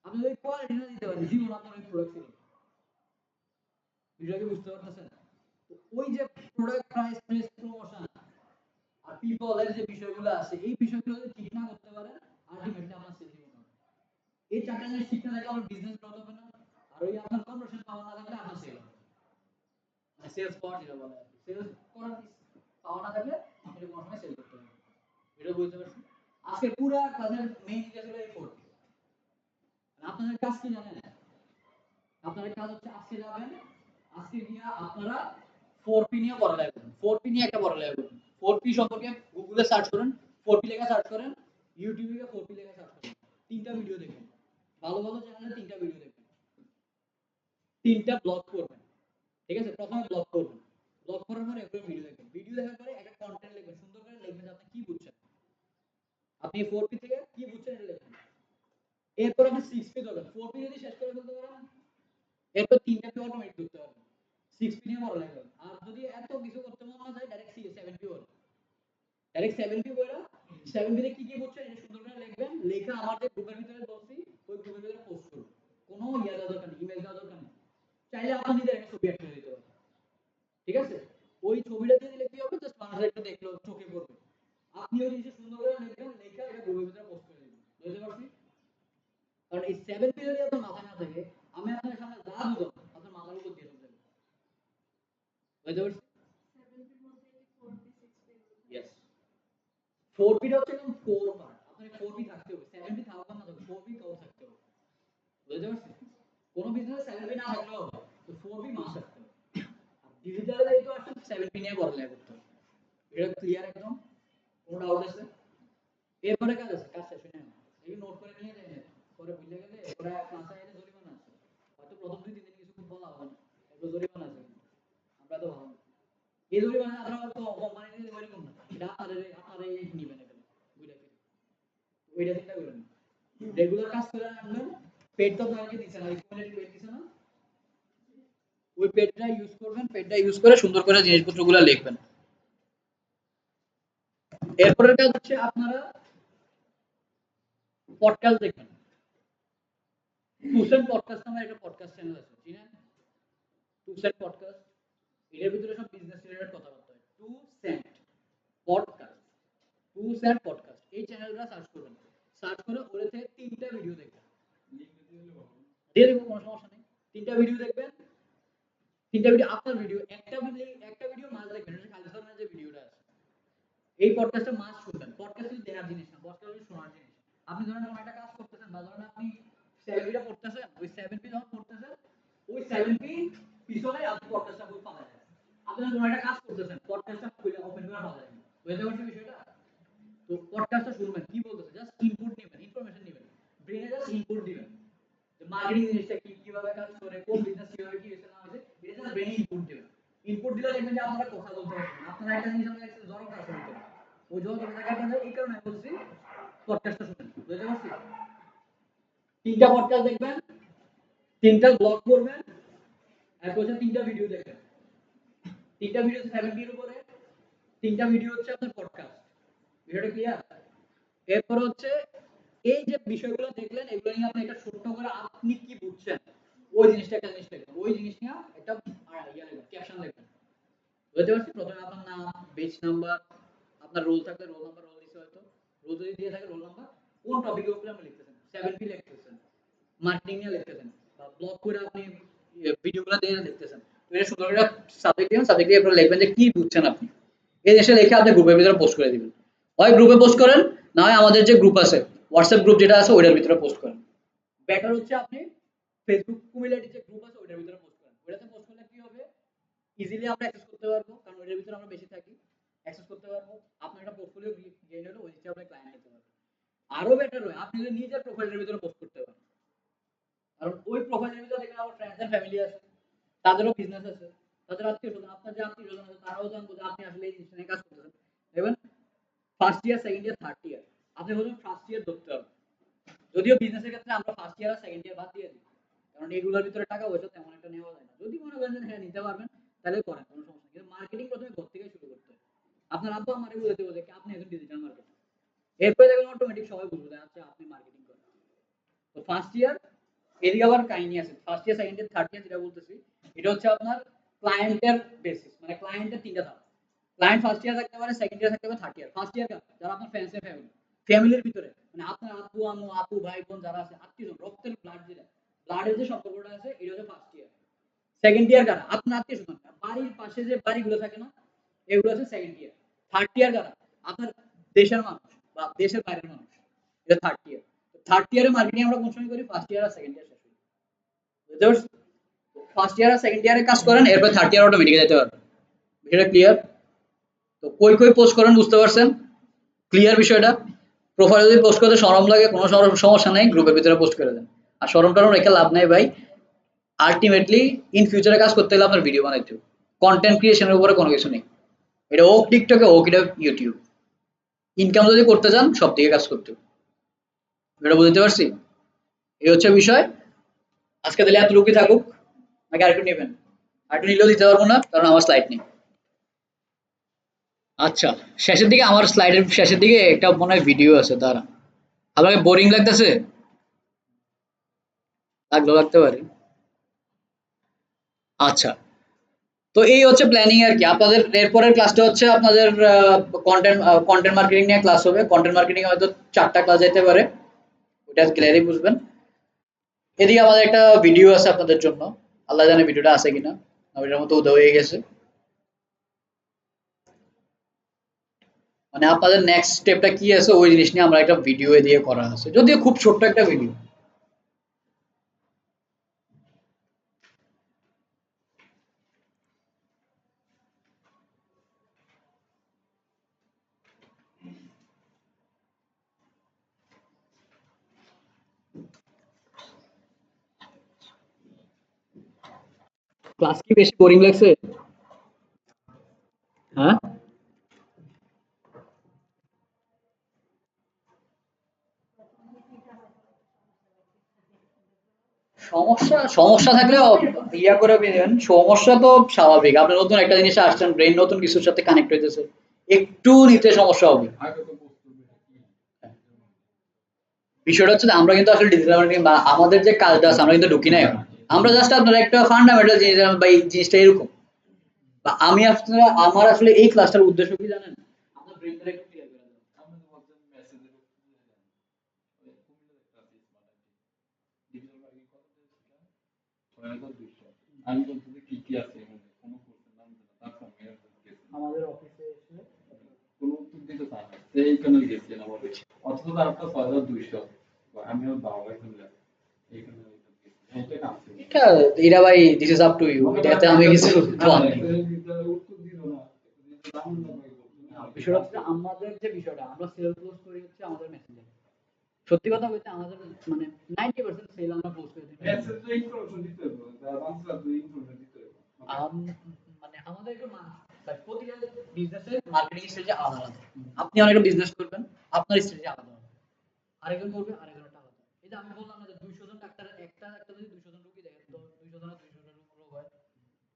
আপনি যদি কোয়ালিটি না দিতে পারেন জীবন আপনার ওই প্রোডাক্ট সেল বিষয়টা বুঝতে পারতেছেন? তো ওই যে প্রোডাক্ট প্রাইস প্লেস প্রমোশন আর পিপলের যে বিষয়গুলো আছে এই বিষয়গুলো যদি ঠিক না করতে পারেন আলটিমেটলি আপনার সেল দিব না। এই চারটা জিনিস ঠিক না থাকলে আপনার বিজনেস গ্রোথ হবে না, আর ওই আপনার কনভার্সন পাওয়া না থাকলে আপনার সেল হবে না। মানে সেলস পাওয়ার যেটা বলে আর কি, সেলস করার পাওয়া না থাকলে আপনি কোনো সময় সেল করতে পারবেন না। এটা বুঝতে পারছেন? আজকে পুরো ক্লাসের মেইন জিনিস হলো এই ফোর। আপনাদের কাজ কি জানেন? আপনাদের কাজ হচ্ছে আজকে যাবেন, আজকে গিয়া আপনারা 4P নিয়ে পড়ালেখা করুন, 4P নিয়ে একটা পড়ালেখা করুন। 4P সম্পর্কে গুগলে সার্চ করুন, 4P লেখা সার্চ করেন, ইউটিউবে গিয়ে 4P লেখা সার্চ করেন, তিনটা ভিডিও দেখবেন, ভালো ভালো চ্যানেলে তিনটা ভিডিও দেখবেন, তিনটা ব্লগ করবেন, ঠিক আছে? প্রথমে ব্লগ করবেন, ব্লগ করার পরে এরপরে ভিডিও দেখবেন, ভিডিও দেখার পরে একটা কন্টেন্ট লিখবেন, সুন্দর করে লিখবেন যে আপনি কি বুঝছেন, আপনি 4P থেকে কি বুঝছেন এটা লিখবেন। এরপর আপনি 6P ধরবেন, 4P যদি শেষ করে ফেলতে পারেন এরপর 3টা পি অটোমেটিক করতে পারবেন, 6P নিয়ে পড়ালেখা করবেন। আর যদি এত কিছু করতে মন না চায় ডাইরেক্ট 7P করবেন, ডাইরেক্ট 7P বইরা 7P তে কি কি বুঝছেন এটা সুন্দর করে লিখবেন, লেখা আমার যে গ্রুপের ভিতরে বলছি ওই গ্রুপের ভিতরে পোস্ট করুন, কোনো ইয়া দেওয়ার দরকার নেই, ইমেল দেওয়ার দরকার নেই, চাইলে আপনি নিজে একটা ছবি অ্যাড করে দিতে পারেন, ঠিক আছে? ওই ছবিটা দিয়ে দিলে কি হবে, জাস্ট মানুষ একটু দেখলো চোখে পড়বে, আপনি ওই জিনিসটা সুন্দর করে লিখবেন, লেখা এটা গ্রুপের ভিতরে পোস্ট করে দিবেন, বুঝতে পারছি? কারণ এই 7P যদি আপনার মাথায় না থাকে আমি আপনার সামনে যা বুঝাবো আপনার মাথার উপর দিয়ে চলে যাবে, বুঝতে পারছি? ইয়েস, 4P টা হচ্ছে একদম কোর পার্ট, আপনার 4P থাকতে হবে, 7P থাকবে না, তবে 4P কোর থাকতে হবে, বুঝতে পারছি? কোন বিজনেসে 7P না থাকলেও হবে, তো 4P মাস্ট থাকতে হবে। আর ডিজিটালে যেহেতু আসলে 7P নিয়ে পড়ালেখা করতে হবে, এটা ক্লিয়ার একদম? কোনো ডাউট আছে? এরপরে কাজ আছে, কাজ শেষ হয় না, এই নোট করে নিয়ে যাই না, পরে ভুলে গেলে পরে ক্লাসে আইলে জরিমানা আছে, হয়তো প্রথম 2-3 দিন কিছু খুব বলা হবে না, এরপর জরিমানা আছে, আমরা তো ভালো না। এই জরিমানা আপনারা তো কোম্পানি থেকে জরিমানা করুন না, এটা আপনারাই নিবেন, এটা বুঝা ফেলে ওইটা চিন্তা করেন, রেগুলার কাজ করে আনবেন, পেড তো আপনাকে দিচ্ছে না, রিকমেন্ডেড পেড দিচ্ছে না, ওই পেডটা ইউজ করবেন, পেডটা ইউজ করে সুন্দর করে জিনিসপত্রগুলো লিখবেন। এরপরের কাজ হচ্ছে আপনারা পডকাস্ট দেখবেন, টুসেন পডকাস্ট নামে একটা পডকাস্ট চ্যানেল আছে, চিনেন? টুসেন পডকাস্ট, এর ভিতরে সব বিজনেস রিলেটেড কথাবার্তা হয়, টু সেন্ট ভিডিও দেখবেন, তিনটা ভিডিও আপনার ভিডিও, একটা ভিডিও মাঝ দেখবেন, এটা খালিদ খানের যে ভিডিওটা আছে, এই পডকাস্টটা মাঝ শুনবেন। পডকাস্ট কিন্তু দেখার জিনিস না, পডকাস্ট হলো শোনার জিনিস। আপনি ধরেন কোনো একটা কাজ করতেছেন, বা ধরেন আপনি 7P পড়তেছেন, ওই 7P যখন পড়তেছেন, ওই 7P পিছনে আপনি পডকাস্টটা খুলে পাওয়া যায়। আপনি যখন কোনো একটা কাজ করতেছেন, পডকাস্টটা খুলে ওপেন করে পাওয়া যায়। বুঝতে পারছেন বিষয়টা? তো পডকাস্টটা শুনবেন, কি বলতেছে, জাস্ট ইনপুট নেবেন, ইনফরমেশন নেবেন, ব্রেনে জাস্ট ইনপুট দিবেন, যে মার্কেটিং জিনিসটা কি, কিভাবে কাজ করে, কোন বিজনেস কিভাবে কি হয়েছে না হয়েছে, এটা জাস্ট ব্রেনে ইনপুট দিবেন। ইনপুট দিলে দেখবেন যে আপনারা কথা বলতে পারবেন। আপনারা একটা জিনিস আমাদের একটা জড়তা আছে ভিতরে, ওই জড়তাটা জায়গাটা এই কারণে আমি বলছি পডকাস্টটা শুনেন। বুঝতে পারছি? তিনটা পডকাস্ট দেখবেন, তিনটা ব্লগ করবেন, এরপর হচ্ছে তিনটা ভিডিও দেখবেন। তিনটা ভিডিও 7P এর উপরে, তিনটা ভিডিও হচ্ছে আপনার পডকাস্ট। ভিডিওটা ক্লিয়ার? এরপর হচ্ছে এই যে বিষয়গুলো দেখলেন, এগুলো নিয়ে আপনি একটা ছোট্ট করে আপনি কি বুঝছেন ওই জিনিসটা, একটা জিনিস লিখবেন, ওই জিনিস নিয়ে একটা লিখবেন, ক্যাপশন লিখবেন। বুঝতে পারছি? প্রথমে আপনার নাম, বেচ নাম্বার, আপনার রোল থাকলে রোল নাম্বার, রোল দিতে হয়তো রোল যদি দিয়ে থাকে রোল নাম্বার, কোন টপিকের উপরে আপনি লিখতেছেন, 7P লিখতেছেন, মার্কেটিং নিয়ে লিখতেছেন, বা ব্লগ করে আপনি ভিডিওগুলো দিয়ে লিখতেছেন। তো এটা সুন্দর একটা সাবজেক্ট দিবেন, সাবজেক্ট দিয়ে আপনারা লিখবেন যে কি বুঝছেন আপনি। এই জিনিসটা লিখে আপনি গ্রুপের ভিতরে পোস্ট করে দিবেন। হয় গ্রুপে পোস্ট করেন, না হয় আমাদের যে গ্রুপ আছে, হোয়াটসঅ্যাপ গ্রুপ যেটা আছে ওইটার ভিতরে পোস্ট করেন। বেটার হচ্ছে আপনি ফেসবুক কমিউনিটি যে গ্রুপ আছে ওইটার ভিতরে পোস্ট করেন। ওইটাতে পোস্ট করলে কি হবে, ইজিলি আমরা অ্যাক্সেস করতে পারবো, কারণ ওইটার ভিতরে আমরা বেশি থাকি, অ্যাক্সেস করতে পারবো। আপনার একটা পোর্টফোলিও গেইন হলো, ওই হিসাবে আপনি ক্লায়েন্ট নিতে পারবেন। আরো বেটার হয় আপনি যদি নিজের প্রোফাইলের ভিতরে পোস্ট করতে পারেন, কারণ ওই প্রোফাইলের ভিতরে দেখেন আমার ফ্রেন্ডস এন্ড ফ্যামিলি আছে, তাদেরও বিজনেস আছে, তাদের আত্মীয় স্বজন, আপনার যে আত্মীয় স্বজন আছে তারাও জানবো যে আপনি আসলে এই জিনিসটা নিয়ে কাজ করতেছেন। দেখবেন first year, second year, third year, আপনি বলুন ফার্স্ট ইয়ার ধরতে হবে। যদিও বিজনেসের ক্ষেত্রে আমরা ফার্স্ট ইয়ার আর সেকেন্ড ইয়ার বাদ দিয়ে দিই, কারণ এগুলোর ভিতরে টাকা পয়সা তেমন একটা নেওয়া যায় না। যদি মনে করেন যে হ্যাঁ নিতে পারবেন, তাহলে করেন, কোনো সমস্যা নেই। কিন্তু মার্কেটিং প্রথমে ঘর থেকে শুরু করতে হয়। আপনার আব্বা আমারে বলে দেবো যে আপনি একজন ডিজিটাল মার্কেটার, এরপরে দেখবেন অটোমেটিক সবাই বুঝবে যে আচ্ছা আপনি মার্কেটিং করেন। তো ফার্স্ট ইয়ার, এদিকে আবার কাহিনী আছে, first year, second year, third year যেটা বলতেছি, এটা হচ্ছে আপনার ক্লায়েন্টের বেসিস, মানে ক্লায়েন্টের তিনটা ধাপ। ক্লায়েন্ট ফার্স্ট ইয়ার থাকতে পারে, সেকেন্ড ইয়ার থাকতে পারে, থার্ড ইয়ার। ফার্স্ট ইয়ার যারা আপনার ফ্রেন্ডস এন্ড ফ্যামিলি, ফ্যামিলির ভিতরে মানে আপনার আব্বু আম্মু, আপু ভাই বোন যারা আছে, আত্মীয় রক্তের ব্লাড, যেটা ব্লাডের যে সম্পর্কটা আছে, এটা হচ্ছে ফার্স্ট ইয়ার। সেকেন্ড ইয়ার কারা, আপনার আত্মীয় স্বজন, বাড়ির পাশে যে বাড়িগুলো থাকে না, এগুলো হচ্ছে সেকেন্ড ইয়ার। থার্ড ইয়ার কারা, আপনার দেশের মানুষ বা দেশের বাইরের মানুষ, এটা থার্ড ইয়ার। থার্ড ইয়ারে মার্কেটিং আমরা কোন সময় করি, ফার্স্ট ইয়ার আর সেকেন্ড ইয়ার শেষ করি। বুঝতে পারছেন? ফার্স্ট ইয়ার আর সেকেন্ড ইয়ারে কাজ করেন, এরপর থার্ড ইয়ার অটোমেটিক যেতে পারবেন। বিষয়টা ক্লিয়ার? তো কই কই পোস্ট করেন বুঝতে পারছেন? ক্লিয়ার বিষয়টা? প্রোফাইলে যদি পোস্ট করতে শরম লাগে, কোনো সমস্যা নাই, গ্রুপের ভিতরে পোস্ট করে দেন। আর শরম টরম রেখে লাভ নাই ভাই। আলটিমেটলি ইন ফিউচারে কাজ করতে গেলে আপনার ভিডিও বানাইতে হবে। কন্টেন্ট ক্রিয়েশনের উপরে কোনো কিছু নেই। এটা হোক টিকটকে, হোক এটা ইউটিউব, ইনকাম যদি করতে চান সব দিকে কাজ করতে হবে। এটা বুঝতে পারছি? এই হচ্ছে বিষয়। আজকে তাহলে এতটুকুই থাকুক, নাকি আরেকটু নেবেন? আরেকটু নিলেও দিতে পারবো না, কারণ আমার স্লাইড নেই। আচ্ছা, শেষের দিকে, আমার স্লাইডের শেষের দিকে একটা মনে হয় ভিডিও আছে, দাঁড়া। আপনাকে বোরিং লাগতেছে? লাগলেও লাগতে পারে। আচ্ছা, তো এই হচ্ছে প্ল্যানিং আর কি। আপনাদের এরপরের ক্লাসটা হচ্ছে আপনাদের কন্টেন্ট মার্কেটিং নিয়ে ক্লাস হবে। কন্টেন্ট মার্কেটিং হয়তো 4টা ক্লাস যেতে পারে, ওটা ক্লিয়ারই বুঝবেন। এদিকে আমাদের একটা ভিডিও আছে আপনাদের জন্য, আল্লাহ জানে ভিডিওটা আছে কিনা, ওইটার মতো উদয় হয়ে গেছে। মানে আপনাদের নেক্সট স্টেপটা কি আছে ওই জিনিস নিয়ে আমরা একটা ভিডিও দিয়ে করা আছে, যদিও খুব ছোট্ট একটা ভিডিও। ক্লাস কি বেশি বোরিং লাগছে? হ্যাঁ, সমস্যা সমস্যা থাকলে ইয়া করে দিবেন। সমস্যা তো স্বাভাবিক, আপনি নতুন একটা জিনিস আসছেন, ব্রেন নতুন কিছুর সাথে কানেক্ট হইতেছে, একটু নিতে সমস্যা হবে। আগে তো বুঝতে হবে এটা কি। বিষয়টা হচ্ছে যে আমরা কিন্তু আসলে ডিজিটাল মার্কেটিং বা আমাদের যে কাজটা আছে আমরা কিন্তু ঢুকি নাই এখন। আমরা জাস্ট আপনার একটা ফান্ডামেন্টাল জিনিস জানেন বা এই জিনিসটা এরকম, বা আমি আসলে আমার আসলে এই ক্লাসটার উদ্দেশ্য কি জানেন, আপনার ব্রেনটা একটু ক্লিয়ার করে দেওয়া। আপনি তো বলছেন মেসেজের কুমিল্লার একটা আছে স্মার্ট আইটি ডিজিটাল মার্কেটিং কত দিয়েছিলেন ৬,২০০ আমি বলছি যে কি কি আছে এখানে কোনো কোর্সের নাম জানা তার সঙ্গে গেছি আমাদের অফিসে এসে কোনো উত্তর দিতে চায় না সেইখানে গেছি না বলে অথচ তার একটা 6200 আমিও দাও এখানে এইখানে এইটা কাজ ছিল এটা এরা ভাই this is up to you, এটাতে আমি কিছু বলার নেই। উত্তর দিল না দাম না ভাই বিষয়টা হচ্ছে আমাদের যে বিষয়টা আমরা সেল ক্লোজ করি হচ্ছে আমাদের মেসেঞ্জার। সত্যি কথা বলতে আমাদের মানে 90% সেল আমরা ক্লোজ করে দিই মেসেজ তো ইনফরমেশন দিতে হবে বাংলা তো ইনফরমেশন দিতে হবে মানে আমাদের একটু প্রতিটা বিজনেসের মার্কেটিং স্ট্র্যাটেজি আলাদা আলাদা। আপনি অনেকটা বিজনেস করবেন, আপনার স্ট্র্যাটেজি আলাদা হবে, আরেকজন করবে আরেকজনটা আলাদা। এই যে আমি বললাম না যে 200 জন ডাক্তার একটা একটা যদি 200 জন রোগী দেখেন তো 200 জনের 200 জন রোগ হয়।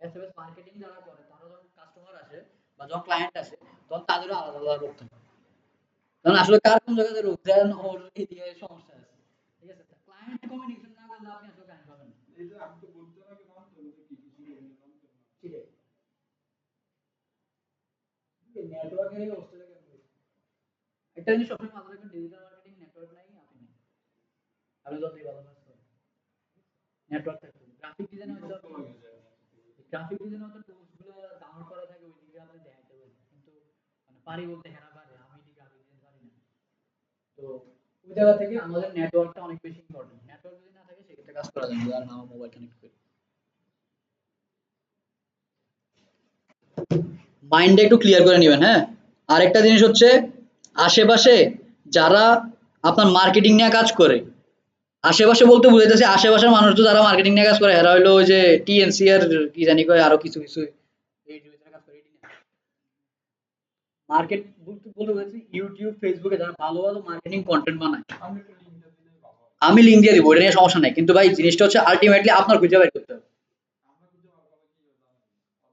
এসএমএস মার্কেটিং যারা করে তারা যখন কাস্টমার আসে বা যখন ক্লায়েন্ট আসে তখন তাদেরও আলাদা আলাদা রোগ থাকে। কারণ আসলে কার কোন জায়গাতে রোগ দেন ওর এদিকে সমস্যা আছে, ঠিক আছে? ক্লায়েন্ট কমিউনিকেশন না করলে আপনি আসলে ক্লায়েন্ট পাবেন না। এই যে আমি তো বলতে লাগে নাম তো কি কি ছিল ঠিক আছে, নেটওয়ার্কের এই অবস্থা কেন? একটা জিনিস সবসময় মাথায় রাখবেন, ডিজিটাল মার্কেটিং নেটওয়ার্ক নাই আপনি নেই। আপনি যতই ভালো কাজ করেন নেটওয়ার্ক থাকবে। গ্রাফিক ডিজাইন হয়তো টুলস গুলো ডাউনলোড করা থাকে ওই দিকে আপনি দেখাইতে পারেন, কিন্তু মানে পারি বলতে হেরা পারে, আমি ঠিক গ্রাফিক ডিজাইন পারি না। তো ওই জায়গা থেকে আমাদের নেটওয়ার্কটা অনেক বেশি ইম্পর্টেন্ট। নেটওয়ার্ক যদি না থাকে সেক্ষেত্রে কাজ করা যাবে না, আর নাও মোবাইল কানেক্ট করে মাইন্ডটা একটু ক্লিয়ার করে নেবেন। হ্যাঁ, আরেকটা জিনিস হচ্ছে আশেপাশে যারা আপনার মার্কেটিং নিয়ে কাজ করে, আশেপাশে বলতে বুঝাইতেছে আশেপাশের মানুষ তো যারা মার্কেটিং নিয়ে কাজ করে এরা হলো ওই যে টিএনসি এর কি জানি কয় আরো কিছু কিছু এই ডিভিশনে কাজ করে এটি না। মার্কেট বলতে বলতে বুঝাইছি ইউটিউব ফেসবুকে যারা ভালো ভালো মার্কেটিং কন্টেন্ট বানায়। আমি একটু লিঙ্কটা দিলে ভালো হয় আমি লিঙ্ক দিয়ে দিব, এটা নিয়ে সমস্যা নাই, কিন্তু ভাই জিনিসটা হচ্ছে আলটিমেটলি আপনার খুঁজে বের করতে হবে। আমরা কিন্তু ভালো কি জানেন অর্ধেক জায়গা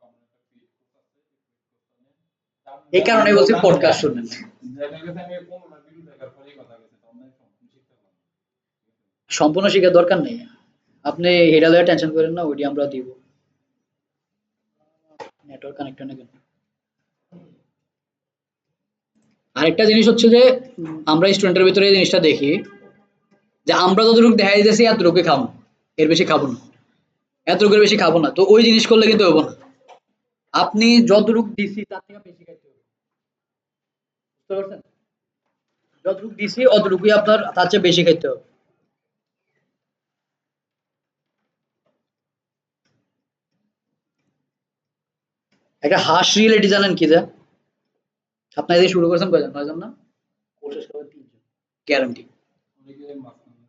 পর আমরা একটা ক্রিয়েট করতে আছে এই কারণে বলছি পডকাস্ট শুনবেন। দেখা গেছে আমি 15 ভিডিও দেখার পরেই কথা গেছে তো অনলাইন সম্পূর্ণ শিখতে পারলাম সম্পূর্ণ শেখার দরকার নেই, আপনি এটা লয়ে টেনশন করেন না, ওইটি আমরা দিব। নেটওয়ার্ক কানেক্ট না কেন? আরেকটা জিনিস হচ্ছে যে আমরা স্টুডেন্টের ভিতরে এই জিনিসটা দেখি যে আমরা যতটুকু দেখা দিতেছি এতটুকু খাবো, এর বেশি খাবো না, এতটুকুর বেশি খাবো না। তো ওই জিনিস করলে কিন্তু হবো না। আপনি যতটুকু দিছি তার থেকে বেশি খাইতে হবে, বুঝতে পারছেন? যতটুকু দিছি অতটুকুই আপনার তার চেয়ে বেশি খাইতে হবে। একটা হাঁস রিয়েলিটি জানেন কি যা? আপনার দিয়ে শুরু করেছেন কয়জন? 9 জন না? কোর্স শেষ করবে 3 জন গ্যারান্টি। অনেকে মাঝখানে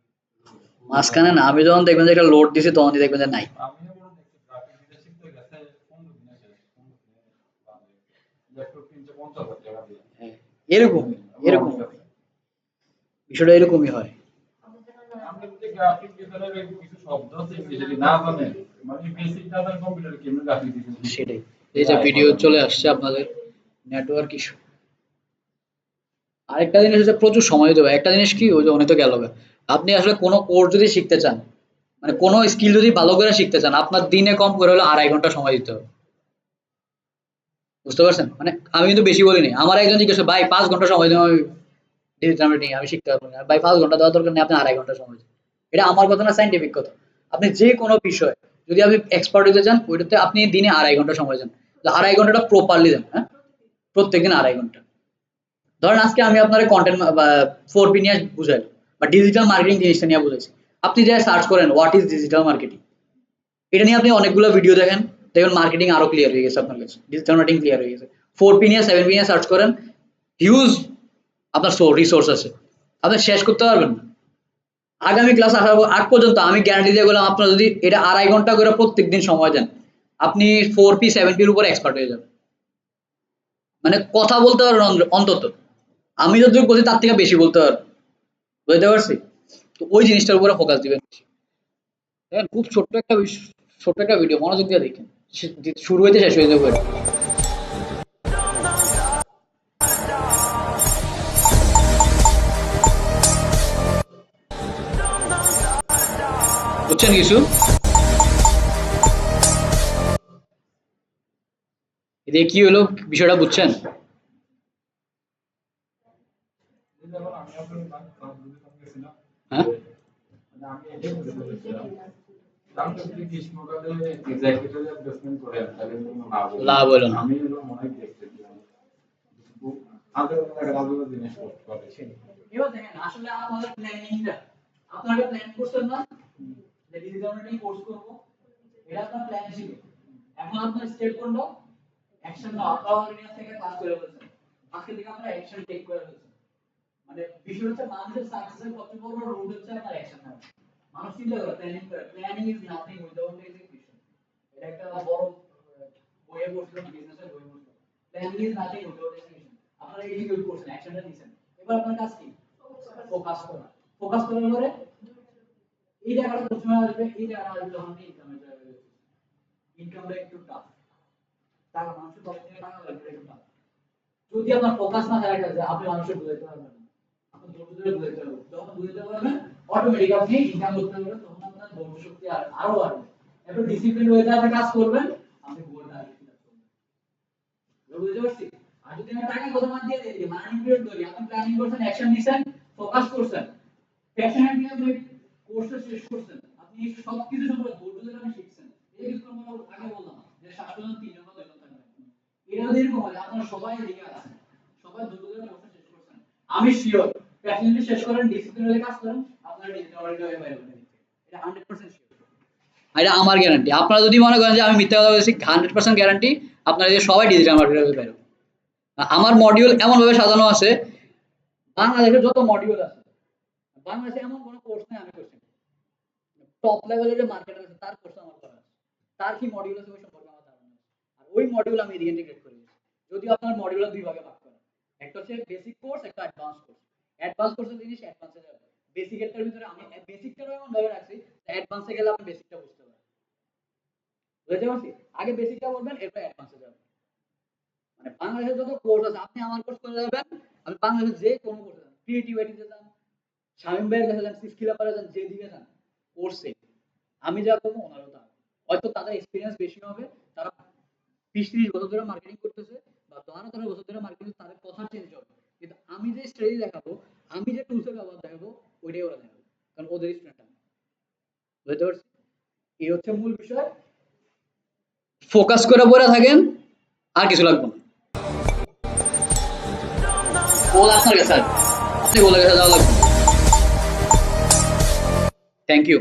মাঝখানে না, আমি যখন দেখবেন যে একটা লোড দিছি তখনই দেখবেন যে নাই। আমিও বড় দেখছি গ্রাফিক ডিজাইন শিখতে গেছে 15 দিনে শেষ 15 দিনে বাদে ল্যাপটপ কিনতে 50,000 টাকা দিয়ে হ্যাঁ, এরকম এরকম বিষয়টা এরকমই হয়। আমরা যদি গ্রাফিক ডিজাইনের কিছু শব্দ আছে ইংলিশে না জানেন মানে বেসিক না জানেন কম্পিউটারে কেমনে গ্রাফিক ডিজাইন সেটাই, এই যে ভিডিও চলে আসছে আপনাদের নেটওয়ার্ক ইস্যু। আরেকটা জিনিস হচ্ছে প্রচুর সময় দিতে হবে। একটা জিনিস কি ওই যে উনি তো গেল গা। আপনি আসলে কোনো কোর্স যদি শিখতে চান, মানে কোনো স্কিল যদি ভালো করে শিখতে চান, আপনার দিনে কম করে হলো 2.5 ঘন্টা সময় দিতে হবে, বুঝতে পারছেন? মানে আমি কিন্তু বেশি বলিনি। আমার একজন জিজ্ঞেস করে, ভাই 5 ঘন্টা সময় দিন আমি ডিজিটাল মার্কেটিং আমি শিখতে পারবো না। ভাই 5 ঘন্টা দেওয়ার দরকার নেই, আপনি 2.5 ঘন্টা সময় দিন। এটা আমার কথা না, সাইন্টিফিক কথা। আপনি যে কোনো বিষয় যদি আপনি এক্সপার্ট হতে চান ওইটাতে আপনি দিনে 2.5 ঘন্টা সময় দেন, 2.5 ঘন্টাটা প্রপারলি দেন। হ্যাঁ, প্রত্যেকদিন 2.5 ঘন্টা। ধরেন আজকে আমি আপনার কন্টেন্ট বা 4P নিয়ে বুঝাইলাম বা ডিজিটাল মার্কেটিং জিনিসটা নিয়ে বুঝাইছি। আপনি যাই সার্চ করেন হোয়াট ইজ ডিজিটাল মার্কেটিং, এটা নিয়ে আপনি অনেকগুলো ভিডিও দেখেন, দেখবেন মার্কেটিং আরো ক্লিয়ার হয়ে গেছে আপনার কাছে, ডিজিটাল মার্কেটিং ক্লিয়ার হয়ে গেছে। 4P নিয়ে 7P নিয়ে সার্চ করেন, হিউজ আপনার রিসোর্স আছে, আপনি শেষ করতে পারবেন না। আগামী ক্লাস আসার আগ পর্যন্ত আমি গ্যারান্টি দিয়ে গেলাম, আপনার যদি এটা 2.5 ঘন্টা করে প্রত্যেকদিন সময় দেন, আপনি 4P 7Pর উপর এক্সপার্ট হয়ে যাবেন। মানে কথা বলতে পারবেন অন্তত, আমি যতটুকু বলছি তার থেকে বেশি বলতে পারবেন, বুঝতে পারছি? তো ওই জিনিসটার উপরে ফোকাস দিবেন বেশি। দেখেন খুব ছোট্ট একটা ভিডিও, মনোযোগ দিয়ে দেখেন, শুরু হইতে শেষ হয়ে যাবে। বুঝছেন কিছু? এদিকে কি হলো বিষয়টা বুঝছেন? যেমন আমি আপনার ক্লাস যদি গেছিলাম হ্যাঁ, মানে আমি এটাই বলতে চাইছিলাম আপনি যদি গ্রীষ্মকালে এক্সাক্টলি ইনভেস্টমেন্ট করেন তাহলে কোনো লাভ হলো না। আমি হলো মনে হয় দেখতে আগে আগে জিনিস করতে পারে এবার দেখেন আসলে আমাদের প্ল্যানিংটা আপনারা প্ল্যান করছেন না যে ডিজিটাল মার্কেটিং কোর্স করব, এটা আপনার প্ল্যান ছিল। এখন আপনার স্টেপ কোনটা? অ্যাকশন নাও। আপনারা নিয়ে থেকে ক্লাস করে ফেলছেন, আজকে থেকে আপনারা অ্যাকশন টেক করে ফেলছেন। মানে বিষয় হচ্ছে মানুষের সাকসেসের সবচেয়ে বড় রুট হচ্ছে আপনার অ্যাকশন নেওয়া। মানুষ চিন্তা করে প্ল্যানিং করে, planning is nothing without execution. এটা একটা বড় বইয়ে পড়ছিলাম, বিজনেসের বইয়ে পড়ছিলাম, planning is nothing without execution. আপনারা এক্সিকিউট করছেন, অ্যাকশনটা নিছেন, এবার আপনার কাজ কি? ফোকাস করা। ফোকাস করার পরে এই জায়গাটা প্রথমে আসবে, এই জায়গাটা আসবে যখন ইনকামের জায়গায়। ইনকামটা একটু টাফ, টাকা মানুষের পকেট থেকে টাকা বের করে একটু টাফ। যদি আপনার ফোকাস না থাকে যে আপনি মানুষের বুঝাইতে পারবেন না, আপনি ধৈর্য ধরে বুঝাইতে পারবেন, যখন বুঝাইতে পারবেন অটোমেটিক আপনি ইনকাম করতে পারবেন, তখন আপনার ধৈর্য শক্তি আরো বাড়বে। এরপর ডিসিপ্লিন ওয়েতে আপনি কাজ করবেন, আপনি গোলটা অ্যাচিভ করতে পারবেন। বুঝতে পারছি? আর যদি আমি টাকা কথা বাদ দিয়ে দিই, মানি পিরিয়ড ধরি, আপনি প্ল্যানিং করছেন, অ্যাকশন নিছেন, ফোকাস করছেন, প্যাশনেটলি আপনি কোর্সটা শেষ করছেন, আপনি সবকিছু সম্পর্কে ধৈর্য ধরে আপনি শিখছেন। এই যে আমরা আগে বললাম যে শাসন 3 জন বা 2 জন থাকবে, এটা যদি এরকম হয় আপনারা সবাই এদিকে আছেন, সবাই ধৈর্য ধরে কোর্সটা শেষ করছেন, আমি শিওর প্যাশনেটলি শেষ করেন, ডিসিপ্লিনে কাজ করেন, আপনারা ডিজিটাল মার্কেটিং হয়ে যাবেন। এটা 100% শিওর। এটা আমার গ্যারান্টি। আপনারা যদি মনে করেন যে আমি মিথ্যা কথা বলছি, 100% গ্যারান্টি আপনারা যে সবাই ডিজিটাল মার্কেটার হতে পারবেন। আমার মডিউল এমন ভাবে সাজানো আছে, বাংলাদেশের যত মডিউল আছে, বাংলাদেশে এমন কোনো কোর্স নেই আমি করছি টপ লেভেলের যে মার্কেটার আছে তার কোর্স আমার করা আছে, তার কি মডিউল আছে ওই সম্পর্কে আমার ধারণা আছে, আর ওই মডিউল আমি রিইন্টিগ্রেট করে দিয়েছি। যদি আপনার মডিউল দুই ভাগে ভাগ করেন, একটা হচ্ছে বেসিক কোর্স, একটা অ্যাডভান্স কোর্স। অ্যাডভান্স কোর্সের জিনিস অ্যাডভান্সে যাবে, বেসিকের ভিতরে আমি বেসিকটাও এমন ভাবে রাখছি অ্যাডভান্সে গেলে আপনি বেসিকটা বুঝতে পারবেন। বুঝতে পারছি? আগে বেসিকটা বলবেন, এরপর অ্যাডভান্সে যাবেন। মানে বাংলাদেশের যত কোর্স আছে আপনি আমার কোর্স করে যাবেন, আপনি বাংলাদেশের যে কোনো কোর্সে যান, ক্রিয়েটিভিটিতে যান, শামীম ভাইয়ের কাছে যান, স্কিল আপারে যান, যেদিকে যান, কোর্সে আমি যা করবো ওনারও তা। হয়তো তাদের এক্সপিরিয়েন্স বেশি হবে, তারা 20-30 বছর ধরে মার্কেটিং করতেছে, বা 12-13 বছর ধরে মার্কেটিং, তাদের কথা চেঞ্জ হবে, কিন্তু আমি যে স্ট্র্যাটেজি দেখাবো, আমি যে টুলসের ব্যবহার দেখাবো, ওইটাই ওরা দেখাবে, কারণ ওদের স্টুডেন্ট আমি। বুঝতে পারছি? এই হচ্ছে মূল বিষয়। ফোকাস করে পড়ে থাকেন, আর কিছু লাগবে না। বল আপনার কাছে, আপনি বলে গেছে যাওয়া লাগবে। Thank you.